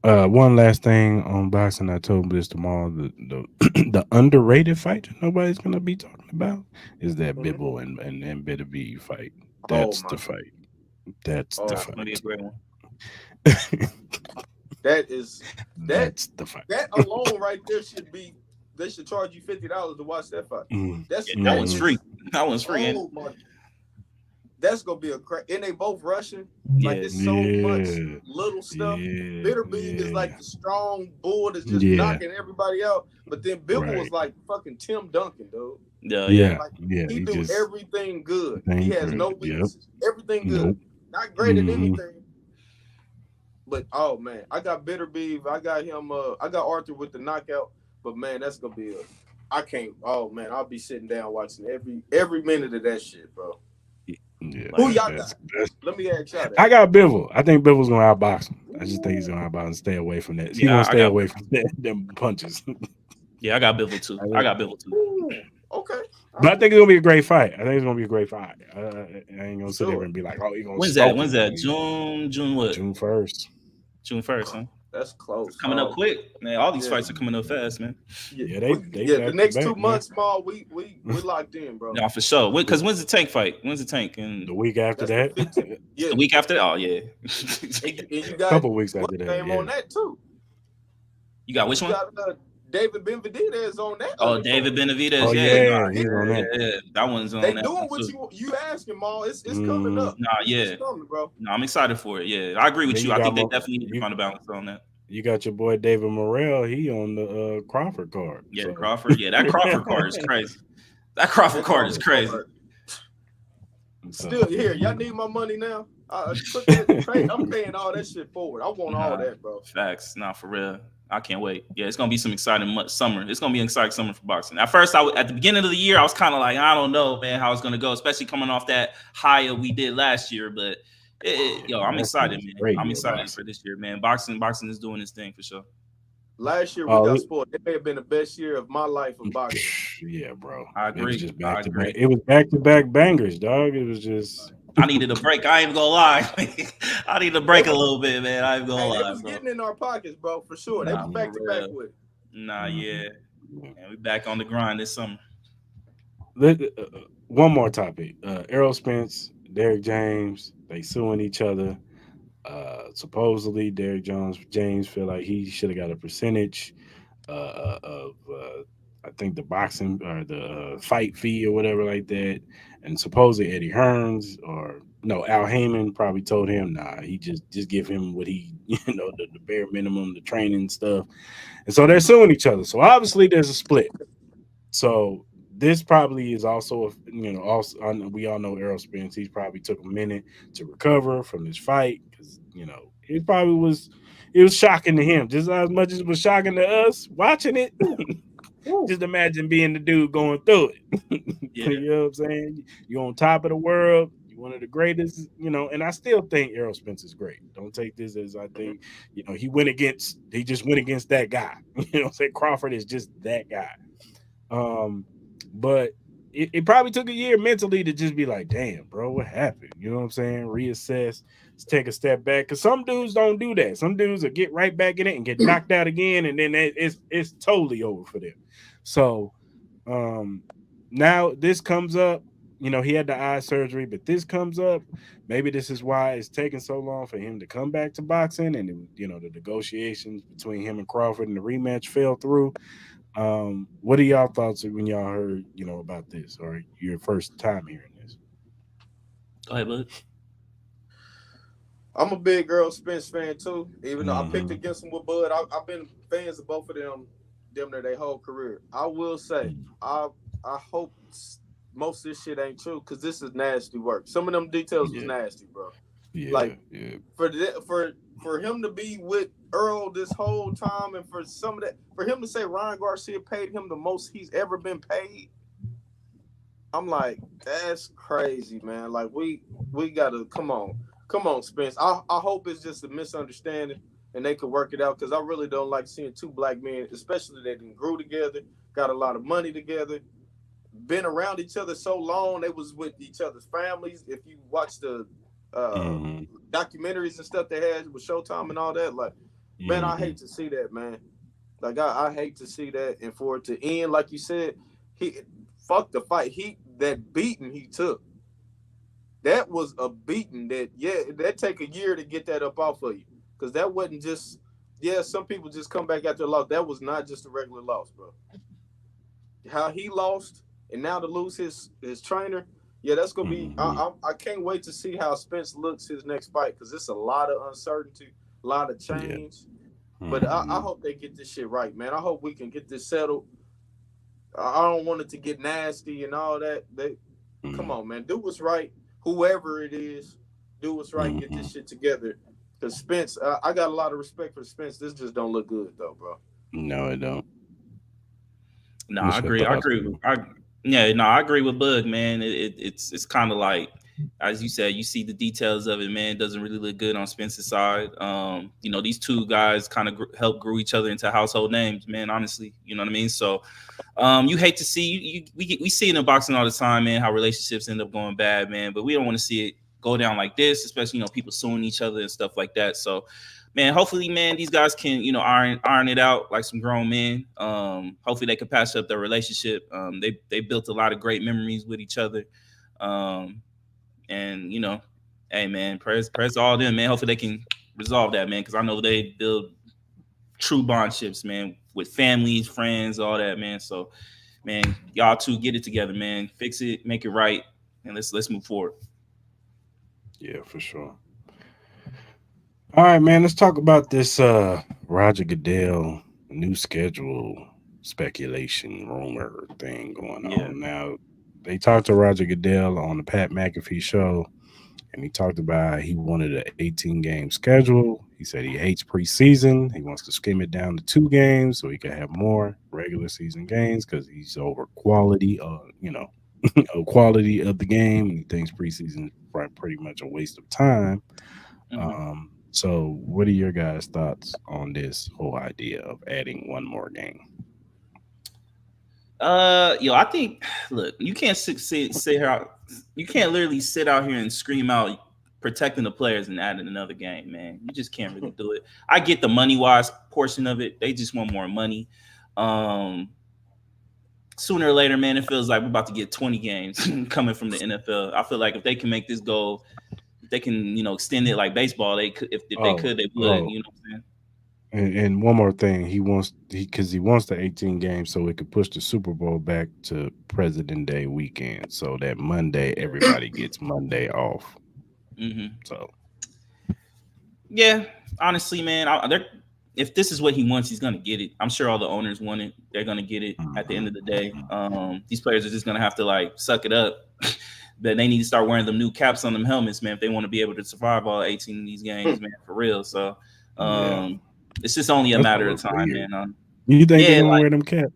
One last thing on boxing. I told this tomorrow. The the underrated fight that nobody's gonna be talking about is that Mhm. Bibble and Beterbiev fight. Oh That's my, the fight. That's the oh, That's gonna be a fight. great one. that is that That's the fight. that alone right there should be. They should charge you $50 to watch that fight. Mm, Yeah, that That one's mm, free. is. That one's free, and Oh my, that's gonna be a and they both Russian. Like yeah, it's so much yeah, little stuff. yeah, Bitter Beef is like yeah, the strong bull that's just yeah. knocking everybody out. But then Bibble was Right. like fucking Tim Duncan, dude. yeah. Yeah, Like yeah. he He do just everything good. He thing has good. no Yep. weaknesses. Everything good. Nope. Not great at Hmm. anything. But oh man, I got Bitter Beef. I got him. I got Arthur with the knockout. But man, that's gonna be a. I can't. Oh man, I'll be sitting down watching every minute of that shit, bro. Yeah, Who Like, y'all got? that's. Let me ask y'all that. I got Bivol. I think Bivol's gonna outbox him. I just think he's Ooh, gonna outbox and stay away from that. He yeah, gonna I stay got away from them punches. yeah, I got Bivol too. I I think- got Bivol too. ooh, okay. All but I right. think it's gonna be a great fight. I think it's gonna be a great fight. I ain't gonna sit there Sure. and be like, "Oh, you're gonna When's that? smoke When's him." I that? mean, June what? June 1st. June 1st, huh? That's It's close. coming up quick, man. All these Yeah. fights are coming up fast, man. Yeah, Yeah, they yeah. The back to next two back, man. months, small. We locked in, bro. No, for sure. Because when's the tank fight? When's the tank? And The week after That's the that, 15th. Yeah, the week after? Oh yeah. and you a got couple weeks what's after the that, name yeah. on that too. You got which You one? got David Benvedictez on that Oh, other David card. Benavidez. Oh Yeah, nah, yeah, he's on yeah, that. yeah. That one's They on that doing one what too. you asking, Ma. It's coming Mm, up. Nah, It's yeah. coming, bro. No, I'm excited for it. Yeah, I agree then with you. you I got think they more. definitely need to find a balance on that. You got your boy David Morrell. He on the Crawford card. Yeah, So Crawford. Yeah, that Crawford card is crazy. That Crawford That card is Crawford crazy. card. so Still here. Y'all need my money now. Put that. I'm paying all that shit forward. I want all Nah, that, bro. facts. Nah, for real. I can't wait. Yeah, it's gonna be some exciting summer. It's gonna be an exciting summer for boxing. At first, at the beginning of the year, I was kind of like, I don't know, man, how it's gonna go, especially coming off that high we did last year. But yo, I'm last year excited, was a man. great I'm year of excited for boxing. this year, man. Boxing is doing its thing for sure. Last year we Oh, got spoiled. It may have been the best year of my life of boxing. yeah, bro. I It was agree. just I back to back. agree. It was back to back bangers, dog. It was just I needed a break. I ain't gonna lie. I need a They break a was, little bit, man. I ain't gonna hey, they lie, was bro. getting in our pockets, bro, for sure. They Nah, was for back to back real. with it. Nah, mhm. yeah. And we back on the grind this summer. One more topic. Errol Spence, Derek James, they suing each other. Supposedly, Derek James feel like he should have got a percentage of I think the boxing or the fight fee or whatever like that. And supposedly Eddie Hearns or no Al Heyman probably told him, nah, he just give him what he the bare minimum, the training stuff. And so they're suing each other. So obviously there's a split. So this probably is also, also we all know Errol Spence. He's probably took a minute to recover from this fight because it probably was. It was shocking to him just as much as it was shocking to us watching it. Woo. Just imagine being the dude going through it. Yeah. You know what I'm saying? You're on top of the world. You're one of the greatest, and I still think Errol Spence is great. Don't take this as I think, he just went against that guy. Say Crawford is just that guy. But it probably took a year mentally to just be like, damn, bro, what happened? You know what I'm saying? Reassess, let's take a step back. Because some dudes don't do that. Some dudes will get right back in it and get knocked out again, and then it's totally over for them. So now this comes up. He had the eye surgery, but this comes up. Maybe this is why it's taking so long for him to come back to boxing, and the negotiations between him and Crawford and the rematch fell through. What are y'all thoughts when y'all heard, about this or your first time hearing this? Go ahead, bud. I'm a big Earl Spence fan too. Even though I picked Mm-hmm. against him with Bud, I've been fans of both of them their whole career. I will say, I hope most of this shit ain't true because this is nasty work. Some of them details was Yeah, nasty, bro. yeah, Like yeah. for him to be with Earl this whole time, and for some of that, for him to say Ryan Garcia paid him the most he's ever been paid, I'm like, that's crazy, man. Like we gotta come on, Spence. I hope it's just a misunderstanding and they could work it out because I really don't like seeing two black men, especially that didn't grew together, got a lot of money together, been around each other so long. They was with each other's families. If you watch the uh, Mm-hmm. documentaries and stuff they had with Showtime and all that, like Man, I hate to see that, man. Like I hate to see that, and for it to end, like you said, he fuck the fight. That beating he took. That was a beating that take a year to get that up off of you. Because that wasn't just some people just come back after a loss. That was not just a regular loss, bro. How he lost and now to lose his trainer, that's gonna be I can't wait to see how Spence looks his next fight because it's a lot of uncertainty, a lot of change. But I hope they get this shit right, man. I hope we can get this settled. I don't want it to get nasty and all that. Come on, man. Do what's right. Whoever it is, do what's right. Get this shit together. Because Spence, I got a lot of respect for Spence. This just don't look good, though, bro. No, it don't. No, I agree. I agree with Bug, man. It's kind of like, as you said, you see the details of it, man. It doesn't really look good on Spence's side. These two guys kind of help grew each other into household names, man. Honestly, you know what I mean. So, you hate to see we see it in boxing all the time, man. How relationships end up going bad, man. But we don't want to see it go down like this, especially people suing each other and stuff like that. So, man, hopefully, man, these guys can iron it out like some grown men. Hopefully, they can patch up their relationship. They built a lot of great memories with each other. And hey man, prayers to all them, man. Hopefully they can resolve that, man, because I know they build true bondships, man, with families, friends, all that, man. So, man, y'all two get it together, man. Fix it, make it right, and let's move forward. Yeah, for sure. All right, man. Let's talk about this Roger Goodell new schedule speculation rumor thing going on now. They talked to Roger Goodell on the Pat McAfee show, and he talked about he wanted an 18-game schedule. He said he hates preseason. He wants to skim it down to 2 games so he can have more regular season games because he's over quality, quality of the game. And he thinks preseason is pretty much a waste of time. So what are your guys' thoughts on this whole idea of adding one more game? I think, look, you can't sit here. You can't literally sit out here and scream out protecting the players and adding another game, man. You just can't really do it. I get the money wise portion of it. They just want more money. Sooner or later, man, it feels like we're about to get 20 games coming from the NFL. I feel like if they can make this go, if they can, extend it like baseball, they could. If they could, they would. You know what I'm saying? And one more thing, he wants the 18 games so it could push the Super Bowl back to President Day weekend, so that Monday everybody gets Monday off. So, yeah, honestly, man, if this is what he wants, he's gonna get it. I'm sure all the owners want it. They're gonna get it at the end of the day. These players are just gonna have to suck it up. But they need to start wearing them new caps on them helmets, man, if they want to be able to survive all 18 of these games, man, for real. So, it's just only a matter of time, man. You think they're gonna wear them caps?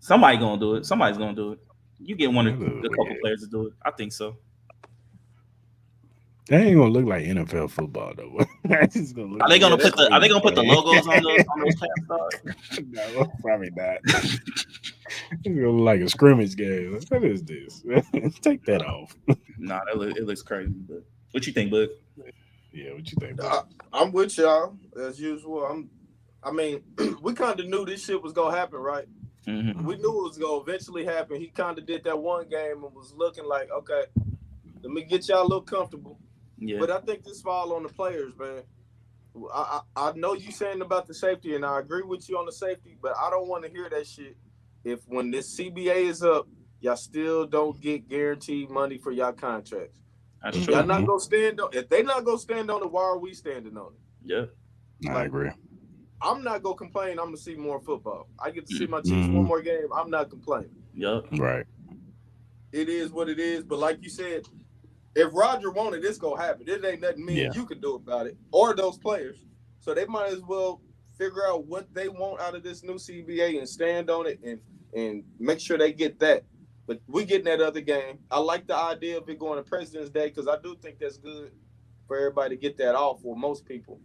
Somebody's gonna do it. Somebody's gonna do it. You get one of a couple players to do it. I think so. That ain't gonna look like NFL football though. Are they gonna put the logos on those caps? No, probably not. It's gonna look like a scrimmage game. What is this? Take that off. Nah, it looks crazy. But what you think, Bud? Yeah, what you think? I'm with y'all as usual. We kind of knew this shit was gonna happen, right? We knew it was gonna eventually happen. He kind of did that one game and was looking like, okay, let me get y'all a little comfortable. Yeah. But I think this fall on the players, man. I know you saying about the safety, and I agree with you on the safety, but I don't want to hear that shit. If when this CBA is up, y'all still don't get guaranteed money for y'all contracts. Y'all not gonna stand on. If they not gonna stand on it, why are we standing on it? Yeah, I agree. I'm not gonna complain. I'm gonna see more football. I get to see my Chiefs one more game. I'm not complaining. Yep. Right. It is what it is. But like you said, if Roger wanted, it's gonna happen. It ain't nothing me and you can do about it, or those players. So they might as well figure out what they want out of this new CBA and stand on it and make sure they get that. But we getting that other game. I like the idea of it going to President's Day because I do think that's good for everybody to get that off for most people.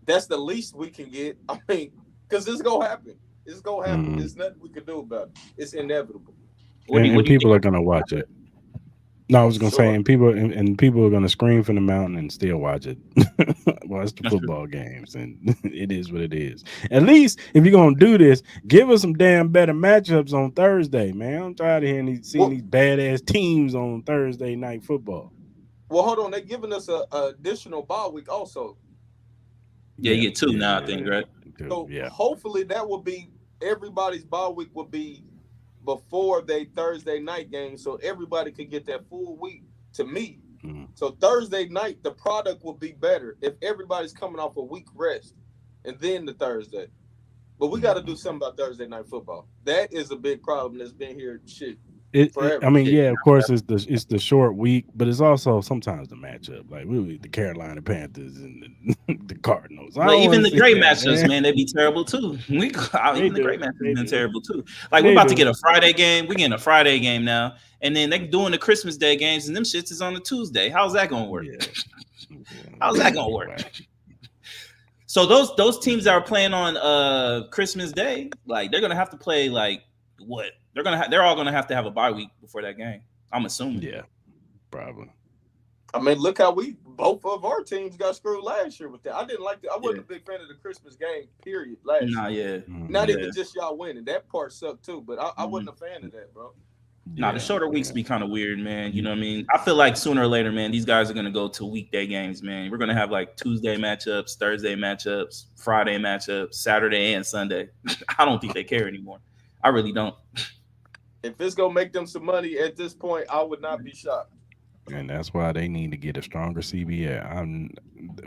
That's the least we can get. I mean, because it's going to happen. It's going to happen. There's nothing we can do about it. It's inevitable. And people are going to watch it. No, I was gonna say, Sure. and people are gonna scream from the mountain and still watch it, watch the football games, and it is what it is. At least if you're gonna do this, give us some damn better matchups on Thursday, man. I'm tired of seeing Well, these badass teams on Thursday night football. well, hold on. They're giving us a additional bye week also. Yeah, you Yeah, get two now, I think, right? So yeah. hopefully that will be everybody's bye week will be before they Thursday night game, so everybody could get that full week to me. Mm. So Thursday night, the product will be better if everybody's coming off a week rest, and then the Thursday. But we got to do something about Thursday night football. That is a big problem that's been here shit I forever. mean, Yeah. yeah, of course, it's the short week, but it's also sometimes the matchup, like really the Carolina Panthers and the Cardinals. I But don't want even to the see great that, matchups, man. man, they be terrible too. They Even the great do, matchups they been do, terrible too. Like we're they about to do. get a Friday game. We're getting a Friday game now, and then they doing the Christmas Day games, and them shits is on a Tuesday. How's that gonna work? Yeah, How's that gonna work? Whack. So those teams that are playing on Christmas Day, like they're gonna have to play like what? They're all gonna have to have a bye week before that game. I'm assuming. Yeah, probably. I mean, look how both of our teams got screwed last year with that. I didn't like I wasn't a big fan of the Christmas game, period, last Nah, year. yeah. Not Yeah. even just y'all winning. That part sucked too, but I wasn't a fan of that, bro. Nah, the shorter weeks be kind of weird, man. You know what I mean? I feel like sooner or later, man, these guys are gonna go to weekday games, man. We're gonna have like Tuesday matchups, Thursday matchups, Friday matchups, Saturday and Sunday. I don't think they care anymore. I really don't. If it's gonna make them some money at this point, I would not be shocked. And that's why they need to get a stronger CBA.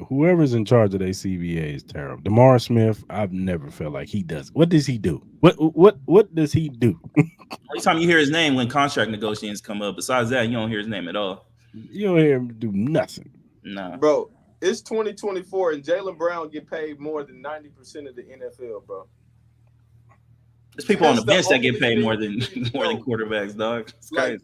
Whoever's in charge of their CBA is terrible. DeMar Smith, I've never felt like he does. What does he do? What does he do? Only time you hear his name when contract negotiations come up. Besides that, you don't hear his name at all. You don't hear him do nothing. Nah. Bro, it's 2024 and Jaylen Brown get paid more than 90% of the NFL, bro. There's people on the That's bench the that get paid only more than thing more than quarterbacks, dog. It's Like, crazy.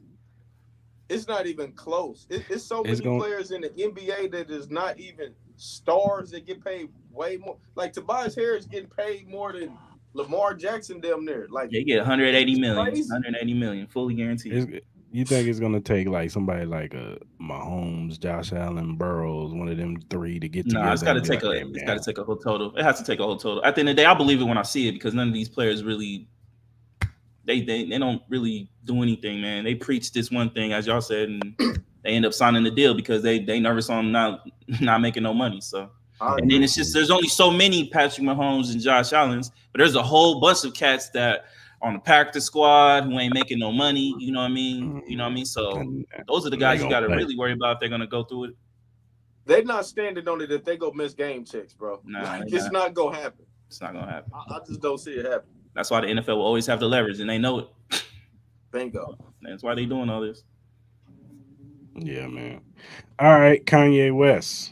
it's not even close. It's so It's many players in the NBA that is not even stars that get paid way more. Like Tobias Harris getting paid more than Lamar Jackson damn near. Like They get 180 million, crazy. 180 million, fully guaranteed. You think it's gonna take like somebody like a Mahomes, Josh Allen, Burrows, one of them three to get together? Nah, it's got to and be take like, a "Hey, it's man, got to take a whole total. It has to take a whole total. At the end of the day, I believe it when I see it because none of these players really they don't really do anything, man. They preach this one thing, as y'all said, and they end up signing the deal because they nervous on not making no money. So and then it's just there's only so many Patrick Mahomes and Josh Allens, but there's a whole bunch of cats that on the practice squad who ain't making no money. You know what I mean? You know what I mean? So And those are the they guys you gonna got to play." really worry about if they're gonna go through it. They're not standing on it if they go miss game checks, bro. Nah, Like, they it's not gonna happen. It's not gonna happen. I just don't see it happen. That's why the NFL will always have the leverage, and they know it. Bingo. That's why they doing all this. Yeah, man. All right, Kanye West.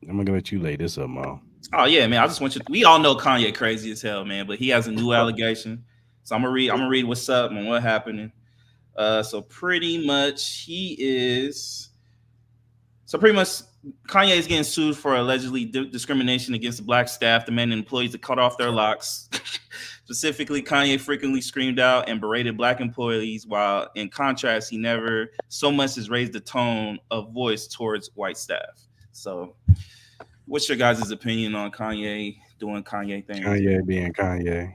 I'm gonna let you lay this up, Mal. Oh yeah, man. I just want you. We all know Kanye crazy as hell, man. But he has a new allegation. So I'm gonna read what's up and what happening. So pretty much Kanye is getting sued for allegedly discrimination against black staff, demanding employees to cut off their locks. Specifically, Kanye frequently screamed out and berated black employees, while in contrast, he never so much as raised the tone of voice towards white staff. So what's your guys' opinion on Kanye doing Kanye things? Kanye being Kanye.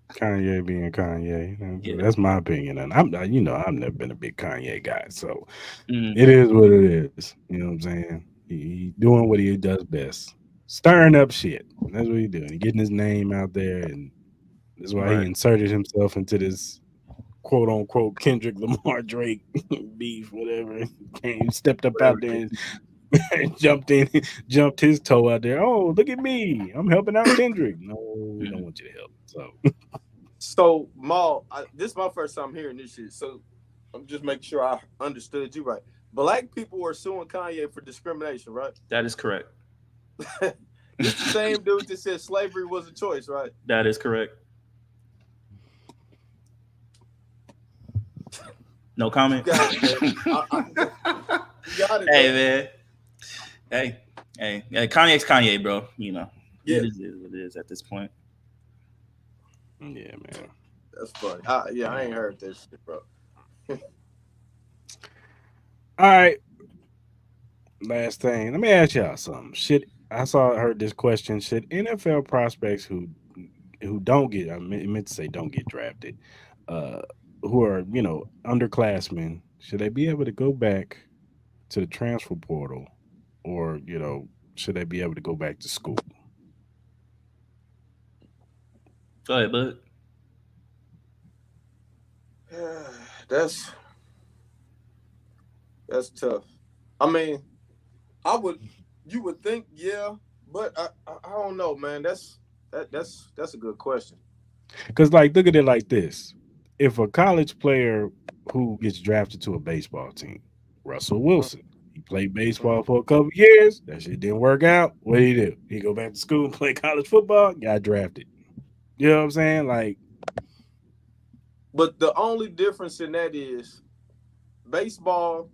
Kanye being Kanye. Yeah. That's my opinion. And I've never been a big Kanye guy. So Mm. it is what it is. You know what I'm saying? He doing what he does best. Stirring up shit. That's what he's doing. He getting his name out there, and that's why Right. he inserted himself into this quote unquote Kendrick Lamar Drake beef, whatever. Stepped up out there and jumped his toe out there. Oh, look at me. I'm helping out Kendrick. No, we don't want you to help. So, Mal, this is my first time hearing this shit. So, I'm just making sure I understood you right. Black people are suing Kanye for discrimination, right? That is correct. It's the same dude that said slavery was a choice, right? That is correct. No comment. You got it, man. You got it, Hey, man. man. Hey, Kanye's Kanye, bro. You know, Yeah. it is what it is at this point. Yeah, man. That's funny. I ain't heard that shit, bro. All right, last thing. Let me ask y'all something. Heard this question. Should NFL prospects who don't get I meant to say don't get drafted, uh, who are underclassmen, should they be able to go back to the transfer portal, or should they be able to go back to school? Go ahead, bud. That's that's tough. I mean, I would you would think yeah, but I don't know, man. That's a good question. Because like, look at it like this: if a college player who gets drafted to a baseball team, Russell Mhm, Wilson, he played mhm. baseball for a couple years. That shit didn't work out. What did he do? He go back to school and play college football. Got drafted. You know what I'm saying? Like, But the only difference in that is baseball.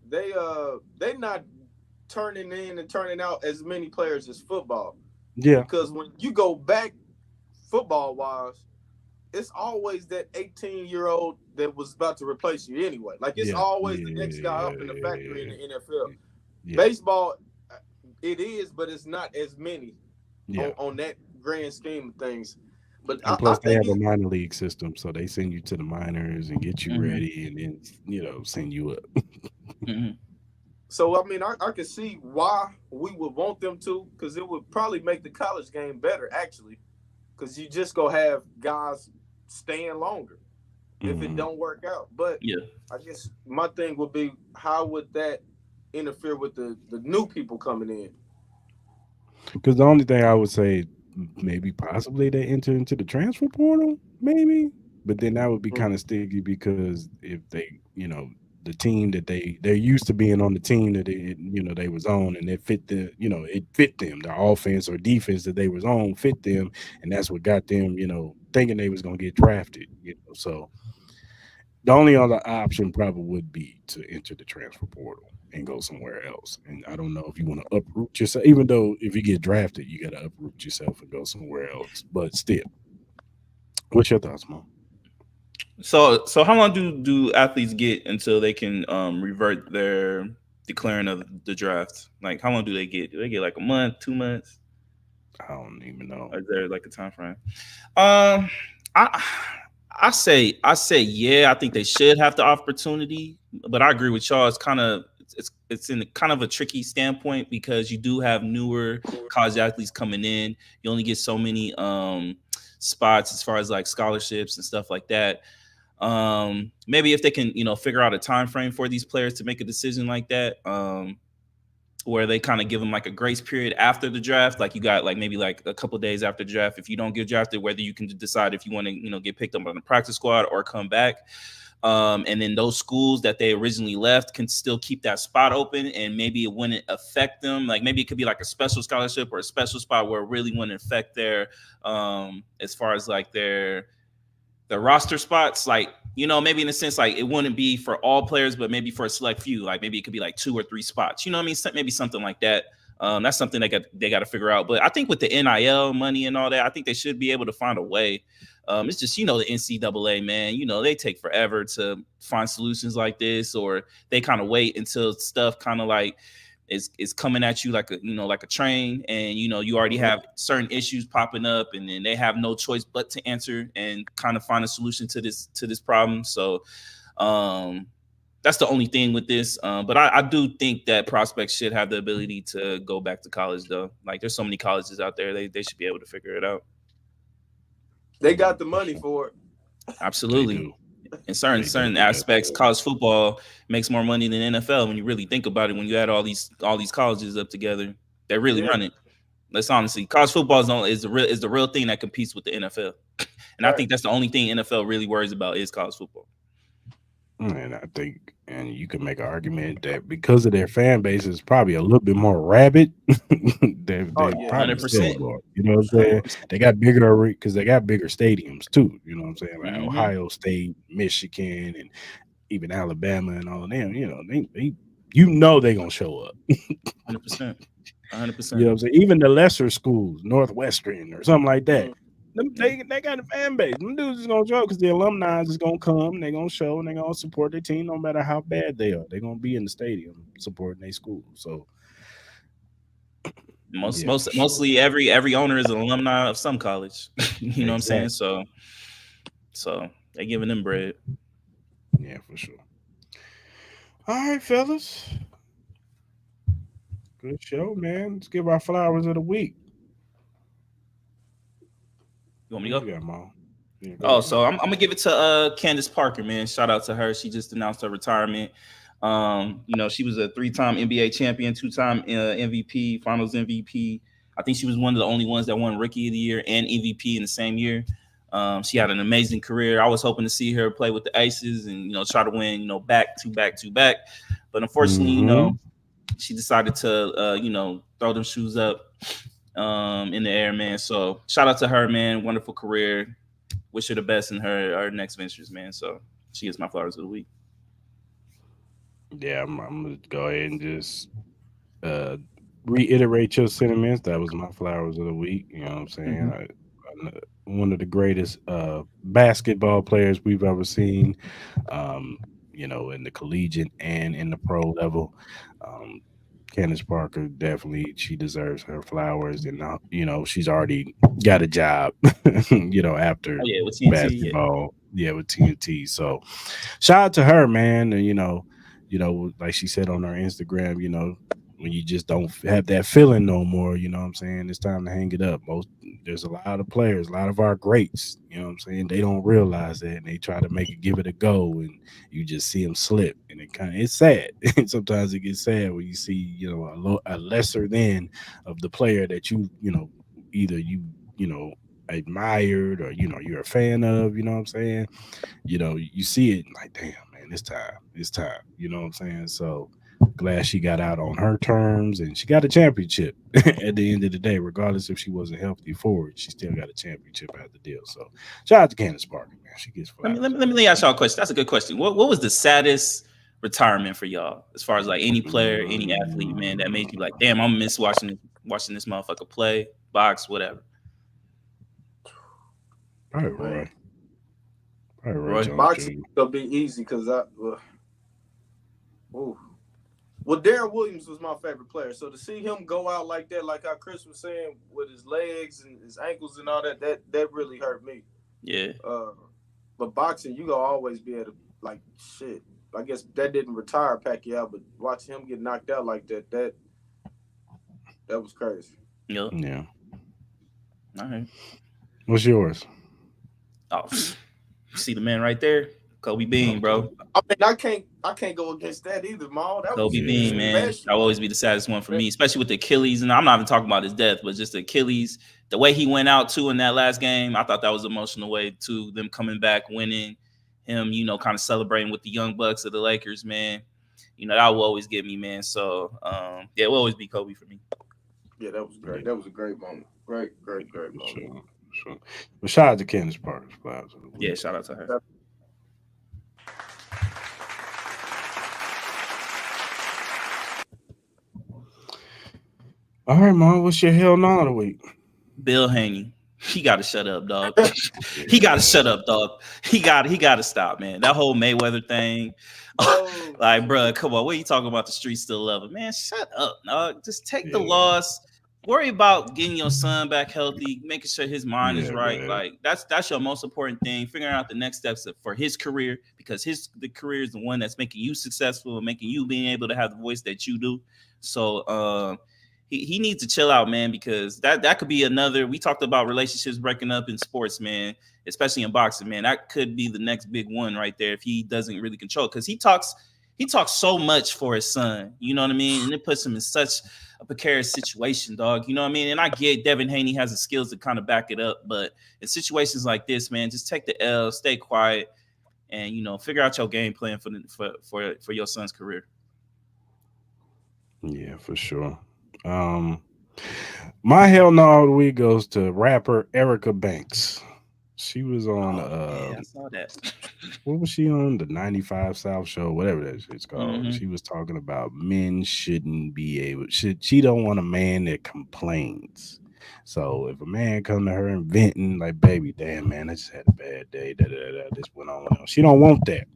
They not turning in and turning out as many players as football yeah, because when you go back football wise, it's always that 18-year-old that was about to replace you anyway. Like it's yeah, always the next guy up in the factory in yeah, the NFL. yeah, Baseball, it is, but it's not as many yeah. on that grand scheme of things. But And I plus, they think have a it. minor league system, so they send you to the minors and get you Mm-hmm. ready, and then send you up. Mm-hmm. So I mean, I can see why we would want them to, because it would probably make the college game better actually, because you just go have guys staying longer if it Hmm. don't work out. But Yeah. I guess my thing would be how would that interfere with the new people coming in? Because the only thing I would say, maybe possibly they enter into the transfer portal, maybe, but then that would be kind Mm. of sticky because if they, the team that they're used to being on the team that they was on, and it fit it fit them, the offense or defense that they was on fit them, and that's what got them, thinking they was gonna get drafted, so the only other option probably would be to enter the transfer portal and go somewhere else. And I don't know if you want to uproot yourself, even though if you get drafted, you got to uproot yourself and go somewhere else. But still, what's your thoughts, Mom? So how long do athletes get until they can revert their declaring of the draft? Like how long do they get? Do they get like a month, 2 months? I don't even know. Or is there like a time frame? Um, I I say yeah. I think they should have the opportunity, but I agree with y'all. It's kind of it's in kind of a tricky standpoint because you do have newer college athletes coming in. You only get so many spots as far as like scholarships and stuff like that. Maybe if they can figure out a time frame for these players to make a decision like that. Where they kind of give them like a grace period after the draft. Like you got like maybe like a couple of days after the draft. If you don't get drafted, whether you can decide if you want to, get picked up on the practice squad or come back. And then those schools that they originally left can still keep that spot open, and maybe it wouldn't affect them. Like maybe it could be like a special scholarship or a special spot where it really wouldn't affect their, as far as like the roster spots, like maybe in a sense, like it wouldn't be for all players, but maybe for a select few, like maybe it could be like 2 or 3 spots. You know what I mean? Maybe something like that. That's something they got to figure out. But I think with the NIL money and all that, I think they should be able to find a way. It's just the NCAA, man. They take forever to find solutions like this, or they kind of wait until stuff kind of like is coming at you like a train, and you already Mhm. have certain issues popping up, and then they have no choice but to answer and kind of find a solution to this problem. So um that's the only thing with this. But I do think that prospects should have the ability to go back to college, though. Like there's so many colleges out there, they should be able to figure it out. They got the For money sure. for it. They Absolutely. do. In certain They certain definitely got aspects, college football makes more money than NFL when you really think about it. When you add all these colleges up together, they really Yeah, run it. Let's honestly, college football is the real thing that competes with the NFL, and I right. think that's the only thing NFL really worries about is college football. And I think, and you can make an argument that because of their fan base is probably a little bit more rabid, Oh they yeah, probably Hundred sell percent, absolutely. more. You know what I'm hundred saying? percent. They got bigger because they got bigger stadiums too. You know what I'm saying? Like Mm-hmm. Ohio State, Michigan, and even Alabama and all of them. They they gonna show up. 100%. You 100%. know what I'm saying? Even the lesser schools, Northwestern or something like that. Mhm. They got a fan base. Them dudes is gonna show because the alumni is gonna come. They gonna show and they gonna support their team no matter how bad they are. They're gonna be in the stadium supporting their school. So yeah, for sure. Mostly every owner is an alumni of some college. You know what I'm saying? Exactly. So they giving them bread. Yeah, for sure. All right, fellas. Good show, man. Let's give our flowers of the week. You want me What to you go? got, Mom? Yeah, go Oh, ahead. so I'm gonna give it to Candace Parker, man. Shout out to her. She just announced her retirement. She was a 3-time NBA champion, 2-time MVP, Finals MVP. I think she was one of the only ones that won Rookie of the Year and MVP in the same year. She had an amazing career. I was hoping to see her play with the Aces and try to win back to back to back, but unfortunately, Mm-hmm. she decided to throw them shoes up in the air, man. So shout out to her, man. Wonderful career. Wish her the best in her next ventures, man. So she gets my flowers of the week. Yeah, I'm gonna go ahead and just uh, reiterate your sentiments. That was my flowers of the week. You know what I'm saying? Mm-hmm. One of the greatest basketball players we've ever seen. Um, in the collegiate and in the pro level. Um, Candace Parker definitely she deserves her flowers, and she's already got a job. After Oh yeah, with TNT, yeah. basketball, yeah, with TNT. So shout out to her, man. And like she said on her Instagram, when you just don't have that feeling no more, you know what I'm saying? It's time to hang it up. There's a lot of players, a lot of our greats, you know what I'm saying? They don't realize that and they try to give it a go and you just see them slip and it's sad. Sometimes it gets sad when you see, a lesser than of the player that either admired or you're a fan of, you know what I'm saying? You see it like, damn, man, it's time, you know what I'm saying? So glad she got out on her terms and she got a championship at the end of the day, regardless if she wasn't healthy forward, she still got a championship out the deal. So shout out to Candace Parker, man. She gets Let me flowers let me, all let day. me ask y'all a question. That's a good question. What was the saddest retirement for y'all, as far as like any player, any athlete, man, that made you like, damn, I'm miss watching this motherfucker play, box, whatever. All right, Man, Roy. All right, Roy Roy? Jones boxing Jr. gonna be easy because ooh. Well, Darren Williams was my favorite player. So to see him go out like that, like how Chris was saying, with his legs and his ankles and all that really hurt me. Yeah. But boxing, you gonna always be able to like shit. I guess that didn't retire Pacquiao, but watching him get knocked out like that was crazy. Yep. Yeah. All right. What's yours? Oh, you see the man right there? Kobe Bean, Okay. bro. I mean, I can't go against that either, Maul. That was Kobe Yeah. Bean, man. special. That'll always be the saddest one for me, especially with the Achilles. And I'm not even talking about his death, but just the Achilles. The way he went out too in that last game, I thought that was emotional way to them coming back, winning. Him, kind of celebrating with the young bucks of the Lakers, man. That will always get me, man. So yeah, it will always be Kobe for me. Yeah, that was great. Yeah, That was a great moment. Great for moment. sure. For sure. But shout out to Candace Parker's flowers of the Yeah, week. shout out to her. All right, Mom. What's your hell no of the week? Bill Haney. He got to shut up, dog. He got to shut up, dog. He got to stop, man. That whole Mayweather thing. Oh, Like, bro, come on. What are you talking about? The streets still love him, man. Shut up, dog. Just take the Yeah. loss. Worry about getting your son back healthy, making sure his mind is Yeah, right. man. Like that's your most important thing. Figuring out the next steps for his career, because the career is the one that's making you successful and making you being able to have the voice that you do. So he needs to chill out, man, because that could be another. We talked about relationships breaking up in sports, man, especially in boxing, man. That could be the next big one right there if he doesn't really control, because he talks so much for his son, you know what I mean? And it puts him in such a precarious situation, dog. You know what I mean? And I get Devin Haney has the skills to kind of back it up, but in situations like this, man, just take the L, stay quiet, and figure out your game plan for your son's career. Yeah, for sure. Um, my hell no of the week goes to rapper Erica Banks. She was on Oh, yeah, I saw that. what was she on? The 95 South Show, whatever that shit's called. Mm-hmm. She was talking about men shouldn't be able she don't want a man that complains. So if a man come to her and venting like, "Baby, damn man, I just had a bad day. This went on." She don't want that.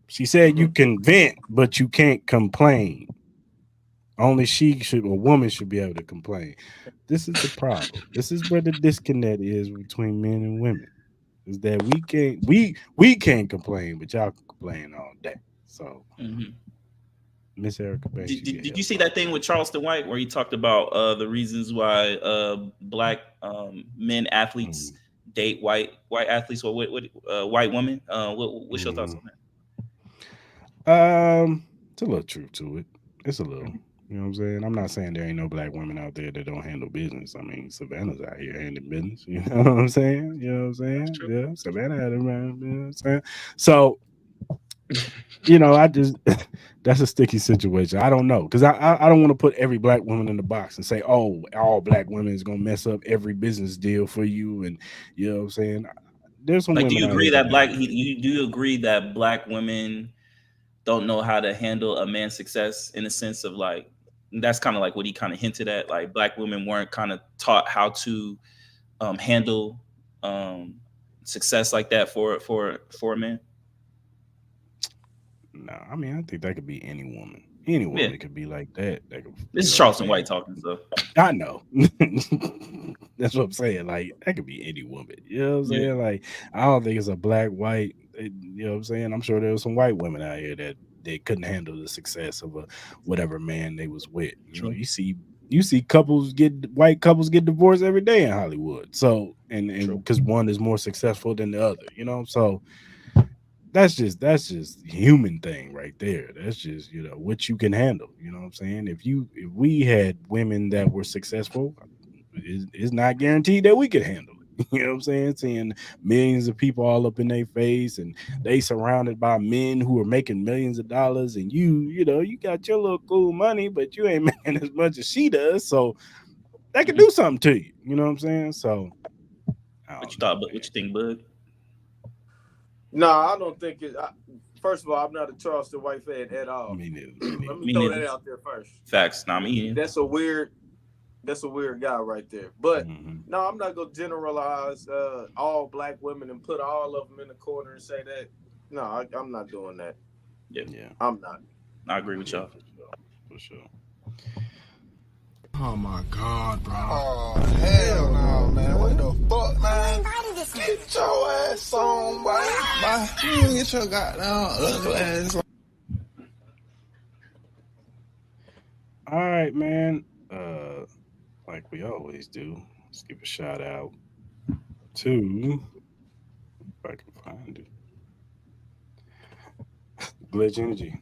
She said you can vent, but you can't complain. Only she should, a woman should be able to complain. This is the problem. This is where the disconnect is between men and women. Is that we can't complain, but y'all can complain all day. So Mhm. Miss Erica Banks, you get Did you help see out. that thing with Charleston White where he talked about the reasons why black men athletes Mm, date white athletes or white women? What's your thoughts mhm. on that? It's a little truth to it. It's a little. Mhm. You know what I'm saying? I'm not saying there ain't no black women out there that don't handle business. I mean, Savannah's out here handling business. You know what I'm saying? You know what I'm That's saying? true. Yeah, Savannah had it, man. You know what I'm saying? So, I just that's a sticky situation. I don't know because I don't want to put every black woman in the box and say, oh, all black women is gonna mess up every business deal for you, and you know what I'm saying. There's some Like, do women you out agree here that that do handle business. you do you agree that black women don't know how to handle a man's success in the sense of like that's kind of like what he kind of hinted at. Like black women weren't kind of taught how to handle um, success like that for a man. No, I mean I think that could be any woman. Any Yeah, woman could be like that. That could, this you is know what I'm Charleston White saying? talking. So I know. That's what I'm saying. Like that could be any woman. You know what I'm yeah, saying? Like I don't think it's a black, white. You know what I'm saying? I'm sure there was some white women out here that they couldn't handle the success of a whatever man they was with. true, You see white couples get divorced every day in Hollywood. So and true. because one is more successful than the other. So that's just human thing right there. That's just what you can handle. You know what I'm saying? If we had women that were successful, it's not guaranteed that we could handle it. You know what I'm saying? Seeing millions of people all up in their face, and they surrounded by men who are making millions of dollars, and you got your little cool money, but you ain't making as much as she does. So that could Mhm. do something to you. You know what I'm saying? So I What you don't know, thought? But what man. you think, Bud? No, I don't think it. First of all, I'm not a Charleston White fan at all. Me neither. Me Let neither. me Me throw neither. that out there first. Facts. Not me. That's a weird. That's a weird guy right there. But Hmm. no, I'm not gonna generalize all black women and put all of them in the corner and say that. No, I'm not doing that. Yeah, Yeah. I'm not. I agree with Yeah. y'all. For sure. For sure. Oh my god, bro. Oh, hell no, man. What the fuck, man? Get your ass on, boy. Bye. You get your goddamn ugly ass on. All right, man. Like we always do, let's give a shout out to, if I can find it, Glitch Energy.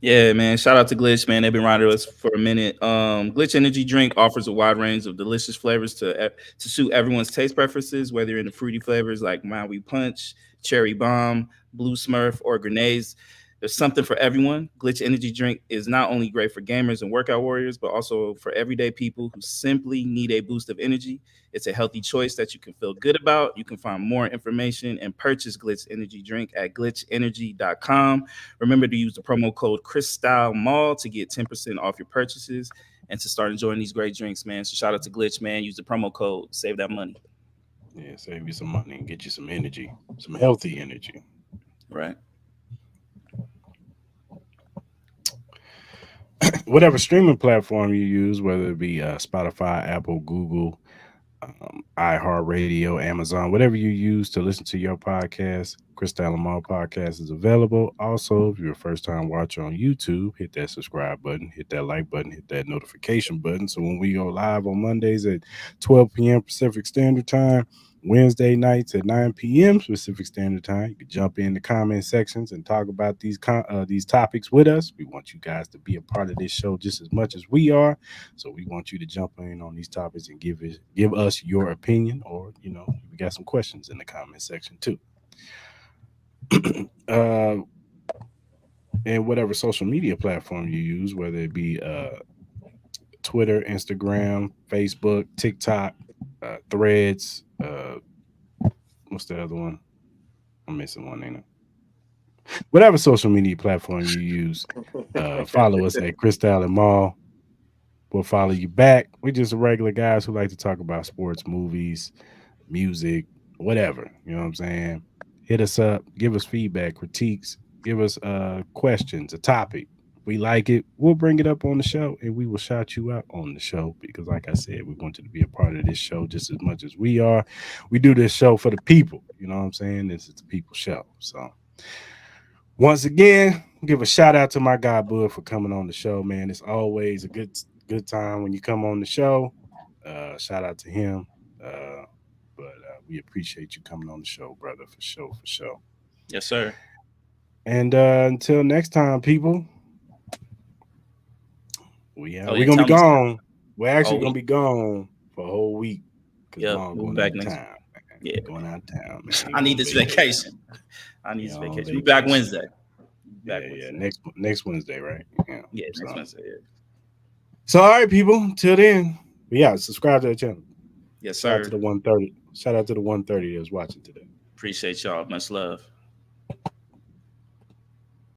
Yeah, man. Shout out to Glitch, man. They've been riding with us for a minute. Glitch Energy Drink offers a wide range of delicious flavors to suit everyone's taste preferences, whether you're into fruity flavors like Maui Punch, Cherry Bomb, Blue Smurf, or grenades. There's something for everyone. Glitch Energy Drink is not only great for gamers and workout warriors, but also for everyday people who simply need a boost of energy. It's a healthy choice that you can feel good about. You can find more information and purchase Glitch Energy Drink at glitchenergy.com. Remember to use the promo code Cris Mall to get 10% off your purchases and to start enjoying these great drinks, man. So shout out to Glitch, man. Use the promo code, save that money. Yeah, save you some money and get you some energy, some healthy energy. Right. Whatever streaming platform you use, whether it be Spotify, Apple, Google, iHeartRadio, Amazon, whatever you use to listen to your podcast, Cris and Mal podcast is available. Also, if you're a first time watcher on YouTube, hit that subscribe button, hit that like button, hit that notification button. So when we go live on Mondays at 12 p.m. Pacific Standard Time, Wednesday nights at 9 p.m. Pacific Standard Time, you can jump in the comment sections and talk about these topics with us. We want you guys to be a part of this show just as much as we are. So we want you to jump in on these topics and give us your opinion, or we got some questions in the comment section too. uh, and whatever social media platform you use, whether it be Twitter, Instagram, Facebook, TikTok, Threads. What's the other one? I'm missing one, ain't I? Whatever social media platform you use, follow us at Cris and Mal. We'll follow you back. We just regular guys who like to talk about sports, movies, music, whatever. You know what I'm saying? Hit us up, give us feedback, critiques, give us questions, a topic. If we like it, we'll bring it up on the show and we will shout you out on the show because, like I said, we want you to be a part of this show just as much as we are. We do this show for the people. You know what I'm saying? This is the people show. So, once again, give a shout out to my guy Bud for coming on the show, man. It's always a good time when you come on the show. Shout out to him. But we appreciate you coming on the show, brother, for sure, for sure. Yes, sir. And until next time, people, we're gonna be gone. We're actually gonna be gone for a whole week because Mom going back out of next town. Man. Yeah, going out of town, man. I need this vacation. I need this vacation. We back Wednesday. Next Wednesday, right? Yeah, next Wednesday. Yeah. So, all right, people. Till then, subscribe to the channel. Yes, sir. Shout out to the 130. Shout out to the 130 that's watching today. Appreciate y'all. Much love.